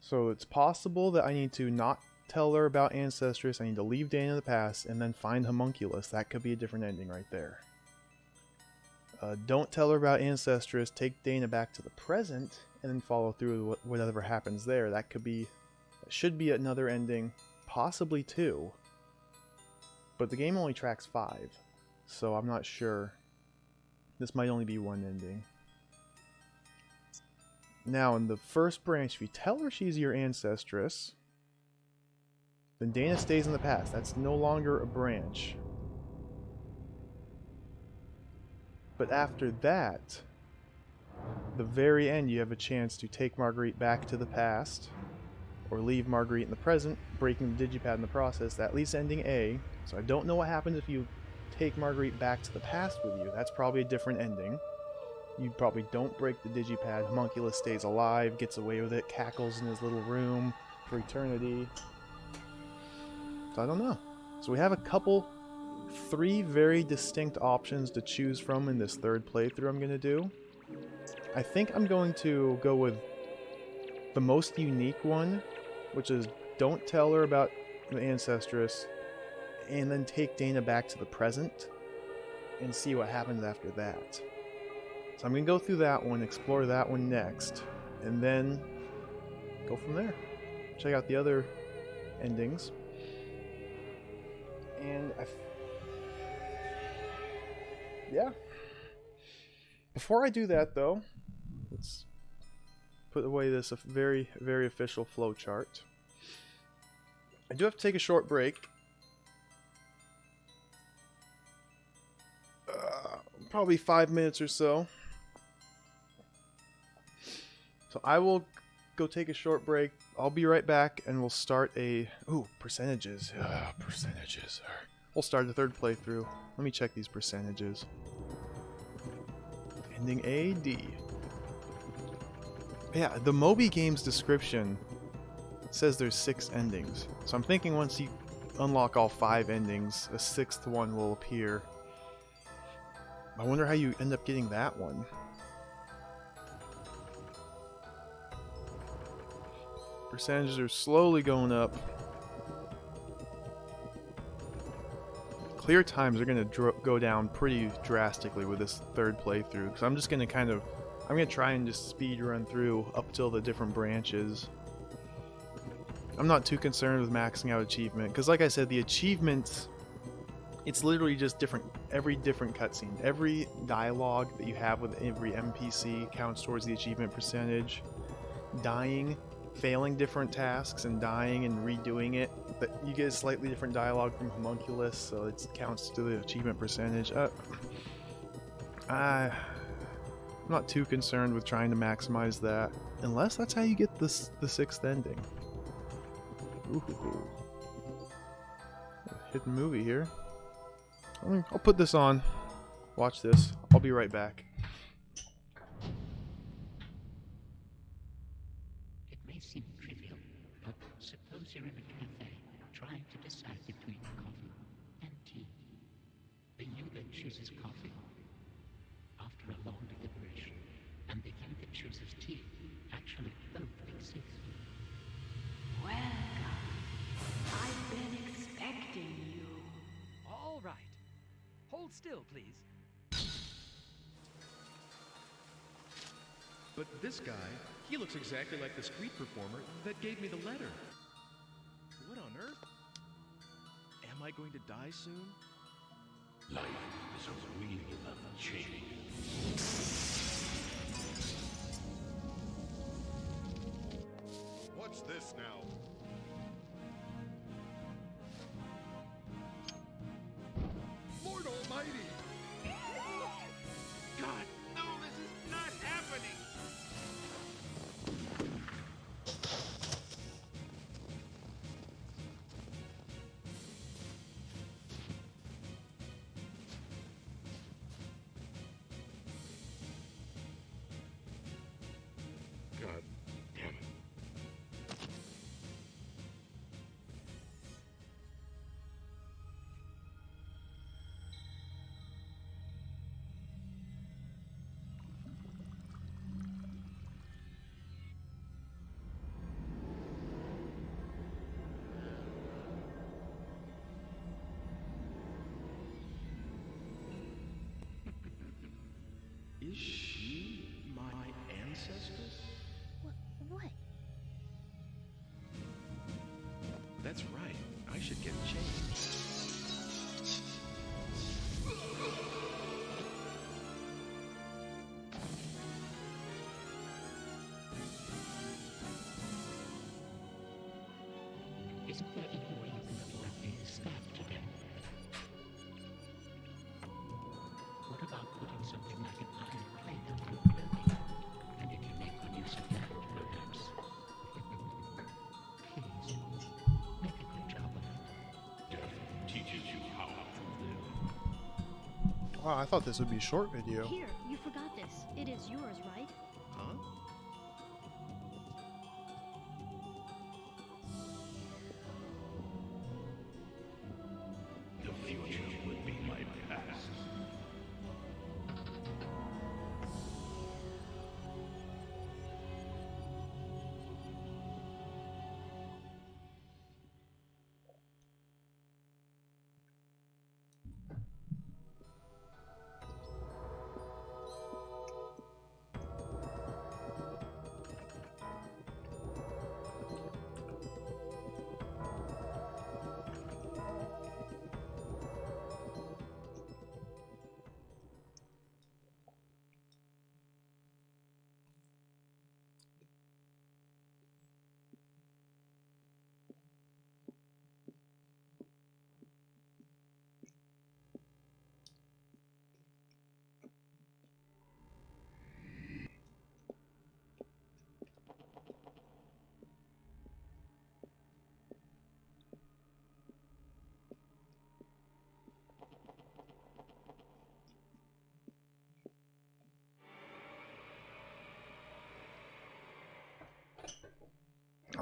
So it's possible that I need to not tell her about Ancestress, I need to leave Dana in the past, and then find Homunculus. That could be a different ending right there. Don't tell her about Ancestress, take Dana back to the present, and then follow through with whatever happens there. That should be another ending, possibly 2. But the game only tracks 5, so I'm not sure. This might only be one ending. Now, in the first branch, if you tell her she's your ancestress, then Dana stays in the past. That's no longer a branch. But after that, the very end, you have a chance to take Marguerite back to the past, or leave Marguerite in the present, breaking the digipad in the process. That leads to ending A. So I don't know what happens if you take Marguerite back to the past with you. That's probably a different ending. You probably don't break the digipad. Homunculus stays alive, gets away with it, cackles in his little room for eternity. So I don't know. So we have a 3 very distinct options to choose from in this third playthrough I'm going to do. I think I'm going to go with the most unique one, which is don't tell her about the Ancestress, and then take Dana back to the present and see what happens after that. So I'm going to go through that one, explore that one next, and then go from there. Check out the other endings. And yeah. Before I do that, though, let's put away this very, very official flowchart. I do have to take a short break. Probably 5 minutes or so. So I will go take a short break. I'll be right back, and we'll start a... Ooh, percentages. Percentages. We'll start the third playthrough. Let me check these percentages. Ending A, D. Yeah, the Moby Games description says there's 6 endings. So I'm thinking once you unlock all 5 endings, a 6th one will appear. I wonder how you end up getting that one. Percentages are slowly going up. Clear times are going to go down pretty drastically with this third playthrough, because I'm just going to I'm going to try and just speed run through up till the different branches. I'm not too concerned with maxing out achievement, because like I said, the achievements, it's literally just every different cutscene. Every dialogue that you have with every NPC counts towards the achievement percentage. Dying, failing different tasks and dying and redoing it, but you get a slightly different dialogue from Homunculus, so it counts to the achievement percentage. I'm not too concerned with trying to maximize that, unless that's how you get the 6th ending. Ooh. Hidden movie here. I'll put this on. Watch this. I'll be right back. It may seem trivial, but suppose you're in a cafe trying to decide between coffee and tea. The you that chooses coffee after a long deliberation, and the you that chooses tea actually both exist. Welcome. I've been expecting you. All right. Hold still, please. But this guy, he looks exactly like the street performer that gave me the letter. What on earth? Am I going to die soon? Life is a wheel of change. What's this now? Lord Almighty! God, no, this is not happening! God damn it. Is she my ancestress? What? That's right. I should get changed. Isn't there any way you can avoid being stabbed to death? What about putting something like an iron plate on your clothing? And if you make good use of that, perhaps... Please, make a good job of it. Death teaches you how to live. Wow, I thought this would be a short video. Here, you forgot this. It is yours, right? Huh? The future will be my past.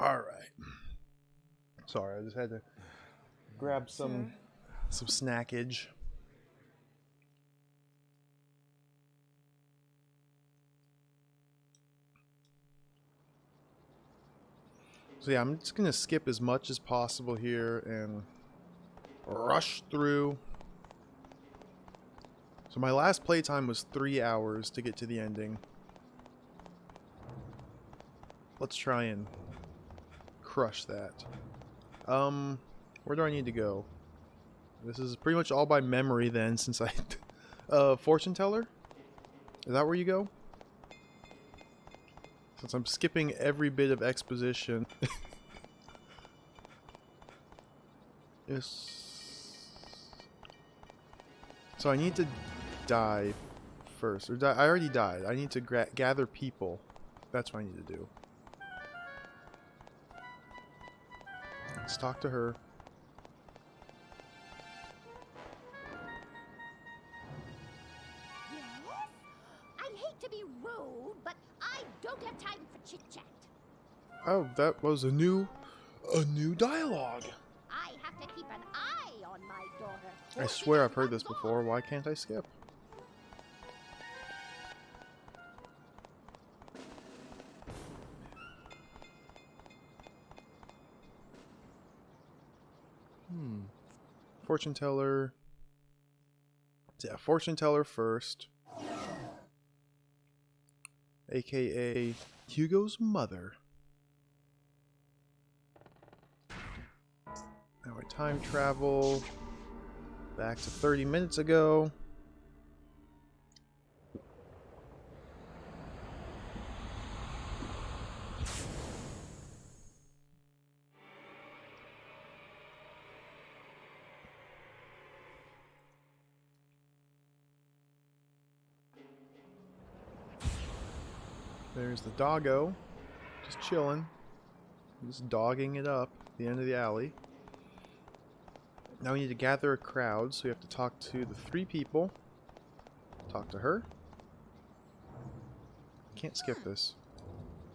Alright. Sorry, I just had to grab some snackage. So yeah, I'm just gonna skip as much as possible here and rush through. So my last playtime was 3 hours to get to the ending. Let's try and crush that. Where do I need to go? This is pretty much all by memory then, since I... fortune teller? Is that where you go? Since I'm skipping every bit of exposition. Yes. So I need to die first. Or I already died. I need to gather people. That's what I need to do. Let's talk to her. Yes? I hate to be rude, but I don't have time for chit-chat. Oh, that was a new dialogue. I have to keep an eye on my daughter. I swear I've heard this before. Why can't I skip? Fortune teller. Yeah, fortune teller first. AKA Hugo's mother. Now I time travel back to 30 minutes ago. There's the doggo, just chilling, just dogging it up at the end of the alley. Now we need to gather a crowd, so we have to talk to the 3 people. Talk to her. Can't skip this.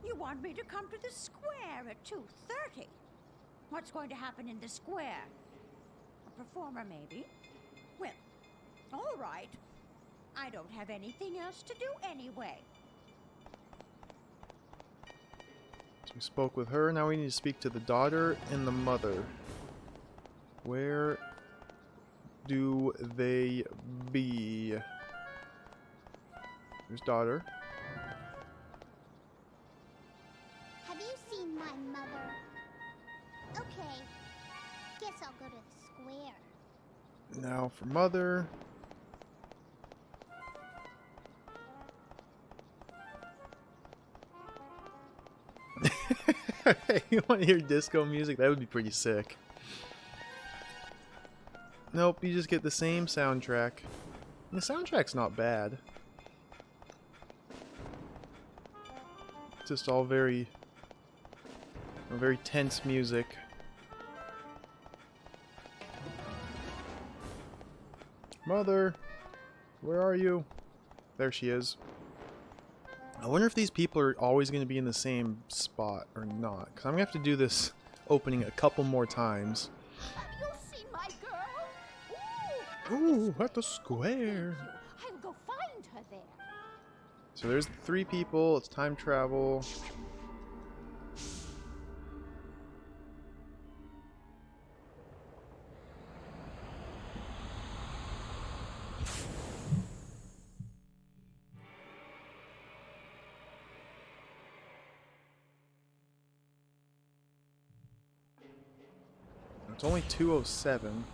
You want me to come to the square at 2:30? What's going to happen in the square? A performer, maybe? Well, all right. I don't have anything else to do anyway. So we spoke with her, now we need to speak to the daughter and the mother. Where do they be? There's daughter. Have you seen my mother? Okay, guess I'll go to the square. Now for mother. You want to hear disco music? That would be pretty sick. Nope, you just get the same soundtrack. And the soundtrack's not bad. Just all very tense music. Mother, where are you? There she is. I wonder if these people are always going to be in the same spot or not. Because I'm going to have to do this opening a couple more times. Have you seen my girl? Ooh, at the square. I'll go find her there. So there's 3 people. It's time travel. It's only 2:07,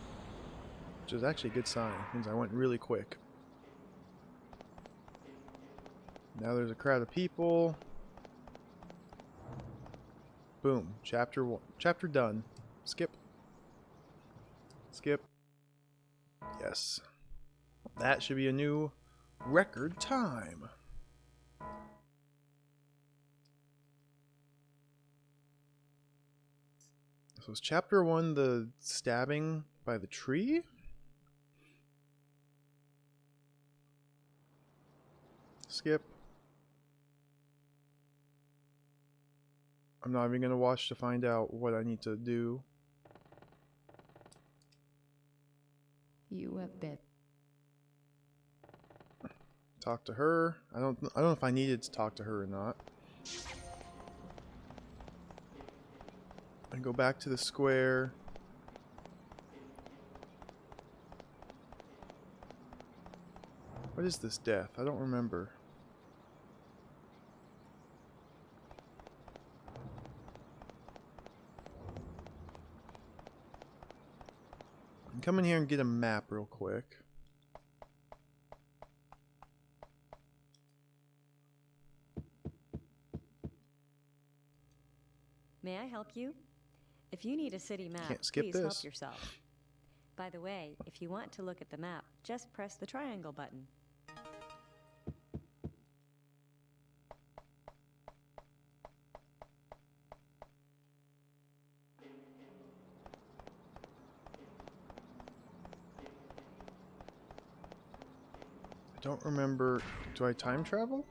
which is actually a good sign. It means I went really quick. Now there's a crowd of people. Boom. Chapter 1. Chapter done. Skip. Skip. Yes. That should be a new record time. So is chapter 1 the stabbing by the tree? Skip. I'm not even gonna watch to find out what I need to do. You have bet. Talk to her. I don't know if I needed to talk to her or not. And go back to the square. What is this death? I don't remember. I'm coming here and get a map real quick. May I help you? If you need a city map, Can't skip please this. help yourself. By the way, if you want to look at the map, just press the triangle button. I don't remember. Do I time travel?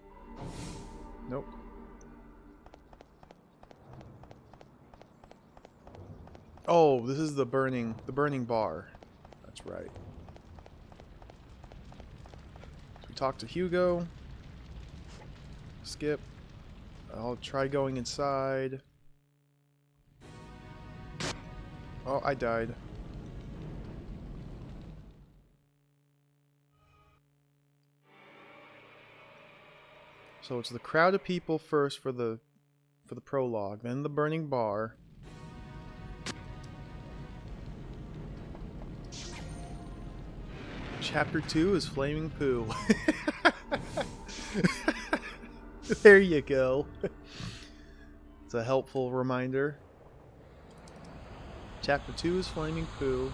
Nope. Oh, this is the burning bar. That's right. So we talk to Hugo. Skip. I'll try going inside. Oh, I died. So it's the crowd of people first for the prologue, then the burning bar. Chapter 2 is Flaming Poo. There you go. It's a helpful reminder. Chapter 2 is Flaming Poo.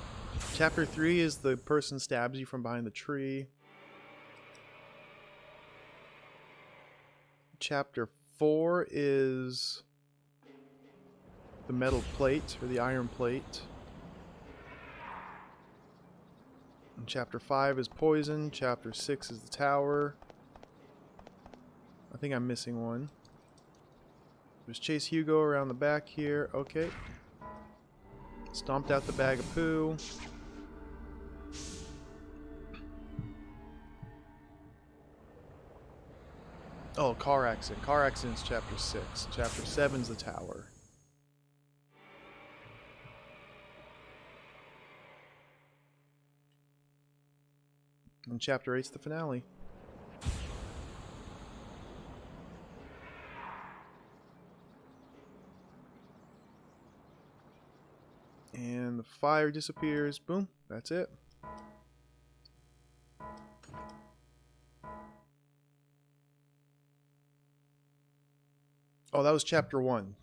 Chapter 3 is the person stabs you from behind the tree. Chapter 4 is the metal plate, or the iron plate. And chapter 5 is poison. Chapter 6 is the tower. I think I'm missing one. There's Chase Hugo around the back here. Okay. Stomped out the bag of poo. Oh, car accident. Car accident's chapter 6. Chapter 7's the tower. And chapter 8's the finale. And the fire disappears. Boom. That's it. Oh, that was chapter 1.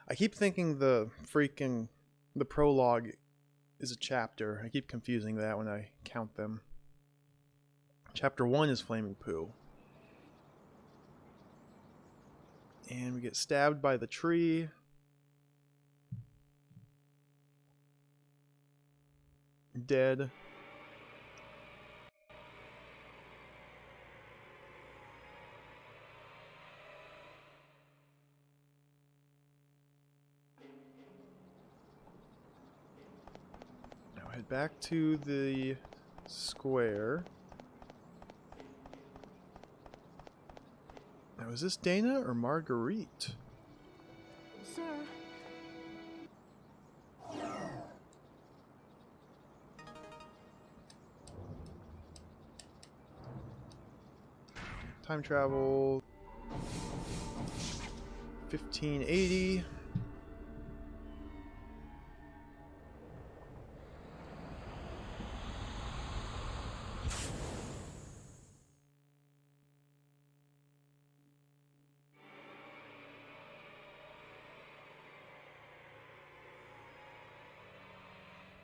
I keep thinking the prologue is a chapter. I keep confusing that when I count them. Chapter 1 is Flaming Poo. And we get stabbed by the tree. Dead. Now head back to the square. Now is this Dana or Marguerite? Sir. Time travel 1580.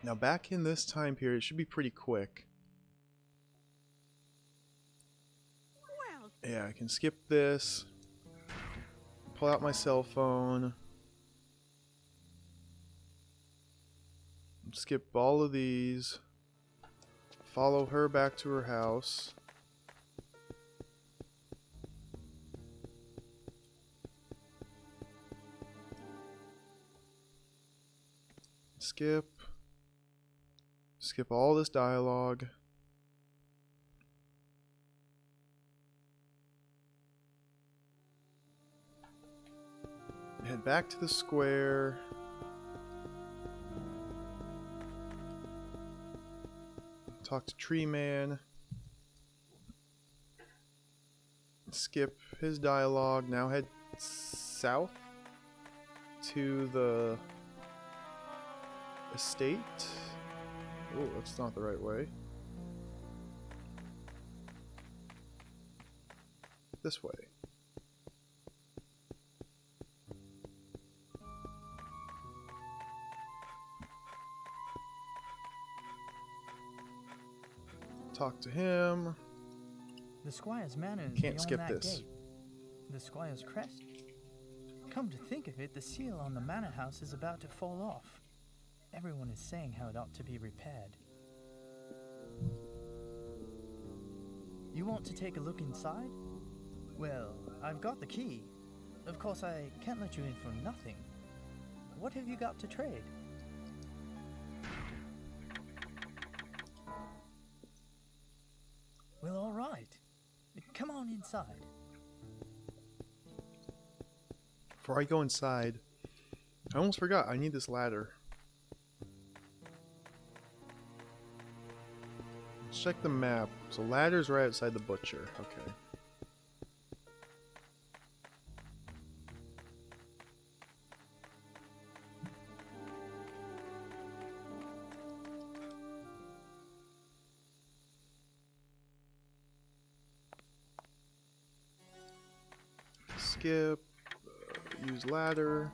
Now back in this time period, it should be pretty quick. Yeah, I can skip this. Pull out my cell phone. Skip all of these. Follow her back to her house. Skip. Skip all this dialogue. Head back to the square. Talk to Tree Man. Skip his dialogue. Now head south to the estate. Oh, that's not the right way. This way. Talk to him. The Squire's manor is Can't beyond skip that this. gate. The Squire's crest. Come to think of it, the seal on the manor house is about to fall off. Everyone is saying how it ought to be repaired. You want to take a look inside? Well, I've got the key. Of course, I can't let you in for nothing. What have you got to trade? Well, all right. Come on inside. Before I go inside, I almost forgot. I need this ladder. Let's check the map. So ladder's right outside the butcher. Okay. Skip. Use ladder.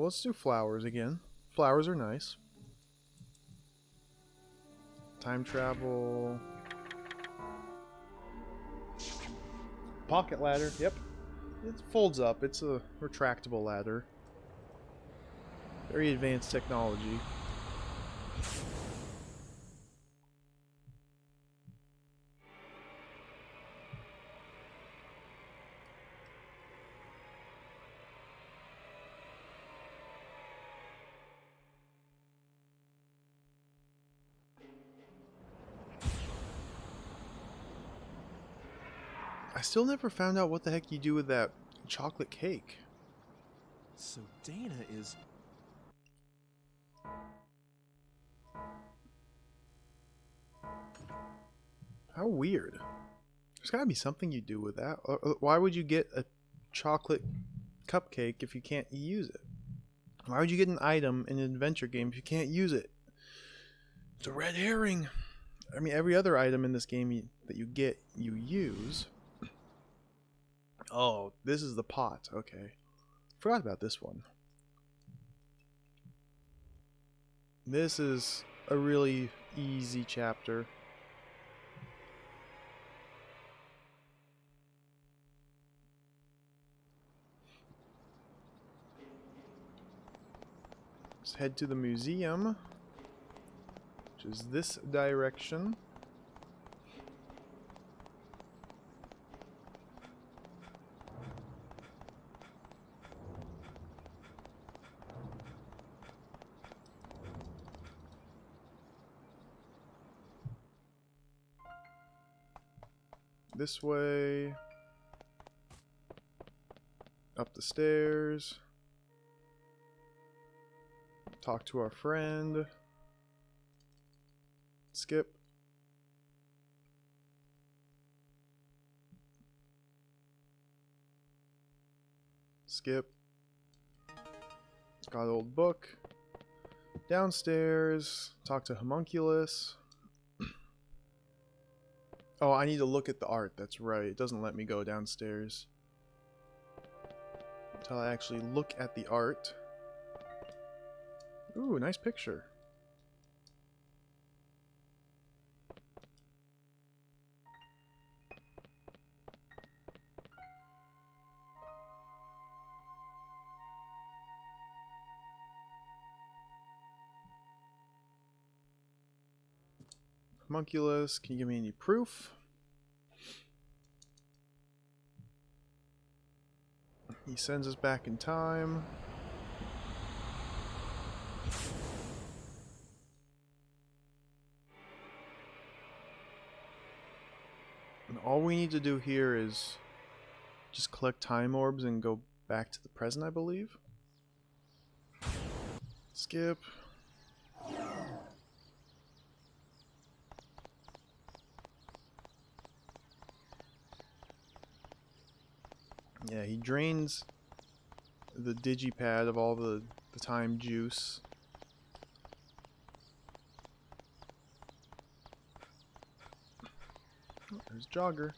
Let's do flowers again. Flowers are nice. Time travel. Pocket ladder. Yep. It folds up. It's a retractable ladder. Very advanced technology. I still never found out what the heck you do with that chocolate cake. So Dana is... How weird. There's gotta be something you do with that. Why would you get a chocolate cupcake if you can't use it? Why would you get an item in an adventure game if you can't use it? It's a red herring. I mean, every other item in this game that you get, you use. Oh, this is the pot. Okay. Forgot about this one. This is a really easy chapter. Let's head to the museum, which is this direction. This way. Up the stairs. Talk to our friend. Skip. Skip. Got an old book. Downstairs. Talk to Homunculus. Oh, I need to look at the art. That's right. It doesn't let me go downstairs until I actually look at the art. Ooh, nice picture. Homunculus, can you give me any proof? He sends us back in time. And all we need to do here is just collect time orbs and go back to the present, I believe. Skip. Yeah, he drains the digipad of all the time juice. Oh, there's Jogger.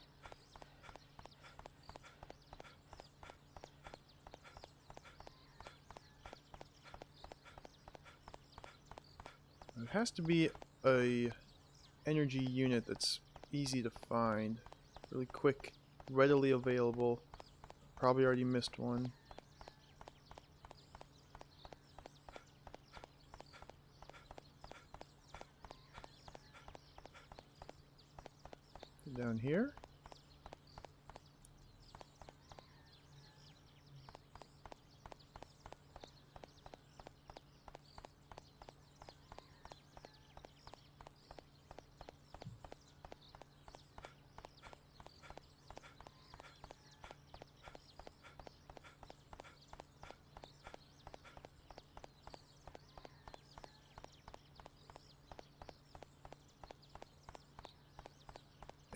It has to be a energy unit that's easy to find, really quick, readily available. Probably already missed one. Down here.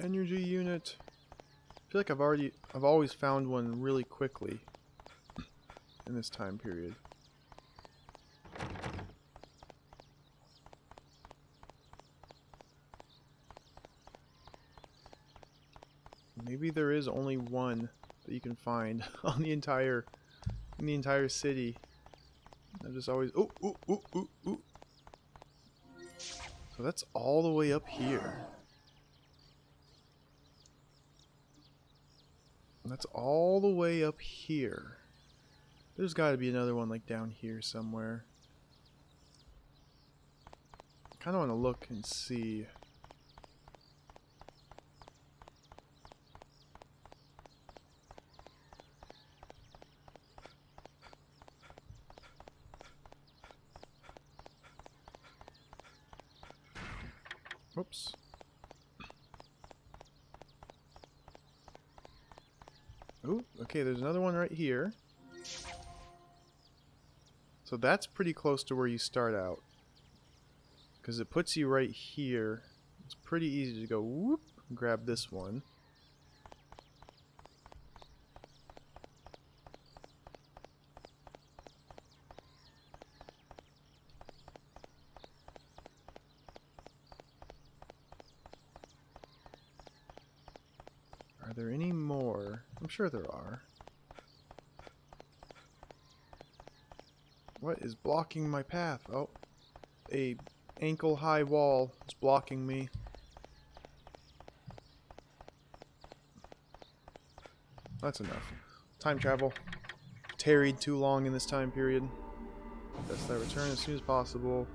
Energy unit. I feel like I've always found one really quickly in this time period. Maybe there is only one that you can find on the entire city. I've just always ooh. So that's all the way up here. That's all the way up here. There's got to be another one like down here somewhere. I kind of want to look and see. Oops. Ooh, okay, there's another one right here. So that's pretty close to where you start out. Because it puts you right here. It's pretty easy to go whoop and grab this one. Are there any more? I'm sure there are. What is blocking my path? Oh, a ankle-high wall is blocking me. That's enough. Time travel. Tarried too long in this time period. Best I return as soon as possible.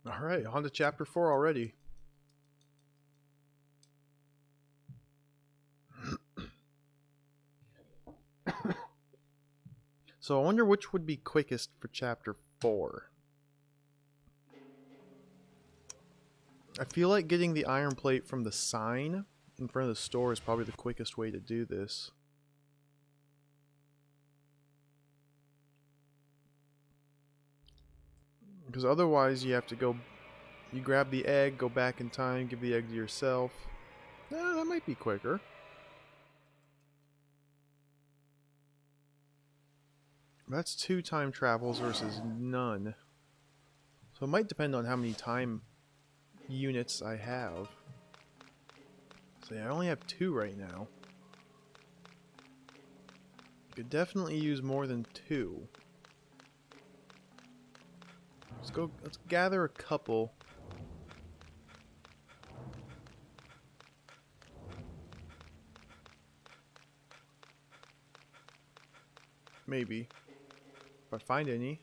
Alright, on to chapter 4 already. So I wonder which would be quickest for chapter 4. I feel like getting the iron plate from the sign in front of the store is probably the quickest way to do this. Because otherwise you have to go, you grab the egg, go back in time, give the egg to yourself. That might be quicker. That's 2 time travels versus none. So it might depend on how many time units I have. So yeah, I only have 2 right now. Could definitely use more than 2. Let's gather a couple. Maybe. If I find any.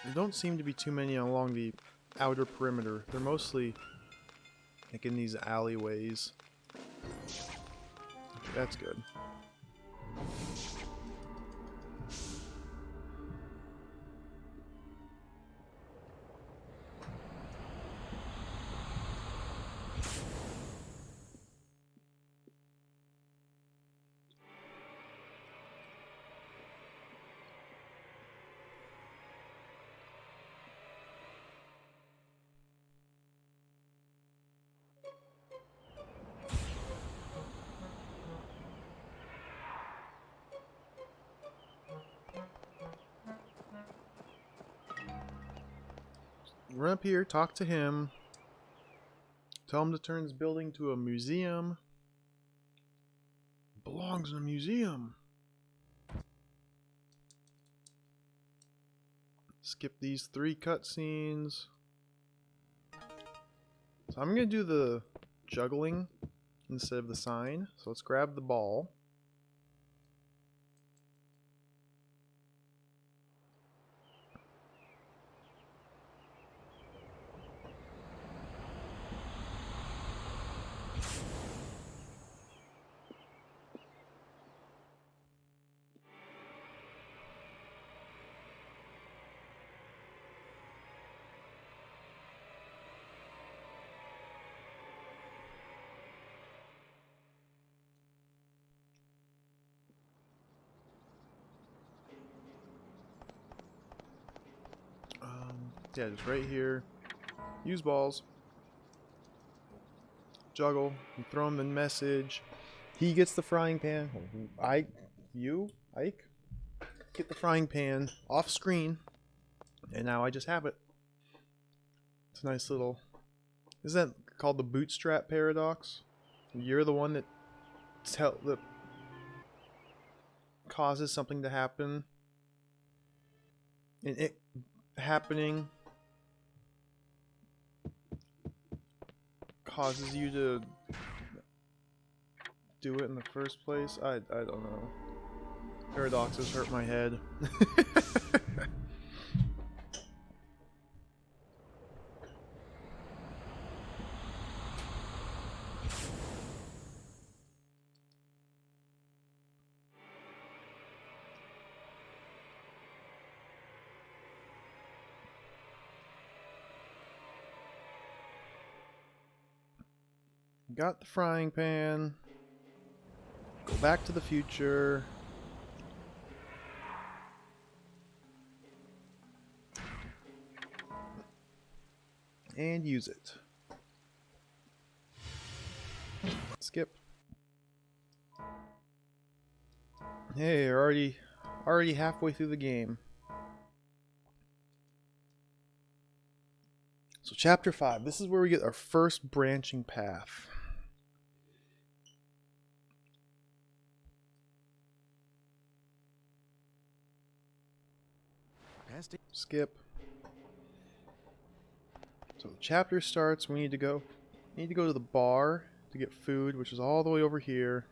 There don't seem to be too many along the outer perimeter. They're mostly like in these alleyways. Okay, that's good. Run up here, talk to him. Tell him to turn his building to a museum. It belongs in a museum. Skip these 3 cutscenes. So I'm gonna do the juggling instead of the sign. So let's grab the ball. Yeah, just right here. Use balls. Juggle. And throw him the message. He gets the frying pan. Ike, get the frying pan off screen. And now I just have it. It's a nice little... Isn't that called the bootstrap paradox? You're the one that causes something to happen. And it happening causes you to do it in the first place. I don't know. Paradoxes hurt my head. Got the frying pan. Go back to the future. And use it. Skip. Hey, you're already halfway through the game. So chapter 5, this is where we get our first branching path. Skip. So the chapter starts, we need to go to the bar to get food, which is all the way over here.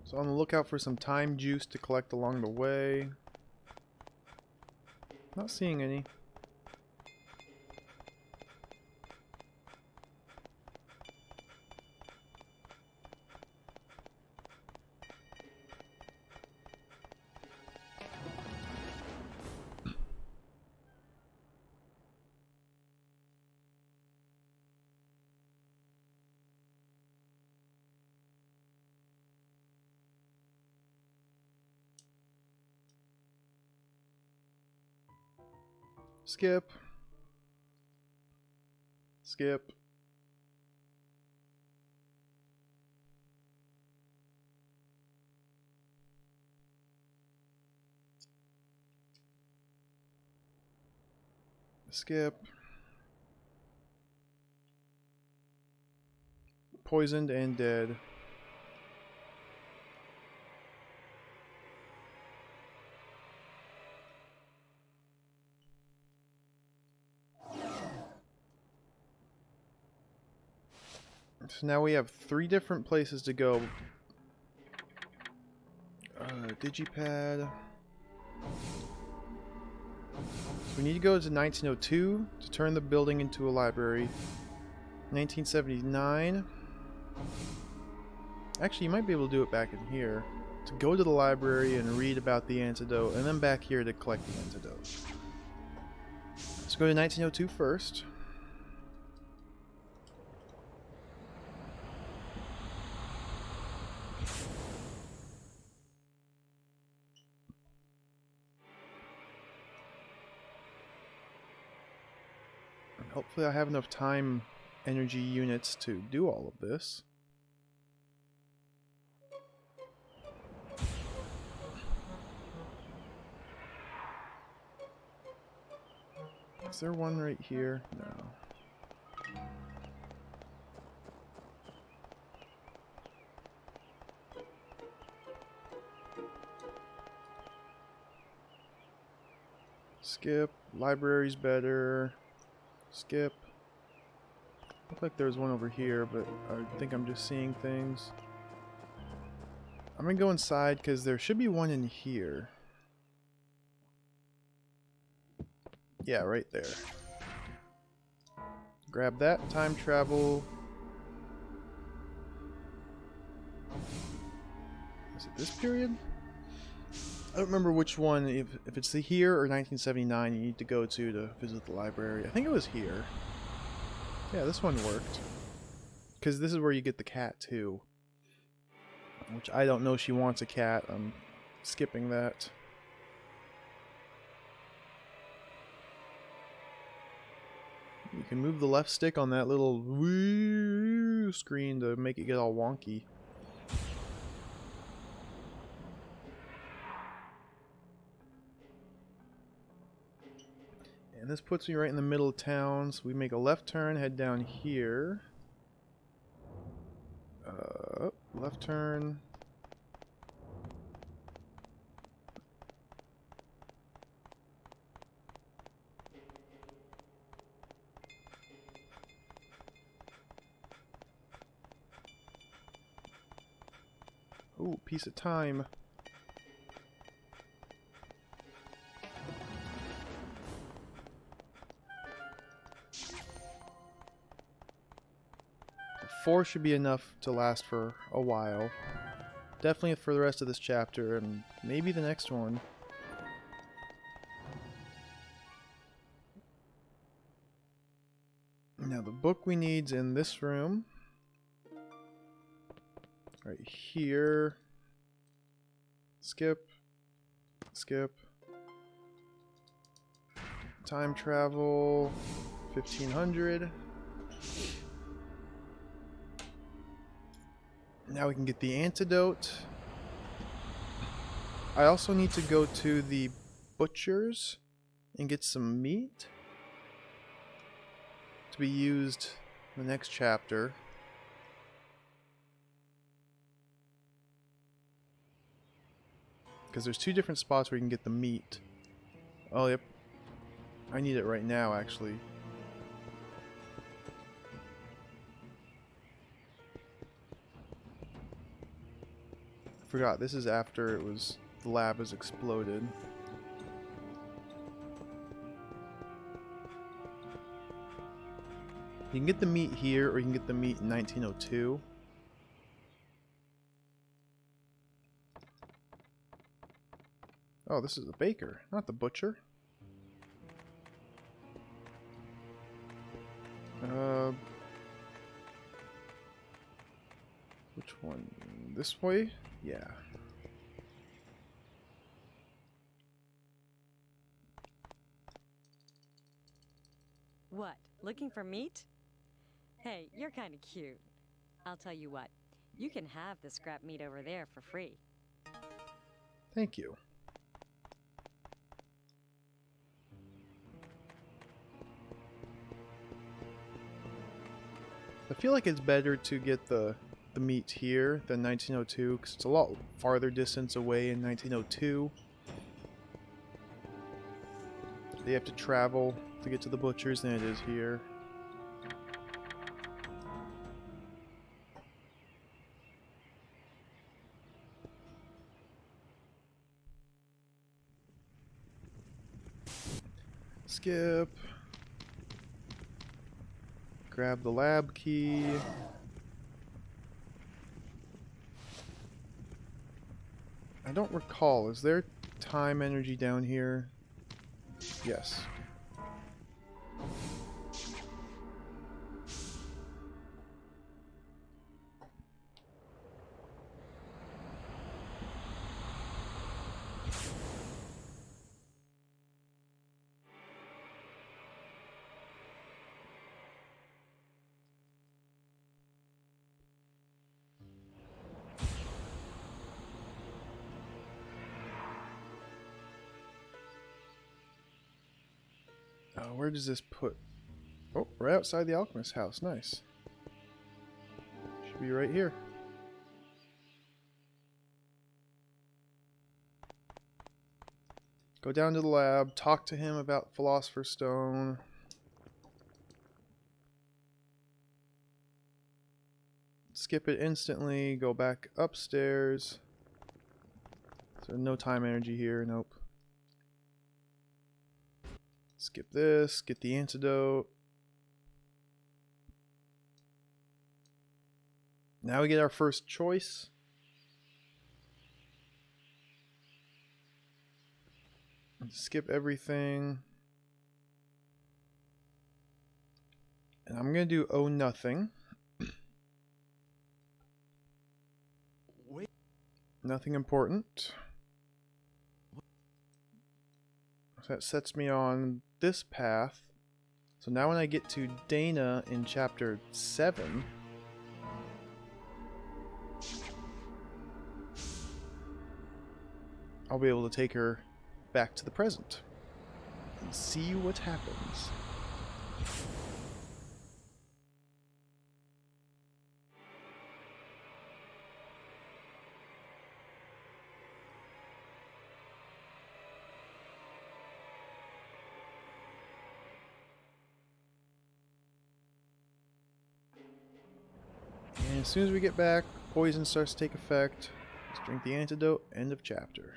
So on the lookout for some time juice to collect along the way. Not seeing any. Skip. Skip. Skip. Poisoned and dead. So now we have 3 different places to go. Digipad. So we need to go to 1902 to turn the building into a library. 1979. Actually, you might be able to do it back in here. To go to the library and read about the antidote, and then back here to collect the antidote. Let's go to 1902 first. Hopefully I have enough time energy units to do all of this. Is there one right here? No. Skip. Library's better. Skip. Looked like there was one over here, but I think I'm just seeing things. I'm gonna go inside because there should be one in here. Yeah, right there. Grab that. Time travel. Is it this period? I don't remember which one, if it's the here or 1979 you need to go to visit the library. I think it was here. Yeah, this one worked. Because this is where you get the cat too. Which I don't know she wants a cat. I'm skipping that. You can move the left stick on that little screen to make it get all wonky. And this puts me right in the middle of town, so we make a left turn, head down here. Left turn. Ooh, piece of time. Four should be enough to last for a while. Definitely for the rest of this chapter, and maybe the next one. Now the book we need's in this room. Right here. Skip. Skip. Time travel. 1500. Now we can get the antidote. I also need to go to the butcher's and get some meat to be used in the next chapter. Because there's 2 different spots where you can get the meat. Oh, yep. I need it right now, actually. forgot, this is after the lab has exploded. You can get the meat here, or you can get the meat in 1902. Oh, this is the baker, not the butcher. Which one? This way? Yeah. What? Looking for meat? Hey, you're kind of cute. I'll tell you what. You can have the scrap meat over there for free. Thank you. I feel like it's better to get the meat here than 1902 because it's a lot farther distance away in 1902. They have to travel to get to the butchers than it is here. Skip. Grab the lab key. I don't recall, is there time energy down here? Yes. Where does this put... Oh, right outside the alchemist's house. Nice. Should be right here. Go down to the lab, talk to him about Philosopher's Stone. Skip it instantly, go back upstairs. So no time energy here, nope. Skip this, get the antidote. Now we get our first choice. Skip everything. And I'm going to do oh nothing. Wait. Nothing important. So that sets me on this path. So now when I get to Dana in chapter 7, I'll be able to take her back to the present and see what happens. And as soon as we get back, poison starts to take effect. Let's drink the antidote. End of chapter.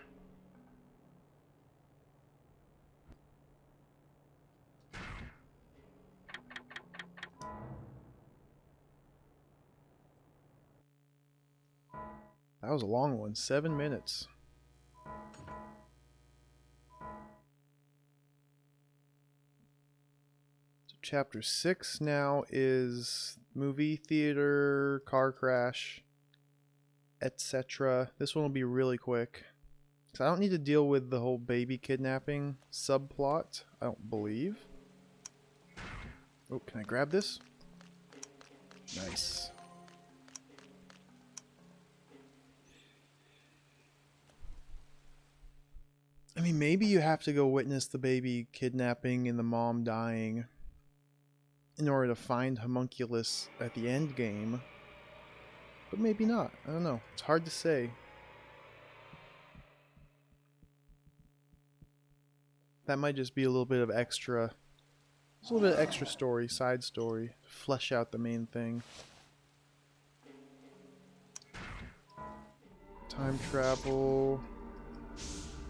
That was a long one. 7 minutes. So chapter 6 now is movie theater, car crash, etc. This one will be really quick. So I don't need to deal with the whole baby kidnapping subplot, I don't believe. Oh, can I grab this? Nice. I mean, maybe you have to go witness the baby kidnapping and the mom dying in order to find Homunculus at the end game. But maybe not. I don't know. It's hard to say. That might just be a little bit of extra... Just a little bit of extra story, side story, to flesh out the main thing. Time travel.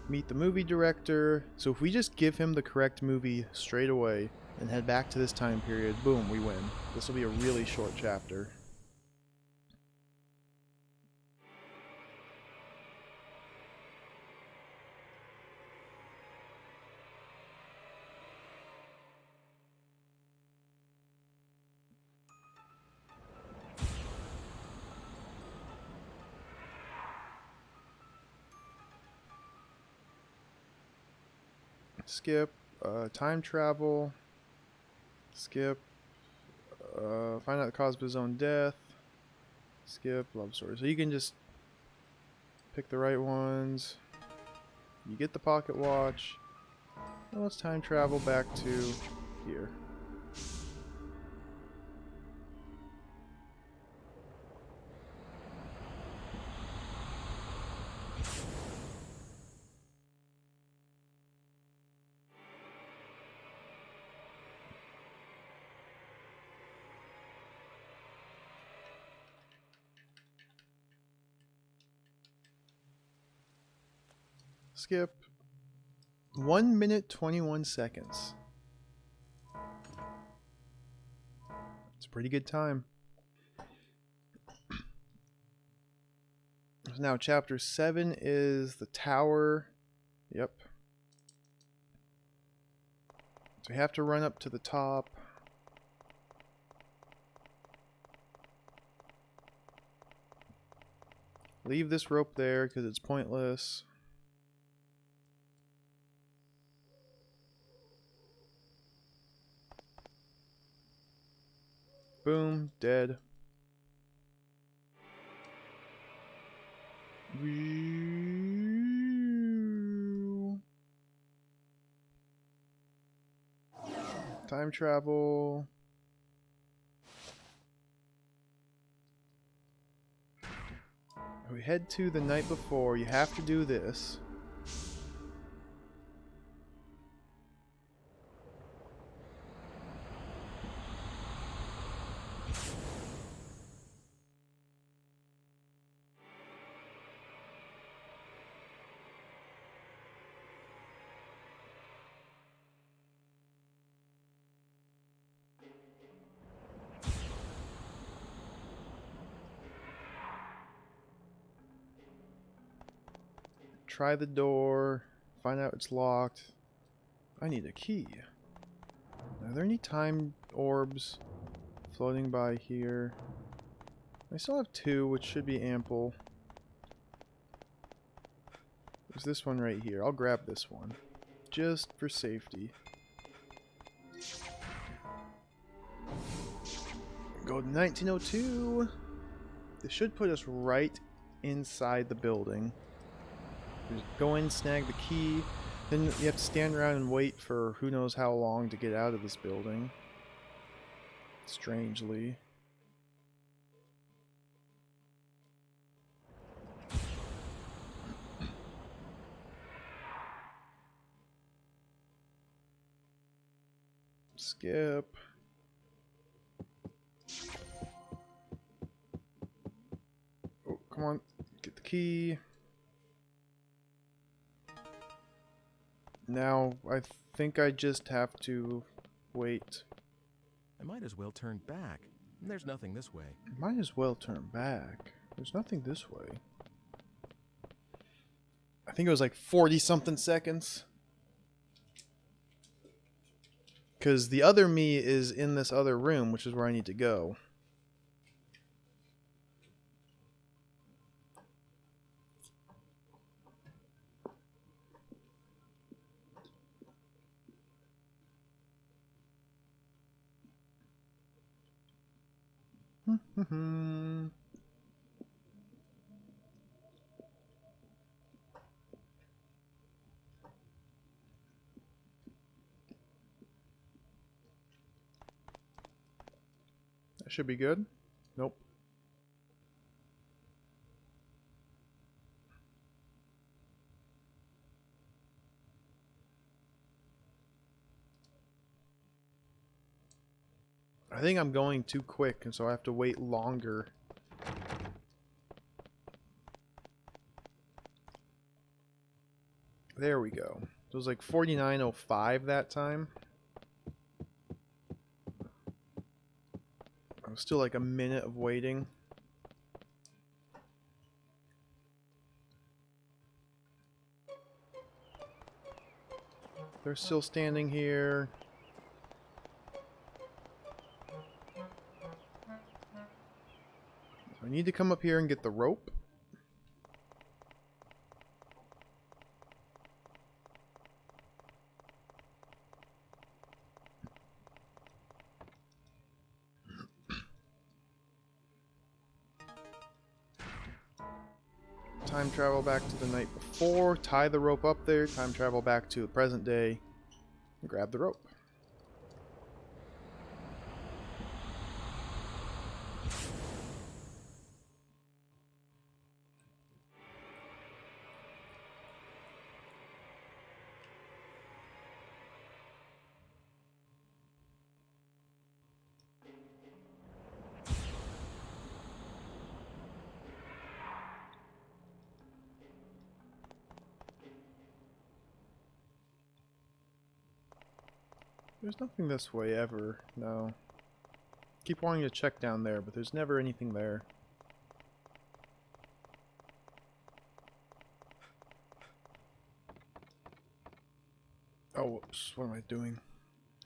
Meet the movie director. So if we just give him the correct movie straight away and head back to this time period, boom, we win. This will be a really short chapter. Skip, time travel, skip, find out the cause of his own death, skip, love story. So you can just pick the right ones. You get the pocket watch. Now let's time travel back to here. Skip. 1 minute 21 seconds. It's a pretty good time. Now chapter 7 is the tower. Yep. So we have to run up to the top. Leave this rope there because it's pointless. Boom, dead. Time travel. We head to the night before. You have to do this. Try the door. Find out it's locked. I need a key. Are there any time orbs floating by here? I still have 2, which should be ample. There's this one right here. I'll grab this one. Just for safety. Go to 1902. This should put us right inside the building. Just go in, snag the key. Then you have to stand around and wait for who knows how long to get out of this building. Strangely. Skip. Oh, come on. Get the key. Now, I think I just have to wait. I might as well turn back. There's nothing this way. Might as well turn back. There's nothing this way. I think it was like 40-something seconds. Because the other me is in this other room, which is where I need to go. That should be good. Nope. I think I'm going too quick, and so I have to wait longer. There we go. It was like 49:05 that time. I was still like a minute of waiting. They're still standing here. I need to come up here and get the rope. Time travel back to the night before, tie the rope up there, time travel back to the present day, and grab the rope. There's nothing this way ever, no. Keep wanting to check down there, but there's never anything there. Oh, whoops, what am I doing?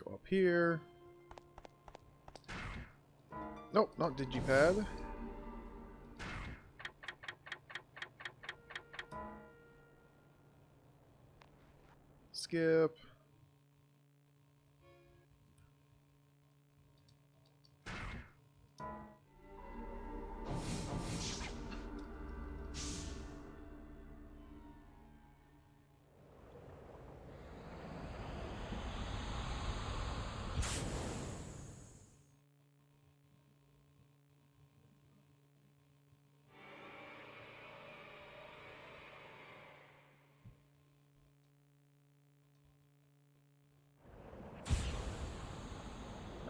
Go up here. Nope, not digipad. Skip.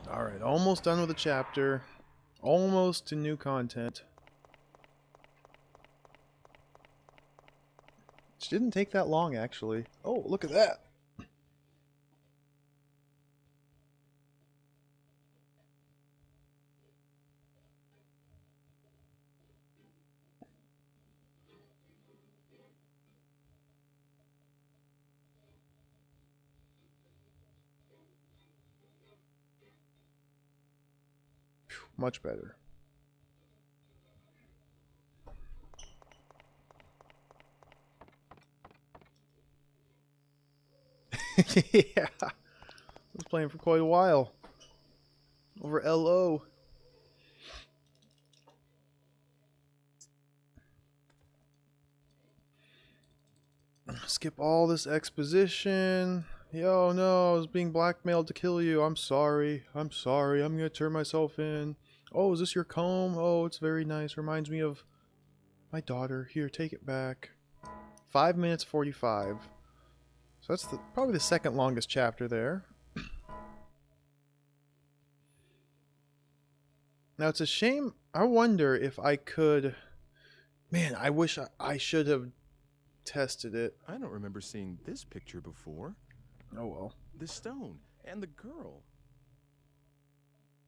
Alright, almost done with the chapter. Almost to new content. Which didn't take that long, actually. Oh, look at that! Much better. Yeah, I was playing for quite a while. Over LO. Skip all this exposition. Yo, no, I was being blackmailed to kill you. I'm sorry. I'm sorry. I'm gonna turn myself in. Oh, is this your comb? Oh, it's very nice. Reminds me of my daughter. Here, take it back. 5 minutes 45. So that's probably the second longest chapter there. Now, it's a shame. I wonder if I could... Man, I wish I should have tested it. I don't remember seeing this picture before. Oh well. The stone and the girl.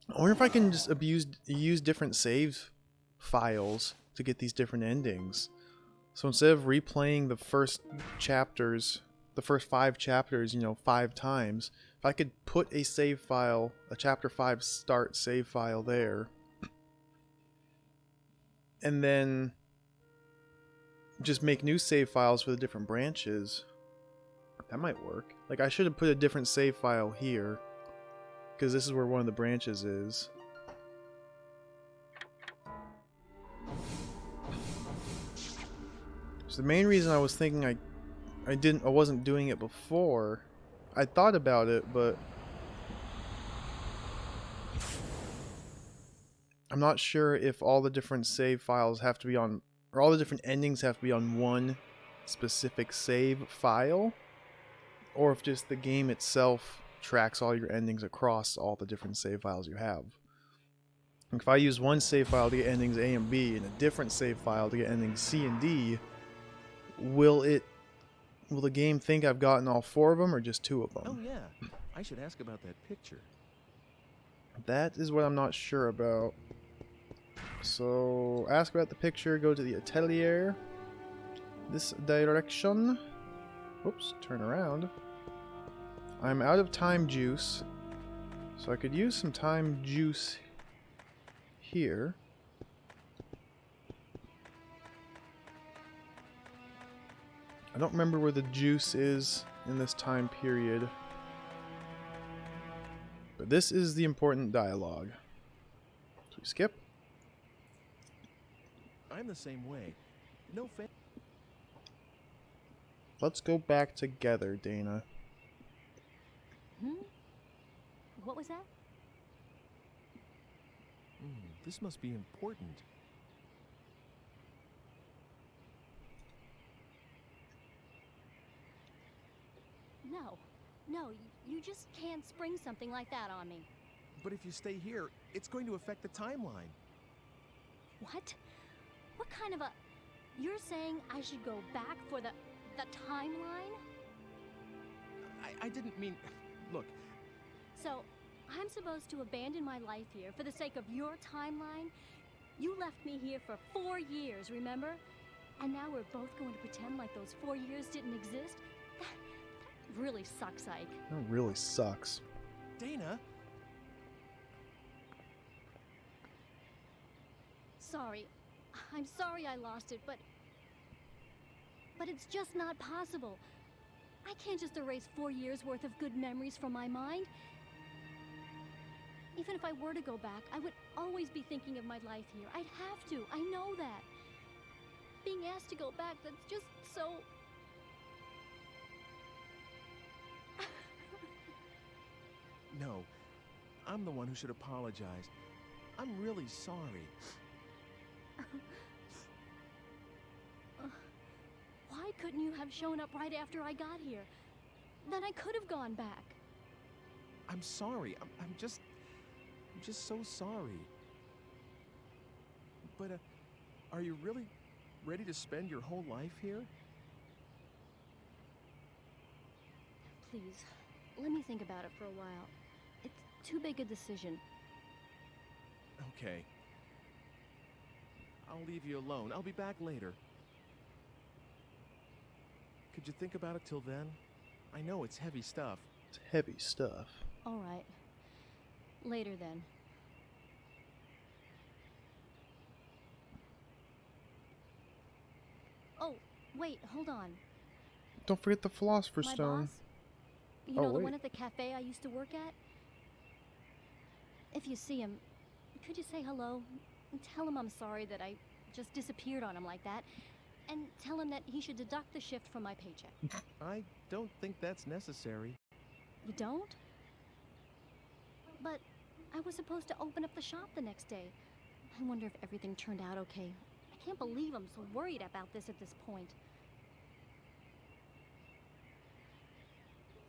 I wonder if I can just use different save files to get these different endings. So instead of replaying the first chapters, the first 5 chapters, you know, 5 times, if I could put a save file, a chapter 5 start save file there, and then just make new save files for the different branches, that might work. Like, I should have put a different save file here, because this is where one of the branches is. So the main reason I was thinking I wasn't doing it before, I thought about it, but I'm not sure if all the different save files have to be on, or all the different endings have to be on one specific save file, or if just the game itself tracks all your endings across all the different save files you have. And if I use one save file to get endings A and B and a different save file to get endings C and D, will it Will the game think I've gotten all 4 of them or just 2 of them? Oh yeah, I should ask about that picture. That is what I'm not sure about. So, ask about the picture, go to the atelier. This direction. Whoops, turn around. I'm out of time juice. So I could use some time juice here. I don't remember where the juice is in this time period. But this is the important dialogue. So we skip. I'm the same way. No fan. Let's go back together, Dana. What was that? This must be important. No, you just can't spring something like that on me. But if you stay here, it's going to affect the timeline. What? What kind of a... You're saying I should go back for the timeline? I didn't mean... Look. So, I'm supposed to abandon my life here for the sake of your timeline? You left me here for 4 years, remember? And now we're both going to pretend like those 4 years didn't exist? That really sucks, Ike. That really sucks. Dana? Sorry. I'm sorry I lost it, but it's just not possible. I can't just erase 4 years worth of good memories from my mind. Even if I were to go back, I would always be thinking of my life here. I'd have to. I know that. Being asked to go back, that's just so... No. I'm the one who should apologize. I'm really sorry. Why couldn't you have shown up right after I got here? Then I could have gone back. I'm sorry. I'm just so sorry. But, are you really ready to spend your whole life here? Please, let me think about it for a while. It's too big a decision. Okay. I'll leave you alone. I'll be back later. Could you think about it till then? I know it's heavy stuff. It's heavy stuff. All right. Later then. Oh, wait, hold on. Don't forget the Philosopher's My Stone. boss? You know, the wait. one at the cafe I used to work at? If you see him, could you say hello? And tell him I'm sorry that I just disappeared on him like that. And tell him that he should deduct the shift from my paycheck. I don't think that's necessary. You don't? But I was supposed to open up the shop the next day. I wonder if everything turned out okay. I can't believe I'm so worried about this at this point.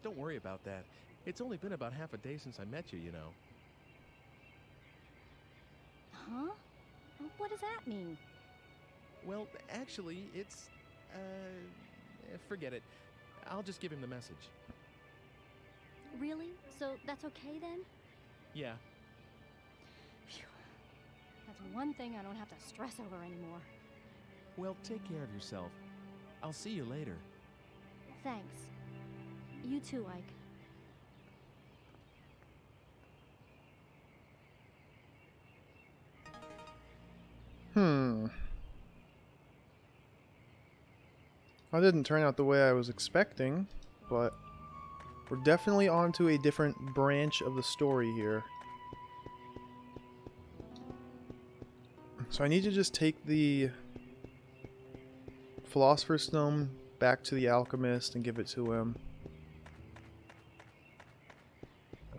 Don't worry about that. It's only been about half a day since I met you, you know. Huh? What does that mean? Well, actually, it's... forget it. I'll just give him the message. Really? So that's okay then? Yeah. Phew. That's one thing I don't have to stress over anymore. Well, take care of yourself. I'll see you later. Thanks. You too, Ike. That didn't turn out the way I was expecting, but we're definitely onto a different branch of the story here. So I need to just take the Philosopher's Stone back to the alchemist and give it to him.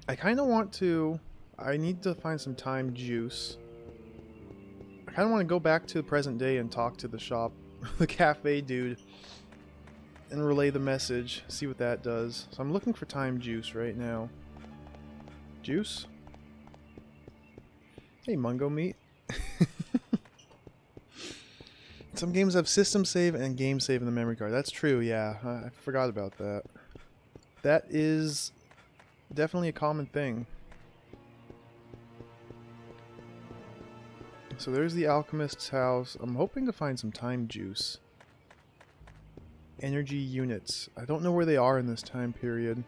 I kind of want to... I need to find some time juice. I kind of want to go back to the present day and talk to the shop, the cafe dude, and relay the message, see what that does. So I'm looking for time juice right now. Juice? Hey, Mungo Meat. Some games have system save and game save in the memory card. That's true, yeah. I forgot about that. That is definitely a common thing. So there's the alchemist's house. I'm hoping to find some time juice. Energy units. I don't know where they are in this time period.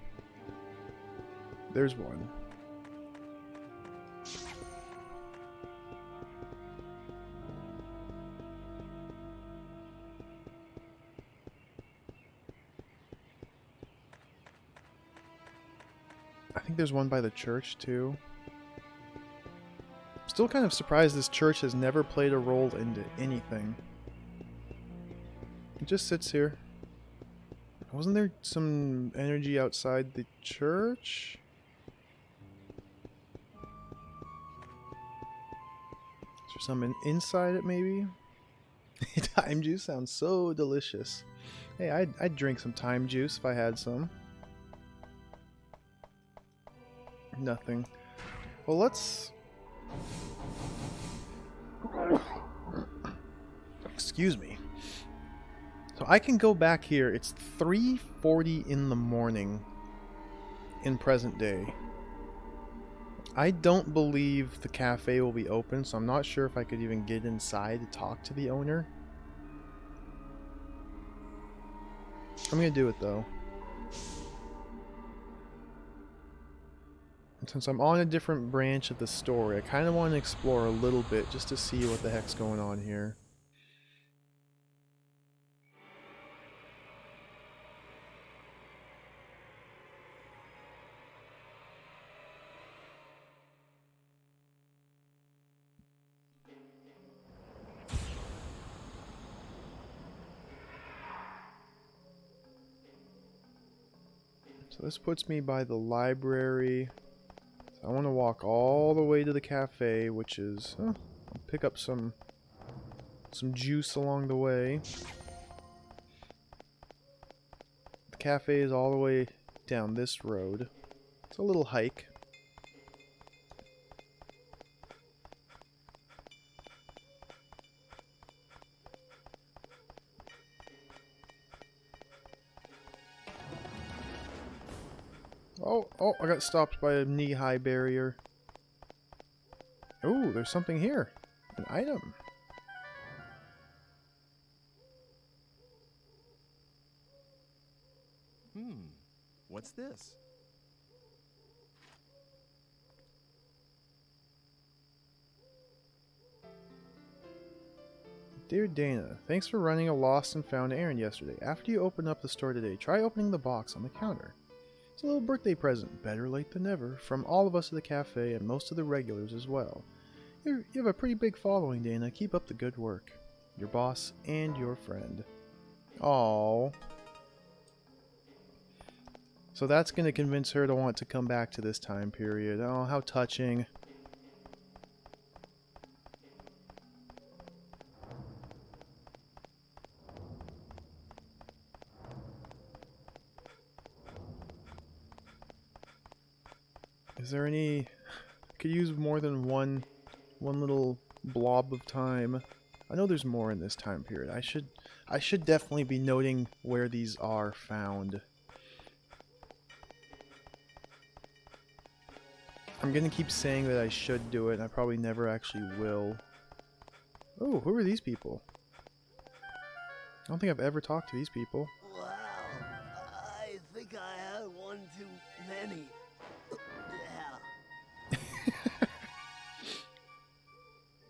There's one. I think there's one by the church too. Still kind of surprised this church has never played a role into anything. It just sits here. Wasn't there some energy outside the church? Is there some inside it maybe? Time juice sounds so delicious. Hey, I'd drink some time juice if I had some. Nothing. Well, let's... Excuse me. So I can go back here. It's 3:40 in the morning in present day. I don't believe the cafe will be open, so I'm not sure if I could even get inside to talk to the owner. I'm gonna do it though. And since I'm on a different branch of the story, I kind of want to explore a little bit just to see what the heck's going on here. So this puts me by the library. So I want to walk all the way to the cafe, which is... I'll pick up some juice along the way. The cafe is all the way down this road. It's a little hike. Oh, I got stopped by a knee-high barrier. Oh, there's something here. An item. What's this? Dear Dana, thanks for running a lost and found errand yesterday. After you open up the store today, try opening the box on the counter. It's a little birthday present, better late than never, from all of us at the cafe and most of the regulars as well. You have a pretty big following, Dana. Keep up the good work. Your boss and your friend. Aww. So that's going to convince her to want to come back to this time period. Oh, how touching. Is there any... Could use more than one little blob of time. I know there's more in this time period. I should definitely be noting where these are found. I'm gonna keep saying that I should do it, and I probably never actually will. Oh, who are these people? I don't think I've ever talked to these people. Wow, I think I had one too many. Yeah.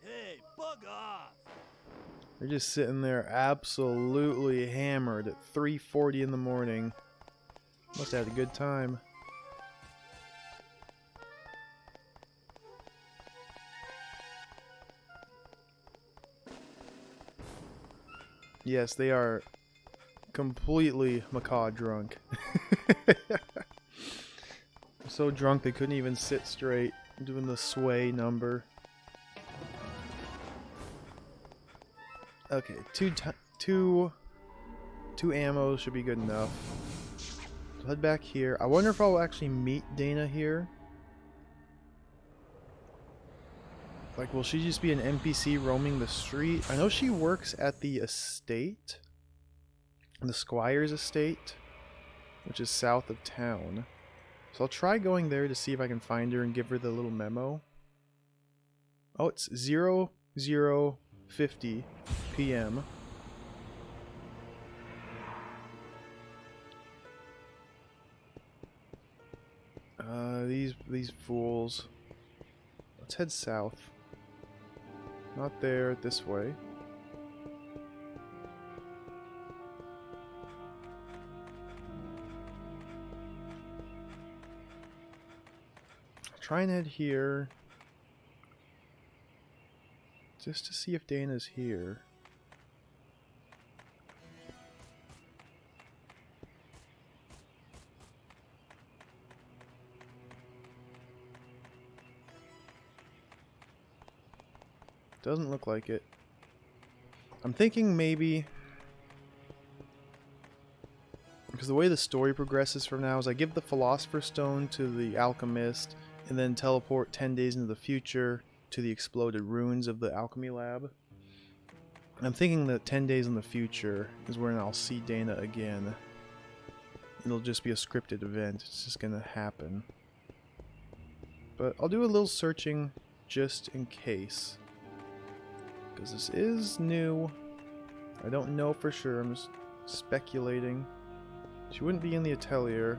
Hey, bug off! They're just sitting there absolutely hammered at 3:40 in the morning. Must have had a good time. Yes, they are completely macaw drunk. So drunk they couldn't even sit straight, doing the sway number. Okay, two ammos should be good enough. So head back here. I wonder if I'll actually meet Dana here. Like, will she just be an NPC roaming the street? I know she works at the estate. The Squire's estate, which is south of town. So I'll try going there to see if I can find her and give her the little memo. Oh, it's 00:50 p.m. These fools. Let's head south. Not there, this way. Try and head here. Just to see if Dana's here. Doesn't look like it. I'm thinking maybe, because the way the story progresses from now is I give the Philosopher's Stone to the alchemist and then teleport 10 days into the future to the exploded ruins of the alchemy lab. I'm thinking that 10 days in the future is when I'll see Dana again. It'll just be a scripted event. It's just gonna happen. But I'll do a little searching just in case. Because this is new. I don't know for sure. I'm just speculating. She wouldn't be in the atelier.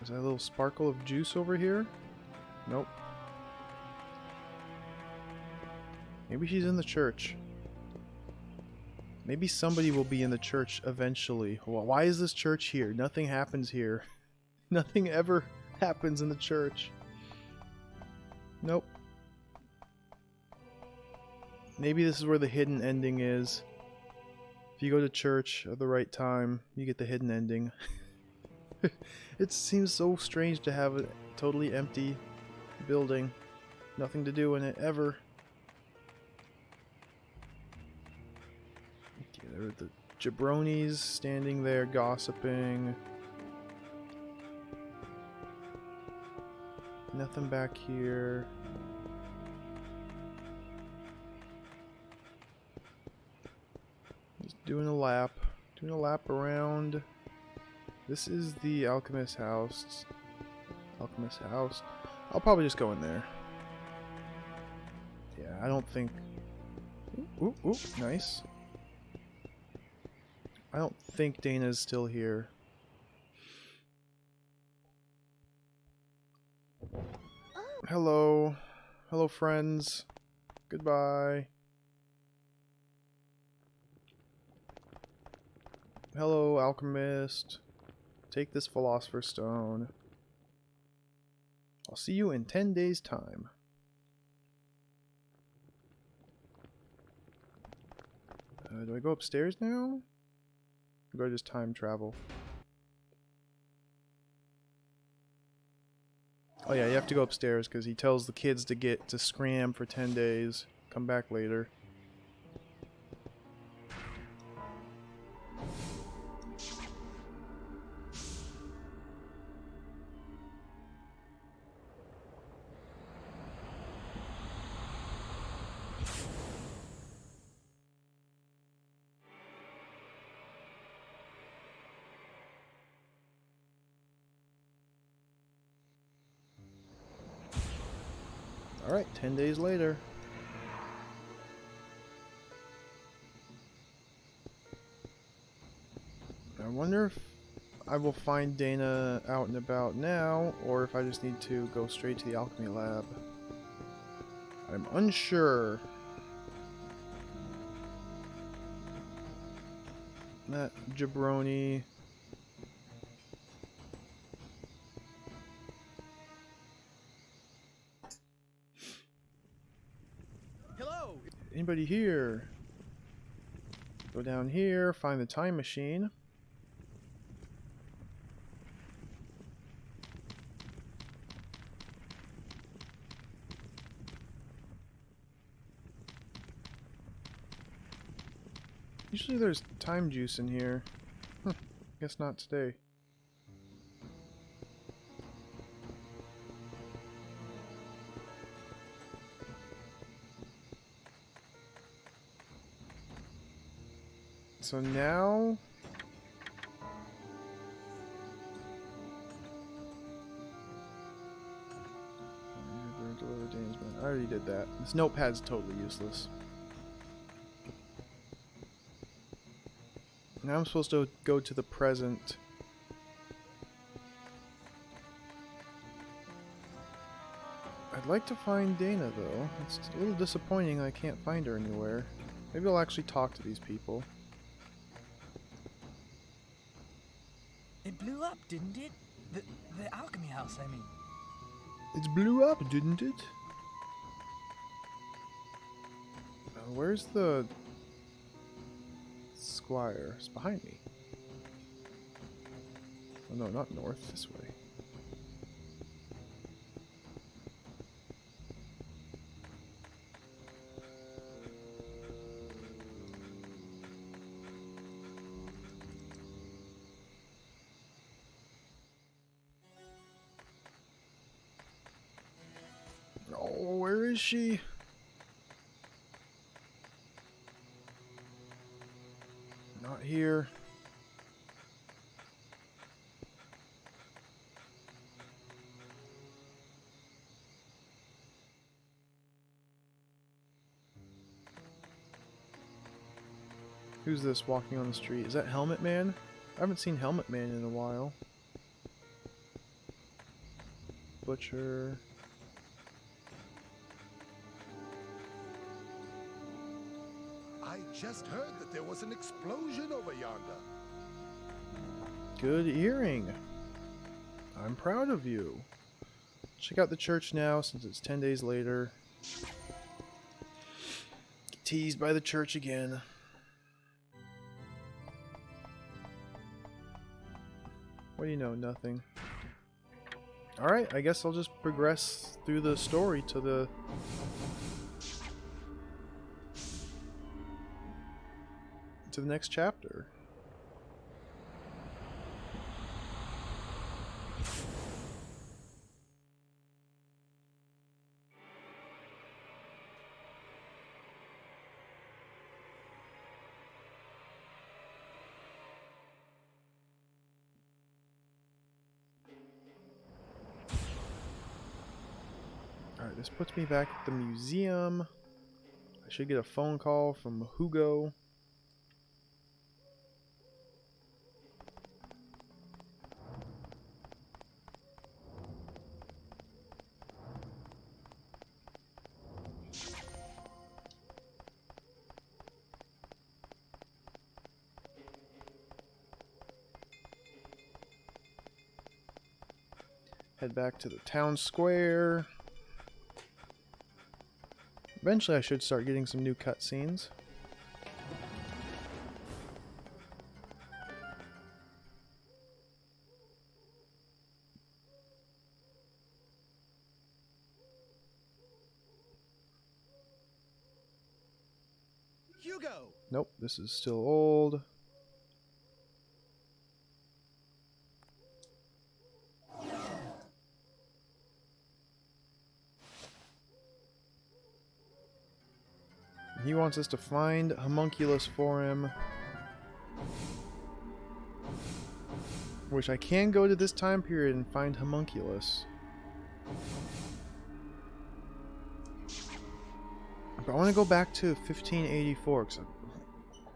Is that a little sparkle of juice over here? Nope. Maybe she's in the church. Maybe somebody will be in the church eventually. Why is this church here? Nothing happens here. Nothing ever happens in the church. Nope. Maybe this is where the hidden ending is. If you go to church at the right time, you get the hidden ending. It seems so strange to have a totally empty building. Nothing to do in it, ever. Okay, there are the jabronis standing there gossiping. Nothing back here. Just doing a lap. Doing a lap around. This is the alchemist's house. Alchemist's house. I'll probably just go in there. Yeah, I don't think... Ooh, ooh, nice. I don't think Dana's still here. Hello. Hello, friends. Goodbye. Hello, alchemist. Take this Philosopher's Stone. I'll see you in 10 days' time. Do I go upstairs now? Or do I just time travel? Oh yeah, you have to go upstairs because he tells the kids to scram for 10 days. Come back later. Alright, 10 days later. I wonder if I will find Dana out and about now, or if I just need to go straight to the alchemy lab. I'm unsure. That jabroni. Hello. Anybody here? Go down here, find the time machine. Usually there's time juice in here. Guess not today. So now... I already did that. This notepad's totally useless. Now I'm supposed to go to the present. I'd like to find Dana, though. It's a little disappointing I can't find her anywhere. Maybe I'll actually talk to these people. It blew up, didn't it? The alchemy house, I mean. It blew up, didn't it? Where's the squire? It's behind me. Oh no, not north, this way. Oh, where is she? Not here. Who's this walking on the street? Is that Helmet Man? I haven't seen Helmet Man in a while. Butcher. I just heard that there was an explosion over yonder. Good earring. I'm proud of you. Check out the church now since it's 10 days later. Get teased by the church again. What do you know? Nothing. Alright, I guess I'll just progress through the story to the... next chapter. Alright, this puts me back at the museum. I should get a phone call from Hugo. Head back to the town square. Eventually I should start getting some new cutscenes. Hugo! Nope, this is still old. He wants us to find Homunculus for him. Which I can go to this time period and find Homunculus. But I want to go back to 1584 because I'm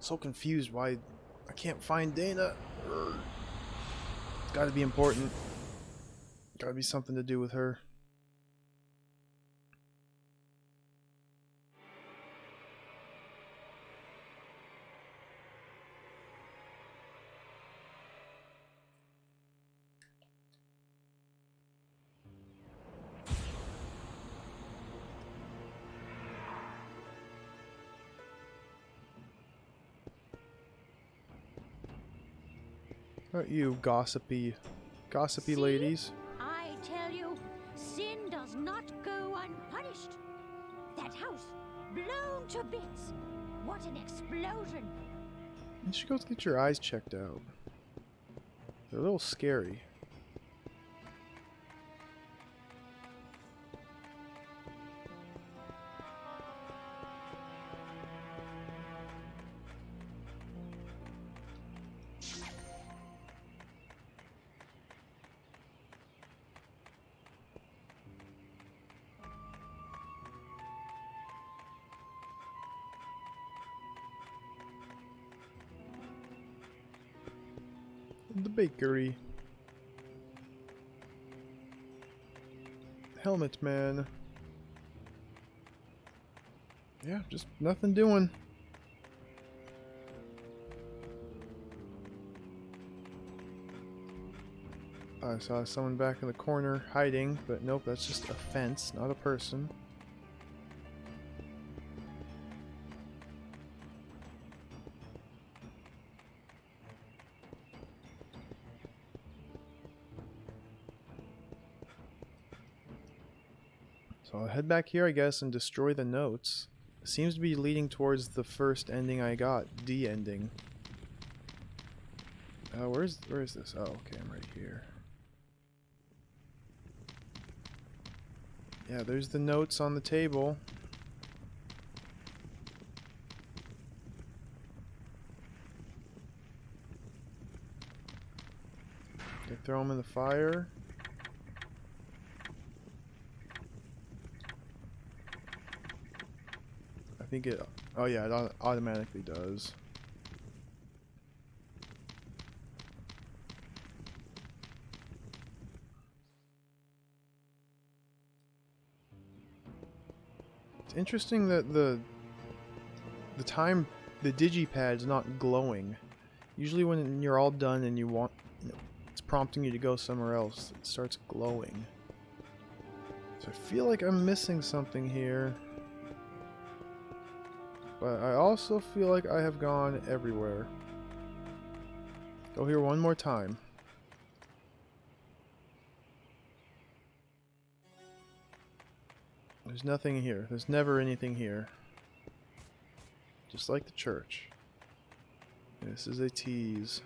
so confused why I can't find Dana. It's got to be important. Got to be something to do with her. How about you, gossipy See? ladies? I tell you, sin does not go unpunished. That house, blown to bits. What an explosion. You should go get your eyes checked out. They're a little scary. The bakery. Helmet man. Yeah, just nothing doing. I saw someone back in the corner hiding, but nope, that's just a fence, not a person. So I'll head back here, I guess, and destroy the notes. It seems to be leading towards the first ending I got, D ending. Where is this? Oh, okay, I'm right here. Yeah, there's the notes on the table. They throw them in the fire. I think it... Oh yeah, it automatically does. It's interesting that the digipad's not glowing. Usually when you're all done and you want, it's prompting you to go somewhere else, it starts glowing. So I feel like I'm missing something here. But I also feel like I have gone everywhere. Go here one more time. There's nothing here. There's never anything here. Just like the church. This is a tease.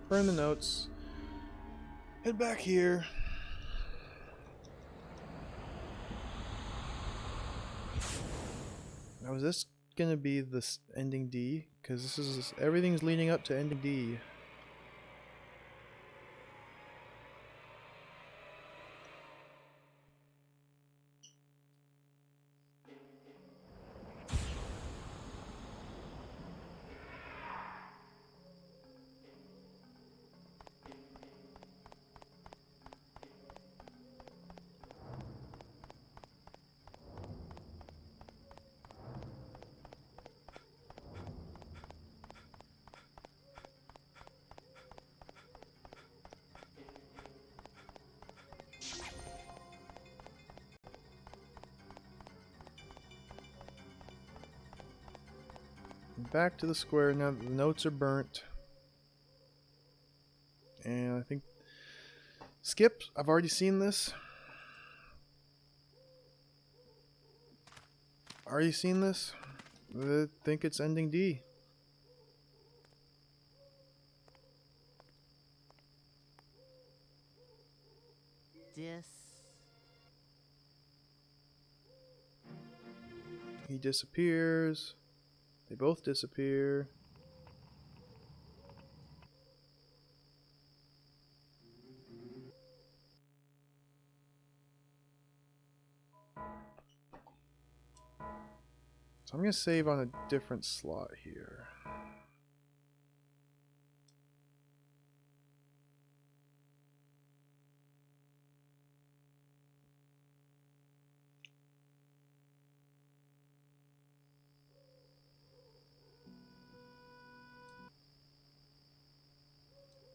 Burn the notes. Head back here. Now is this gonna be this ending D? Because this is everything's leading up to ending D. Back to the square now that the notes are burnt. And I think... Skip, I've already seen this. Already seen this? I think it's ending D. He disappears. They both disappear. So I'm going to save on a different slot here.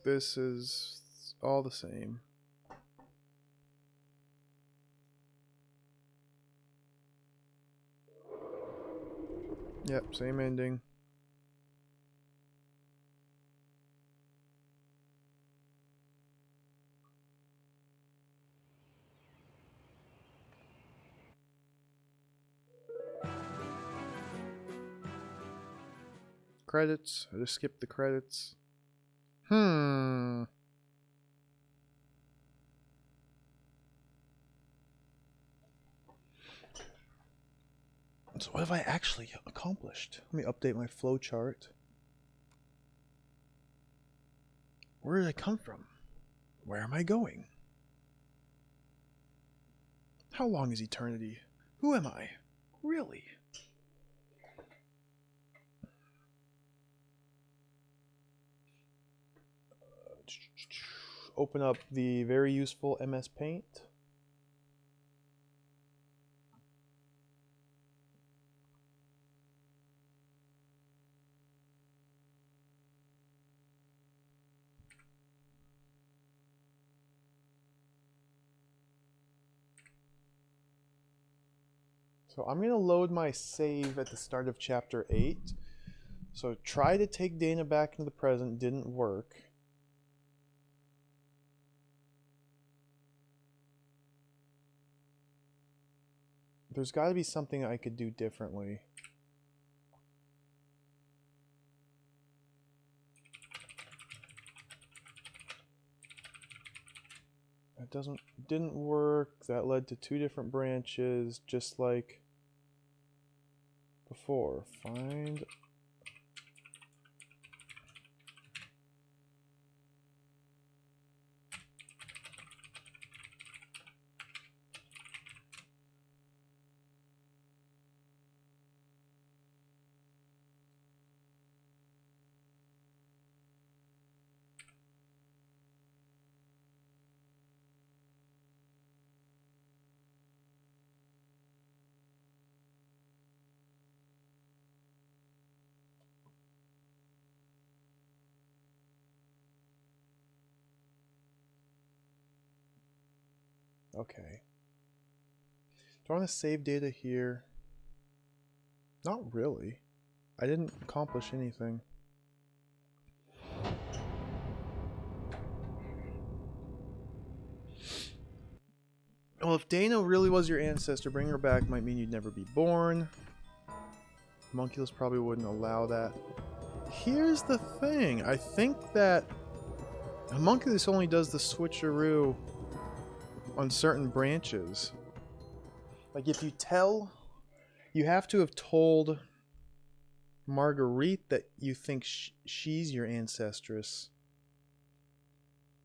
This is all the same. Yep, same ending. credits. I just skip the credits. So what have I actually accomplished? Let me update my flowchart. Where did I come from? Where am I going? How long is eternity? Who am I? Really? Open up the very useful MS Paint. So I'm going to load my save at the start of chapter 8. So try to take Dana back into the present, didn't work. There's got to be something I could do differently. That didn't work. That led to 2 different branches, just like before. Find. Okay. Do I want to save data here? Not really. I didn't accomplish anything. Well, if Dana really was your ancestor, bringing her back might mean you'd never be born. Homunculus probably wouldn't allow that. Here's the thing. I think that Homunculus only does the switcheroo on certain branches. Like if you tell, you have to have told Marguerite that you think she's your ancestress.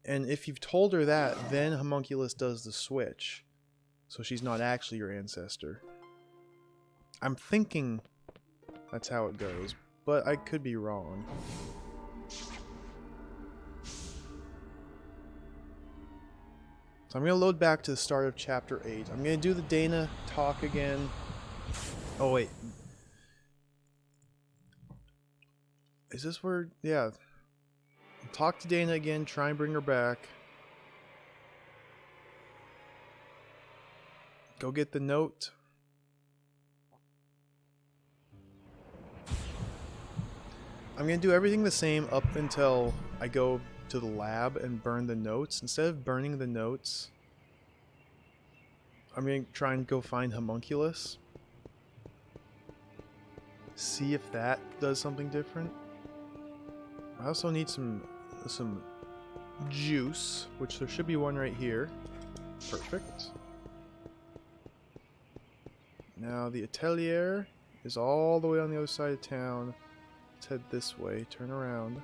And if you've told her that, then Homunculus does the switch. So she's not actually your ancestor. I'm thinking that's how it goes, but I could be wrong. So I'm going to load back to the start of chapter 8. I'm going to do the Dana talk again. Oh wait. Is this where... yeah. Talk to Dana again, try and bring her back. Go get the note. I'm going to do everything the same up until I go to the lab and burn the notes. Instead of burning the notes, I'm going to try and go find Homunculus. See if that does something different. I also need some juice, which there should be one right here. Perfect. Now the atelier is all the way on the other side of town. Let's head this way, turn around.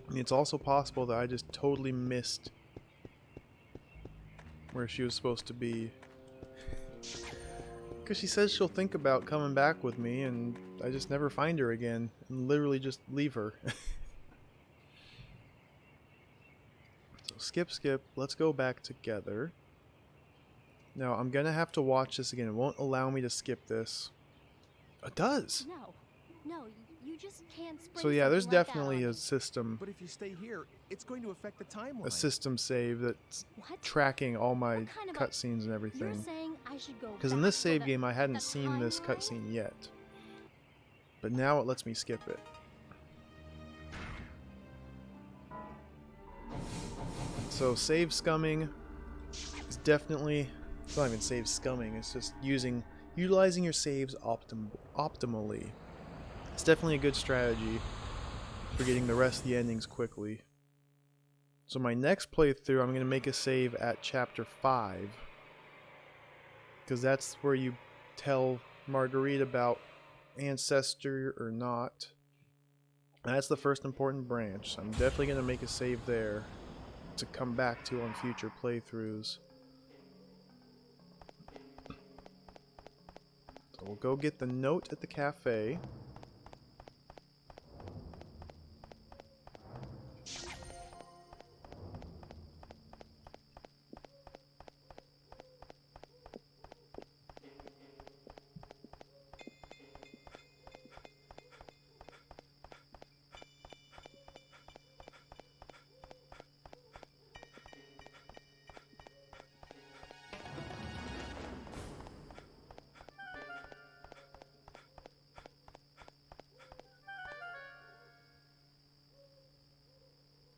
I mean, it's also possible that I just totally missed where she was supposed to be. Because she says she'll think about coming back with me, and I just never find her again. And literally just leave her. So skip. Let's go back together. Now, I'm going to have to watch this again. It won't allow me to skip this. It does! No, you just can't spring So yeah, there's something like that definitely on a me. system, But if you stay here, it's going to affect the timeline. a system save that's What? tracking all my What kind of a- cutscenes and You're everything. saying I should go Because in back this for save the- game, I hadn't the seen this timeline? cutscene yet. But now it lets me skip it. So save scumming is definitely, it's not even save scumming, it's just utilizing your saves optimally. It's definitely a good strategy for getting the rest of the endings quickly. So my next playthrough, I'm going to make a save at chapter 5. Because that's where you tell Marguerite about ancestor or not. And that's the first important branch. So I'm definitely going to make a save there to come back to on future playthroughs. So we'll go get the note at the cafe.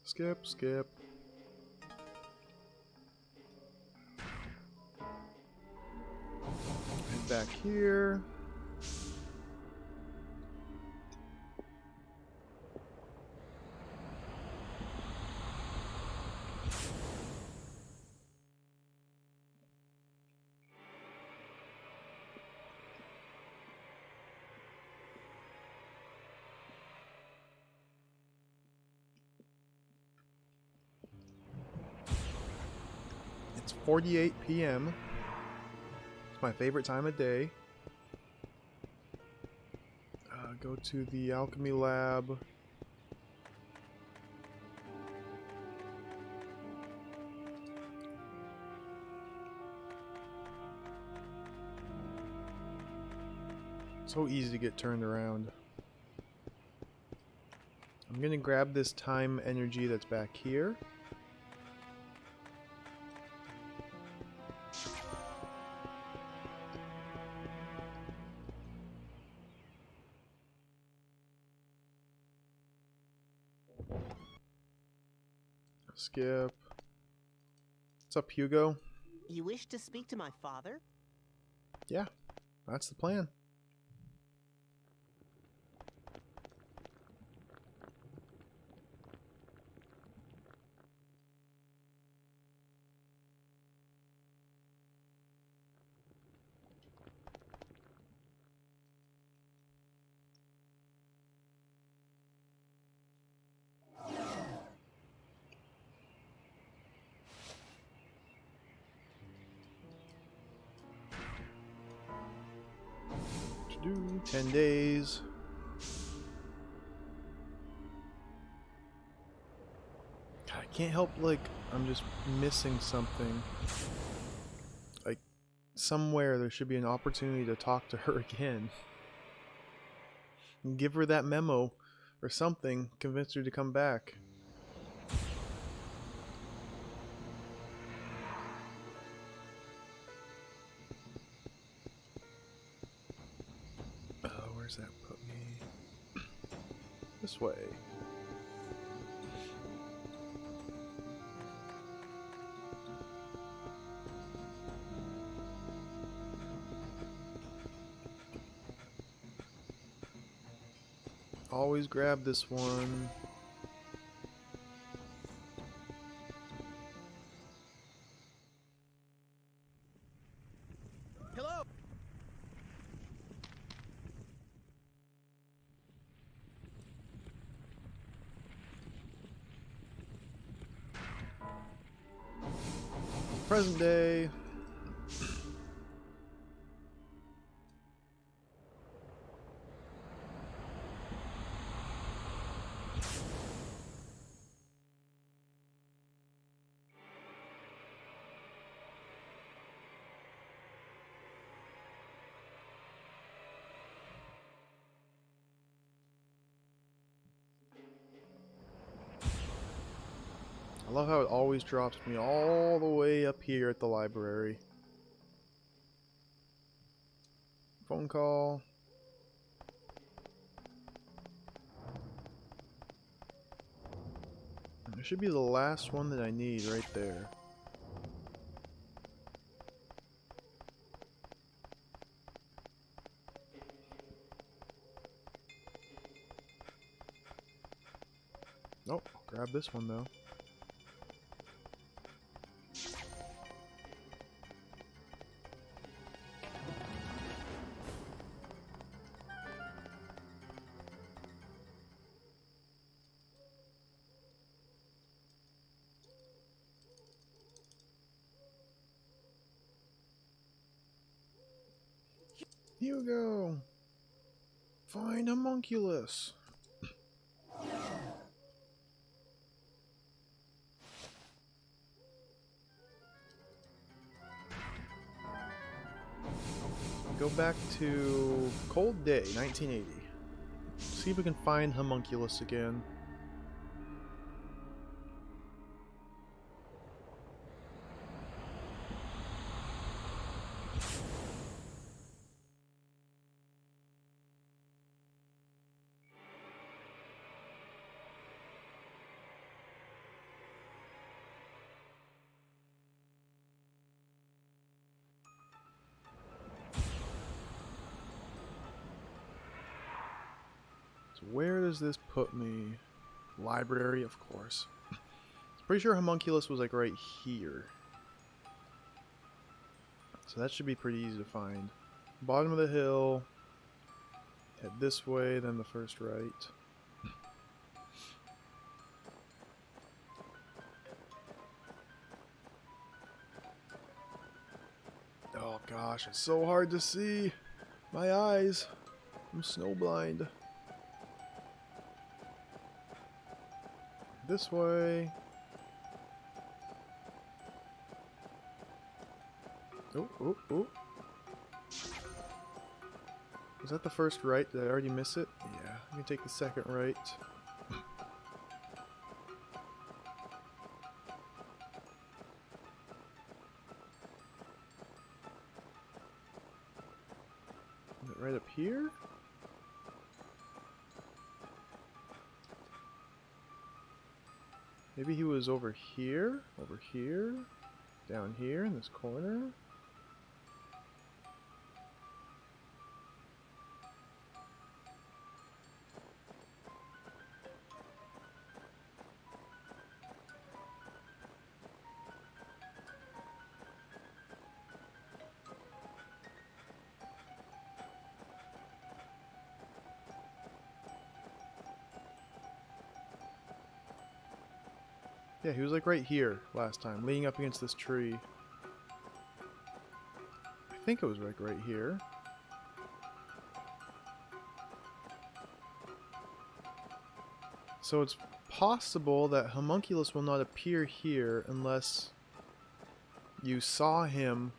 Skip, skip. And back here. It's 48 p.m. It's my favorite time of day. Go to the alchemy lab. So easy to get turned around. I'm gonna grab this time energy that's back here. Skip. What's up, Hugo? You wish to speak to my father? Yeah, that's the plan. To do 10 days. God, I can't help, like, I'm just missing something. Like, somewhere there should be an opportunity to talk to her again. And give her that memo or something, convince her to come back. Where's that put me? This way. Always grab this one. Hello? Present day. I love how it always drops me all the way up here at the library. Phone call. There should be the last one that I need right there. Nope, I'll grab this one though. Hugo! Find a homunculus! Go back to Cold Day, 1980. See if we can find homunculus again. Where does this put me? Library, of course. Pretty sure homunculus was like right here. So that should be pretty easy to find. Bottom of the hill. Head this way, then the first right. Oh gosh, it's so hard to see. My eyes. I'm snowblind. This way. Oh, oh, oh. Was that the first right? Did I already miss it? Yeah, I can take the second right. Is it right up here? Maybe he was over here, down here in this corner. Yeah, he was like right here last time, leaning up against this tree. I think it was like right here. So it's possible that homunculus will not appear here unless you saw him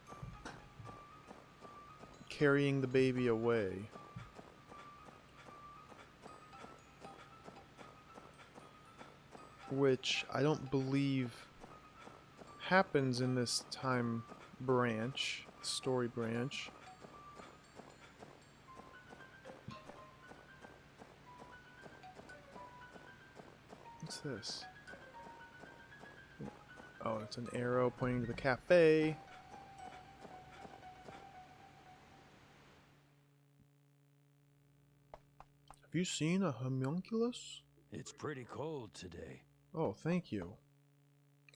carrying the baby away. Which I don't believe happens in this time branch, story branch. What's this? Oh, it's an arrow pointing to the cafe. Have you seen a homunculus? It's pretty cold today. Oh, thank you.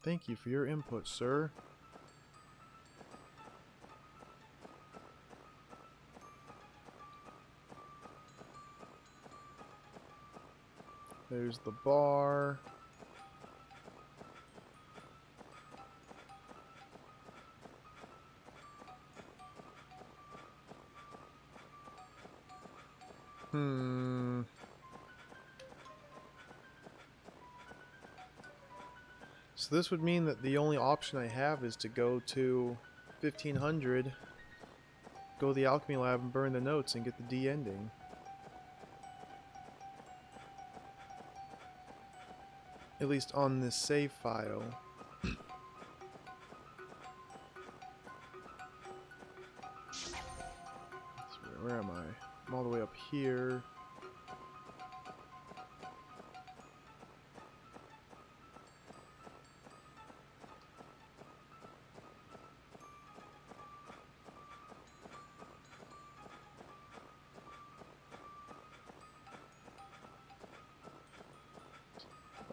Thank you for your input, sir. There's the bar. So this would mean that the only option I have is to go to 1500, go to the alchemy lab and burn the notes and get the D ending. At least on this save file. Where am I? I'm all the way up here.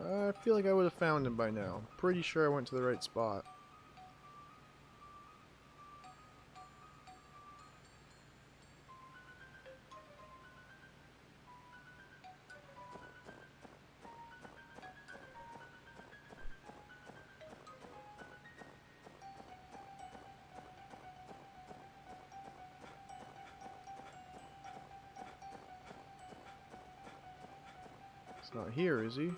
I feel like I would have found him by now. Pretty sure I went to the right spot. He's not here, is he?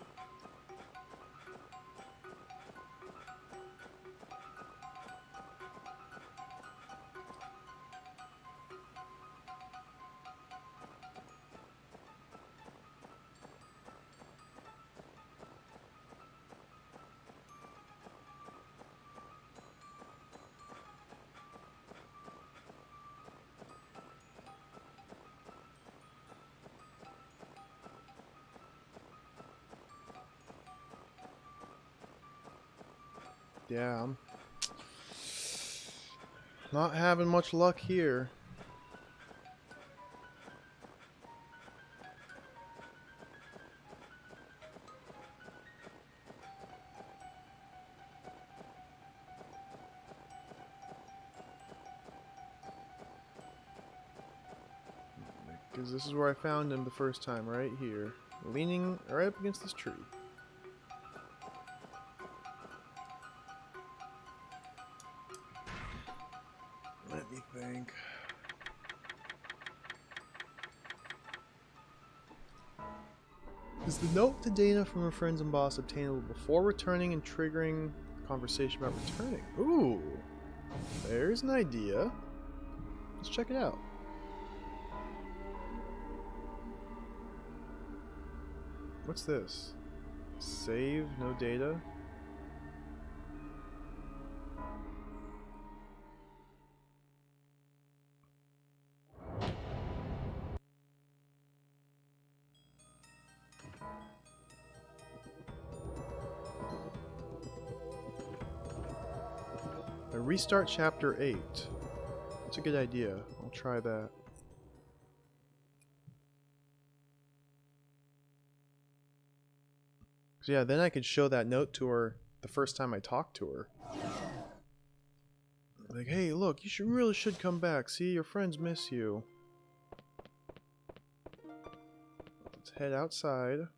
Yeah, I'm not having much luck here. Because this is where I found him the first time, right here. Leaning right up against this tree. Let me think. Is the note to Dana from her friends and boss obtainable before returning and triggering conversation about returning? Ooh, there's an idea. Let's check it out. What's this? Save, no data. Restart chapter 8. That's a good idea. I'll try that. So yeah, then I could show that note to her the first time I talked to her. Like, hey, look, you really should come back. See, your friends miss you. Let's head outside.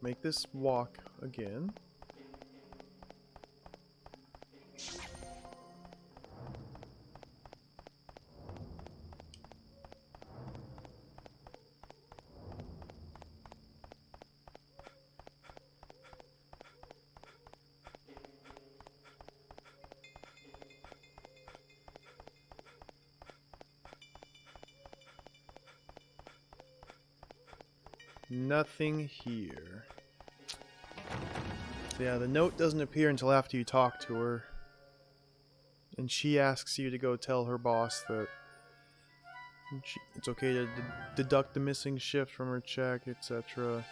Make this walk again. Nothing here. So yeah, the note doesn't appear until after you talk to her. And she asks you to go tell her boss that it's okay to deduct the missing shift from her check, etc.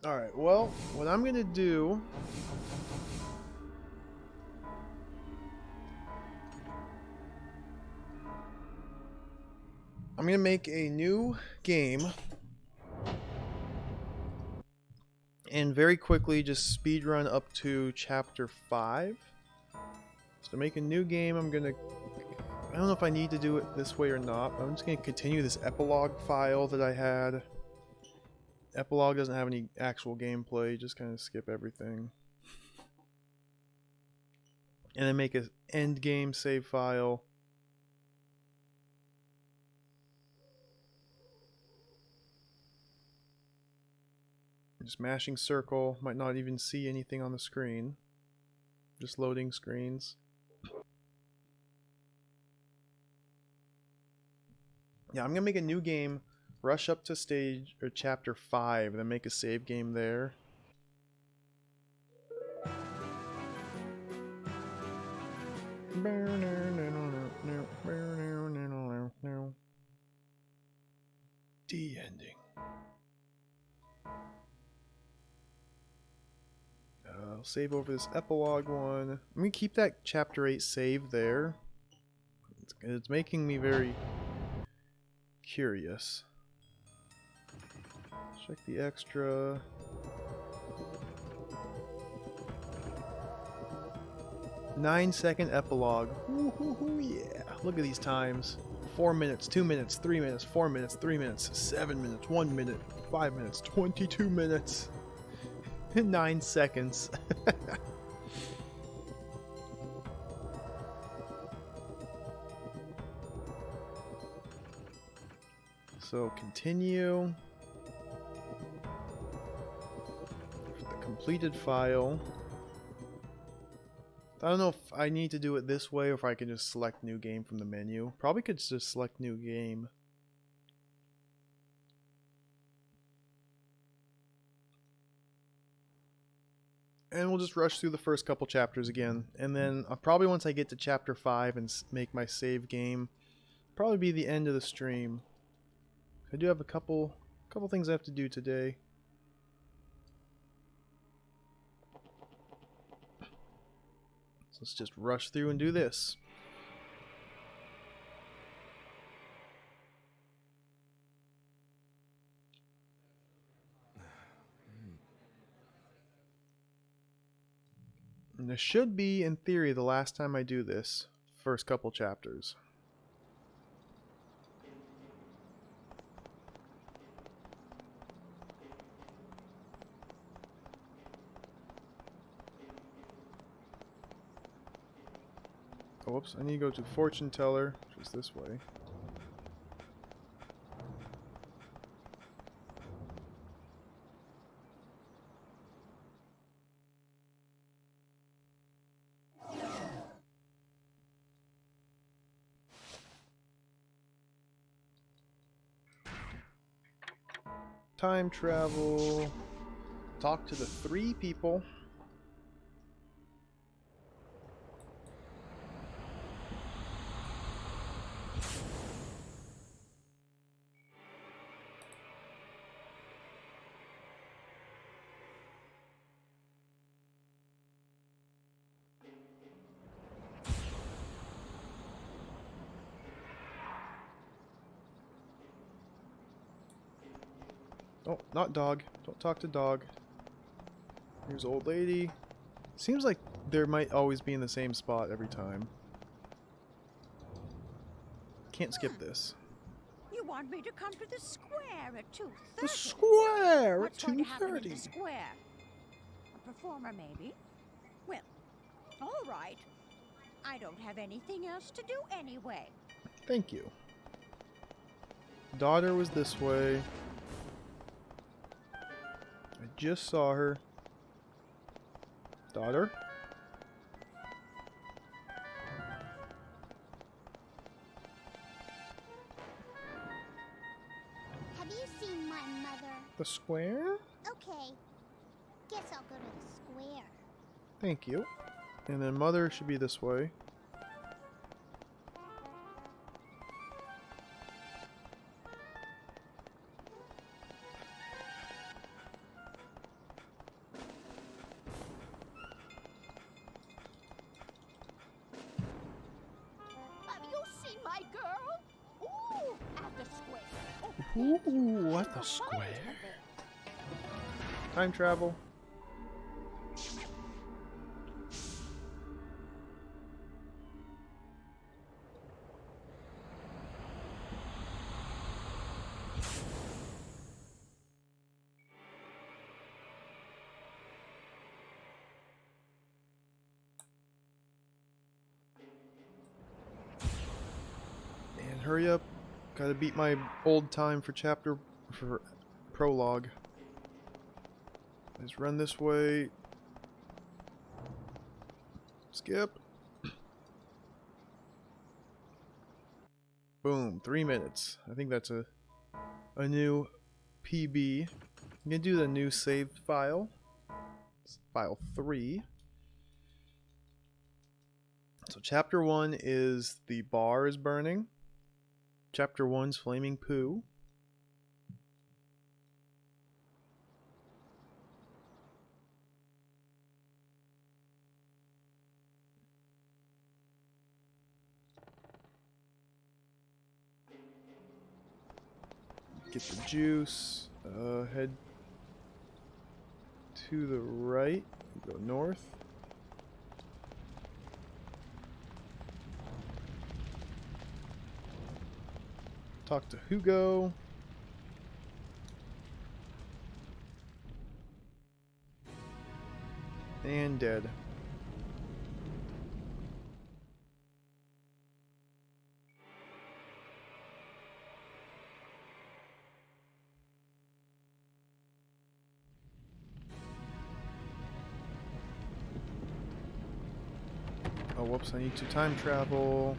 Alright, well, what I'm gonna do... I'm gonna make a new game and very quickly just speedrun up to chapter 5. So to make a new game, I'm gonna I don't know if I need to do it this way or not. I'm just going to continue this epilogue file that I had. Epilogue doesn't have any actual gameplay, just kind of skip everything. And then make an end game save file. Just mashing circle, might not even see anything on the screen. Just loading screens. Yeah, I'm gonna make a new game, rush up to stage or chapter 5, and then make a save game there. D ending. I'll save over this epilogue one. I'm gonna keep that chapter 8 save there. It's making me very curious. Check the extra. Nine-second epilogue. Woohoo, yeah. Look at these times. 4 minutes, 2 minutes, 3 minutes, 4 minutes, 3 minutes, 7 minutes, 1 minute, 5 minutes, 22 minutes. 9 seconds. So continue. The completed file. I don't know if I need to do it this way or if I can just select new game from the menu. Probably could just select new game. And we'll just rush through the first couple chapters again. And then probably once I get to chapter 5 and make my save game, probably be the end of the stream. I do have a couple things I have to do today. So let's just rush through and do this. And this should be, in theory, the last time I do this. First couple chapters. Oh, whoops, I need to go to Fortune Teller, which is this way. Time travel. Talk to the 3 people. Oh, not dog. Don't talk to dog. Here's old lady. Seems like there might always be in the same spot every time. Can't skip this. You want me to come to the square at 2:30? The square What's at going to happen in the 2:30. square? A performer, maybe? Well, all right. I don't have anything else to do anyway. Thank you. Daughter was this way. I just saw her. Daughter? Have you seen my mother? The square? Okay. Guess I'll go to the square. Thank you. And then mother should be this way. Have you seen my girl? Ooh, at the square. Ooh, at the square. Time travel. hurry up. Gotta beat my old time for prologue. Let's run this way. Skip. Boom, 3 minutes. I think that's a new PB. I'm gonna do the new saved file. It's file 3. So chapter 1 is the bar is burning. Chapter 1's flaming poo. Get the juice. Head to the right. Go north. Talk to Hugo. And dead. Oh, whoops, I need to time travel.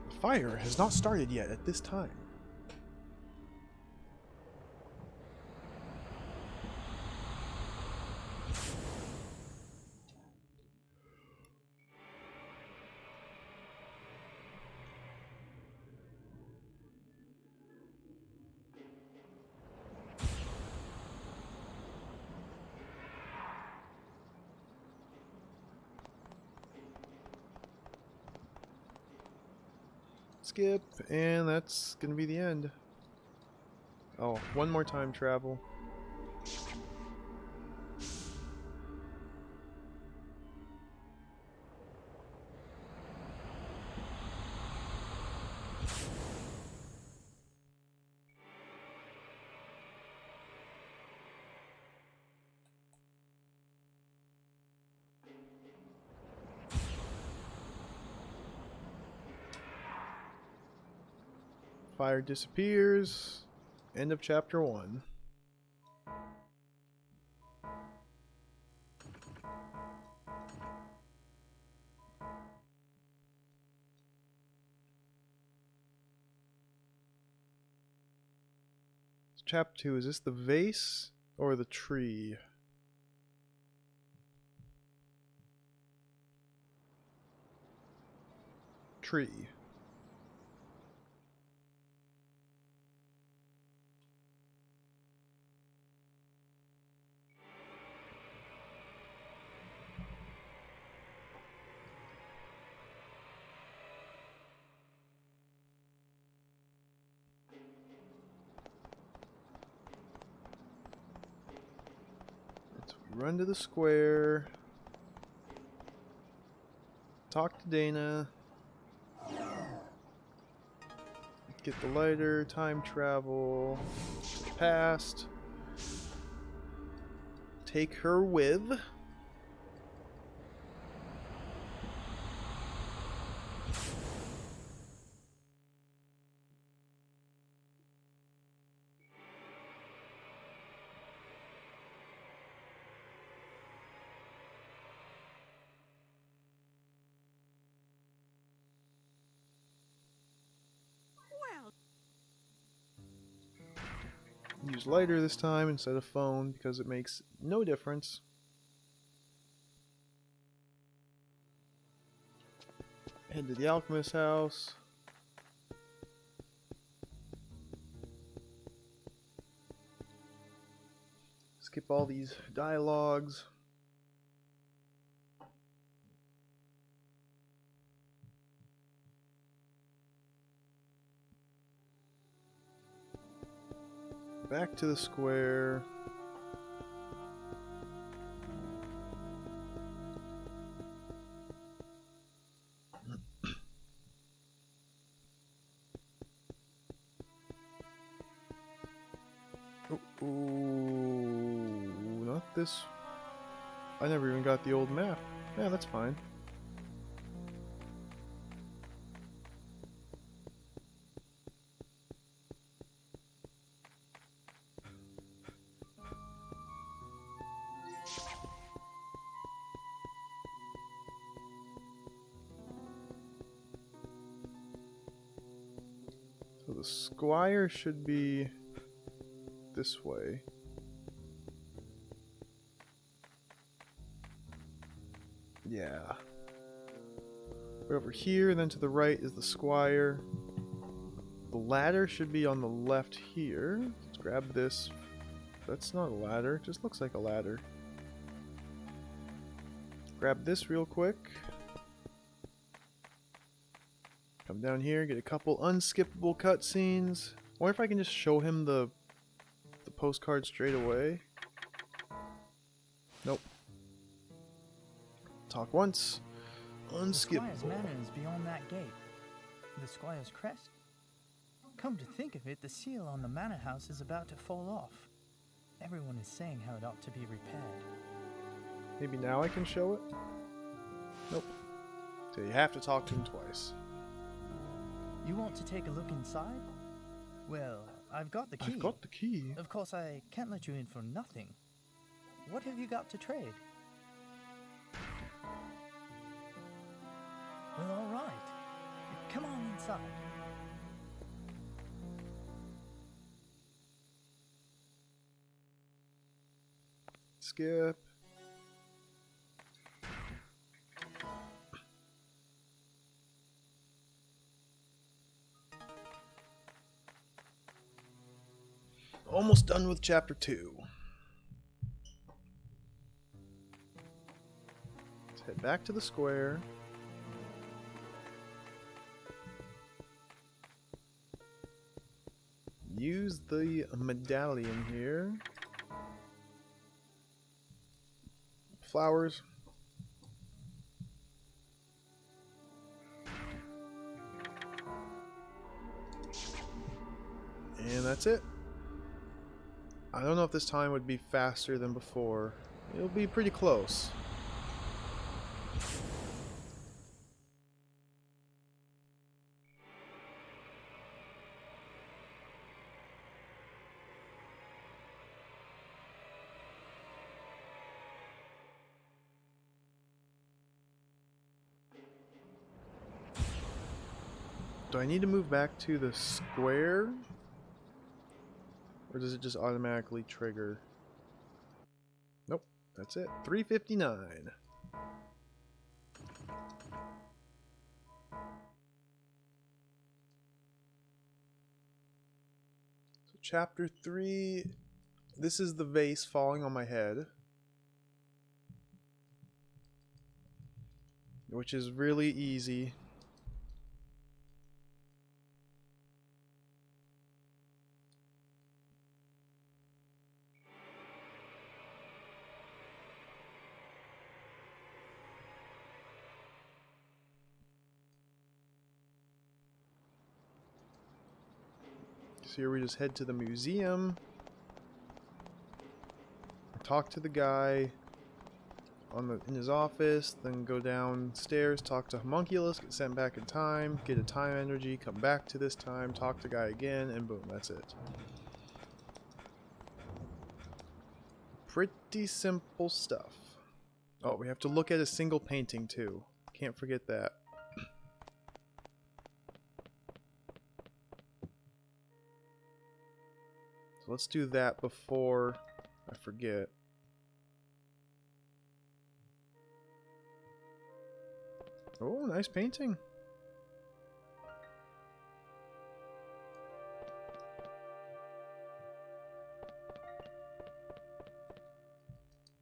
The fire has not started yet at this time. Skip, and that's gonna be the end. Oh, one more time travel. Fire disappears. End of chapter 1. Chapter 2, is this the vase or the tree? Tree. Run to the square. Talk to Dana. Get the lighter. Time travel. To the past. Take her with. Use lighter this time instead of phone because it makes no difference. Head to the alchemist's house. Skip all these dialogues. Back to the square. Ooh, not this. I never even got the old map. Yeah, that's fine. Squire should be this way. Yeah. Right over here, and then to the right is the Squire. The ladder should be on the left here. Let's grab this. That's not a ladder, it just looks like a ladder. Grab this real quick. Come down here, get a couple unskippable cutscenes. Or if I can just show him the postcard straight away. Nope. Talk once. Unskippable. The Squire's manor is beyond that gate. The Squire's crest? Come to think of it, the seal on the manor house is about to fall off. Everyone is saying how it ought to be repaired. Maybe now I can show it? Nope. So you have to talk to him twice. You want to take a look inside? Well, I've got the key. I've got the key. Of course, I can't let you in for nothing. What have you got to trade? Well, all right. Come on inside. Skip. Almost done with chapter 2. Let's head back to the square. Use the medallion here. Flowers. And that's it. I don't know if this time would be faster than before. It'll be pretty close. Do I need to move back to the square? Or does it just automatically trigger? Nope, that's it. 359. So chapter 3, this is the vase falling on my head. Which is really easy. So here we just head to the museum, talk to the guy in his office, then go downstairs, talk to Homunculus, get sent back in time, get a time energy, come back to this time, talk to guy again, and boom, that's it. Pretty simple stuff. Oh, we have to look at a single painting too. Can't forget that. So let's do that before I forget. Oh, nice painting.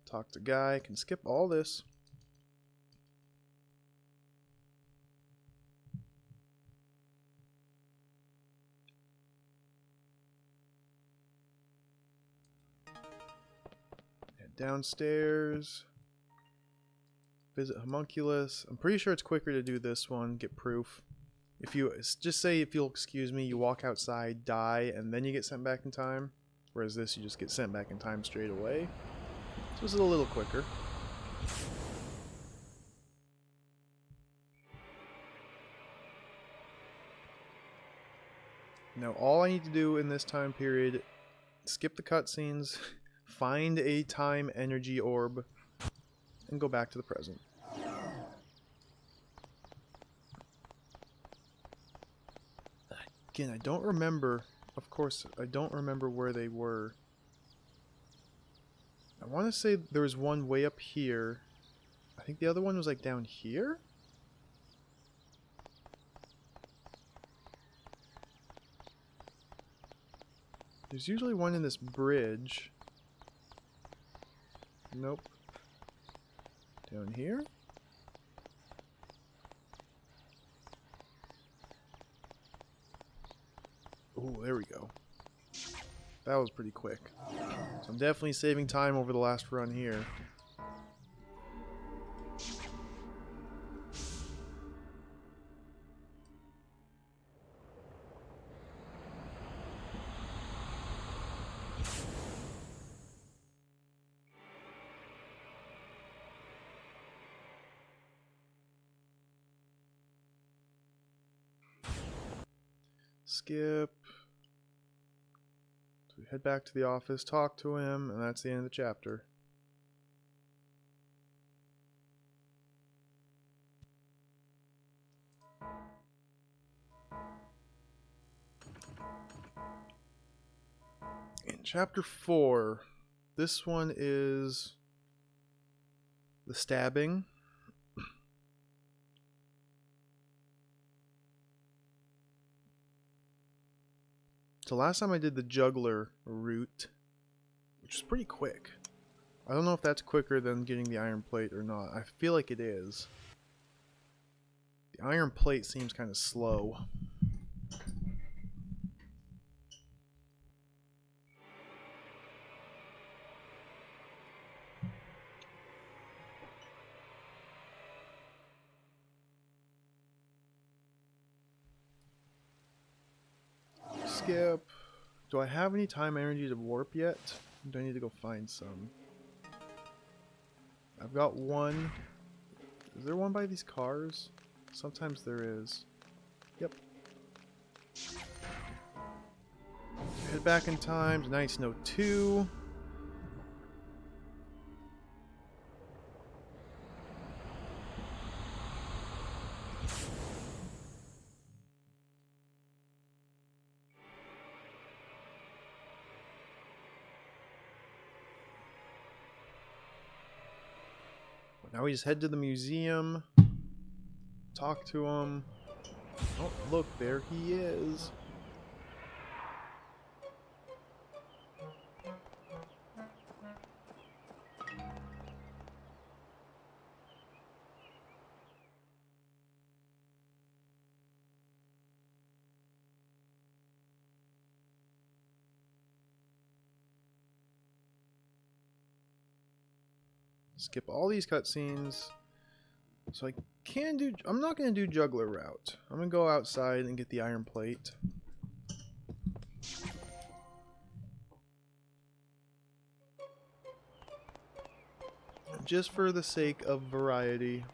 Talk to guy, can skip all this. Head downstairs. Visit Homunculus. I'm pretty sure it's quicker to do this one, get proof. If you just say, if you'll excuse me, you walk outside, die, and then you get sent back in time. Whereas this, you just get sent back in time straight away. So this is a little quicker. Now all I need to do in this time period, skip the cutscenes, find a time energy orb, and go back to the present. Again, I don't remember. Of course, I don't remember where they were. I want to say there was one way up here. I think the other one was like down here? There's usually one in this bridge. Nope. Down here? Oh, there we go. That was pretty quick. So I'm definitely saving time over the last run here. Skip. So we head back to the office, talk to him, and that's the end of the chapter. In chapter 4, this one is the stabbing. So last time I did the juggler route, which is pretty quick. I don't know if that's quicker than getting the iron plate or not. I feel like it is. The iron plate seems kind of slow. Skip. Do I have any time energy to warp yet? Do I need to go find some? I've got one. Is there one by these cars? Sometimes there is. Yep. Head back in time to 1902. Now we just head to the museum, talk to him. Oh, look, there he is. Skip all these cutscenes. So I can do... I'm not going to do juggler route. I'm going to go outside and get the iron plate. Just for the sake of variety.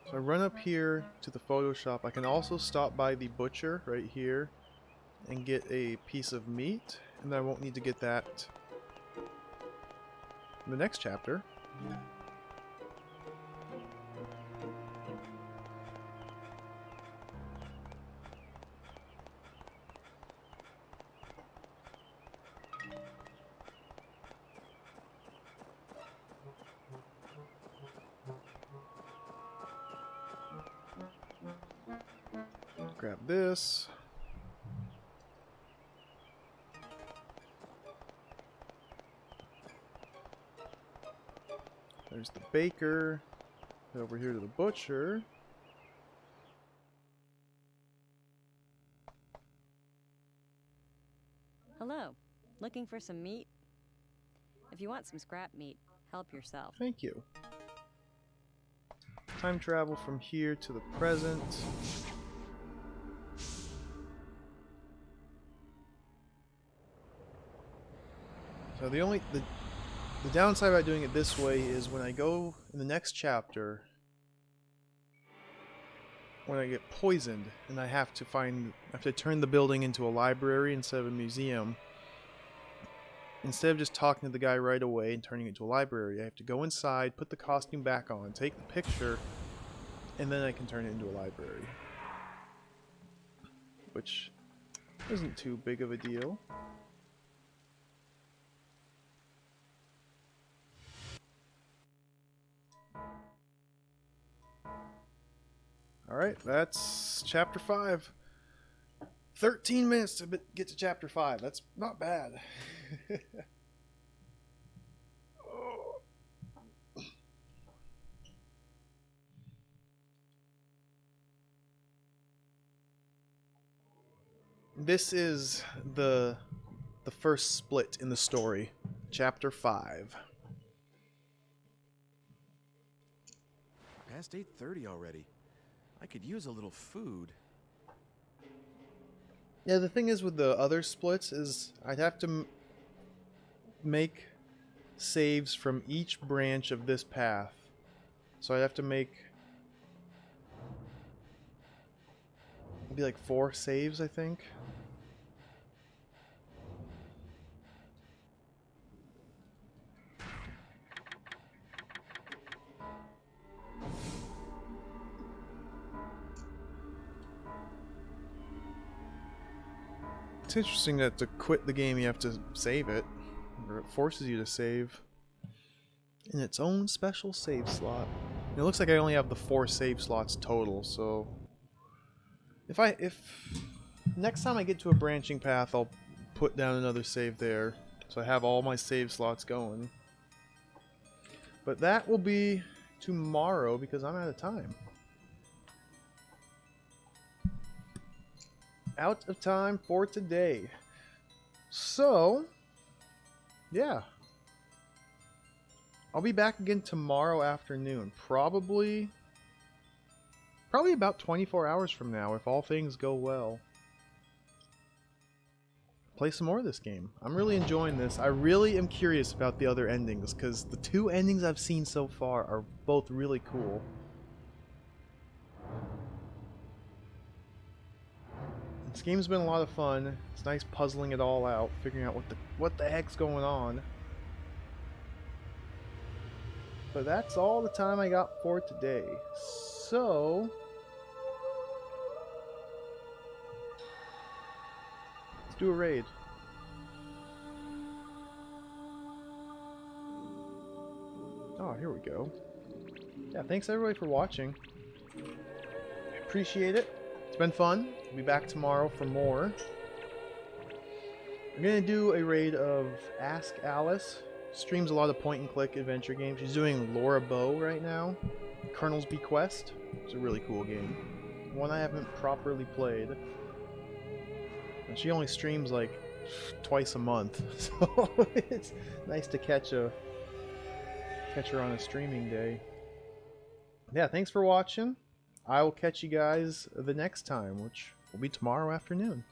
So I run up here to the photo shop. I can also stop by the butcher right here and get a piece of meat. And I won't need to get that in the next chapter. Grab this. There's the baker. Head over here to the butcher. Hello. Looking for some meat? If you want some scrap meat, help yourself. Thank you. Time travel from here to the present. So the downside about doing it this way is when I go in the next chapter, when I get poisoned and I have to turn the building into a library instead of a museum. Instead of just talking to the guy right away and turning it into a library, I have to go inside, put the costume back on, take the picture, and then I can turn it into a library. which isn't too big of a deal. Alright, that's chapter 5. 13 minutes to get to chapter 5. That's not bad. This is the first split in the story, chapter 5. Past 8:30 already. I could use a little food. Yeah, the thing is with the other splits is I'd have to make saves from each branch of this path. So I'd have to make maybe like 4 saves, I think. It's interesting that to quit the game you have to save it, or it forces you to save in its own special save slot. And it looks like I only have the 4 save slots total, so if next time I get to a branching path, I'll put down another save there, so I have all my save slots going. But that will be tomorrow because I'm out of time. Out of time for today. So, yeah. I'll be back again tomorrow afternoon. Probably about 24 hours from now, if all things go well. Play some more of this game. I'm really enjoying this. I really am curious about the other endings, because the 2 endings I've seen so far are both really cool. This game's been a lot of fun. It's nice puzzling it all out, figuring out what the heck's going on. But that's all the time I got for today. So let's do a raid. Oh, here we go. Yeah, thanks everybody for watching. I appreciate it. It's been fun. I'll be back tomorrow for more. I'm gonna do a raid of Ask Alice. Streams a lot of point-and-click adventure games. She's doing Laura Bow right now. Colonel's Bequest. It's a really cool game. One I haven't properly played. And she only streams like twice a month, so it's nice to catch her on a streaming day. Yeah, thanks for watching. I will catch you guys the next time, which will be tomorrow afternoon.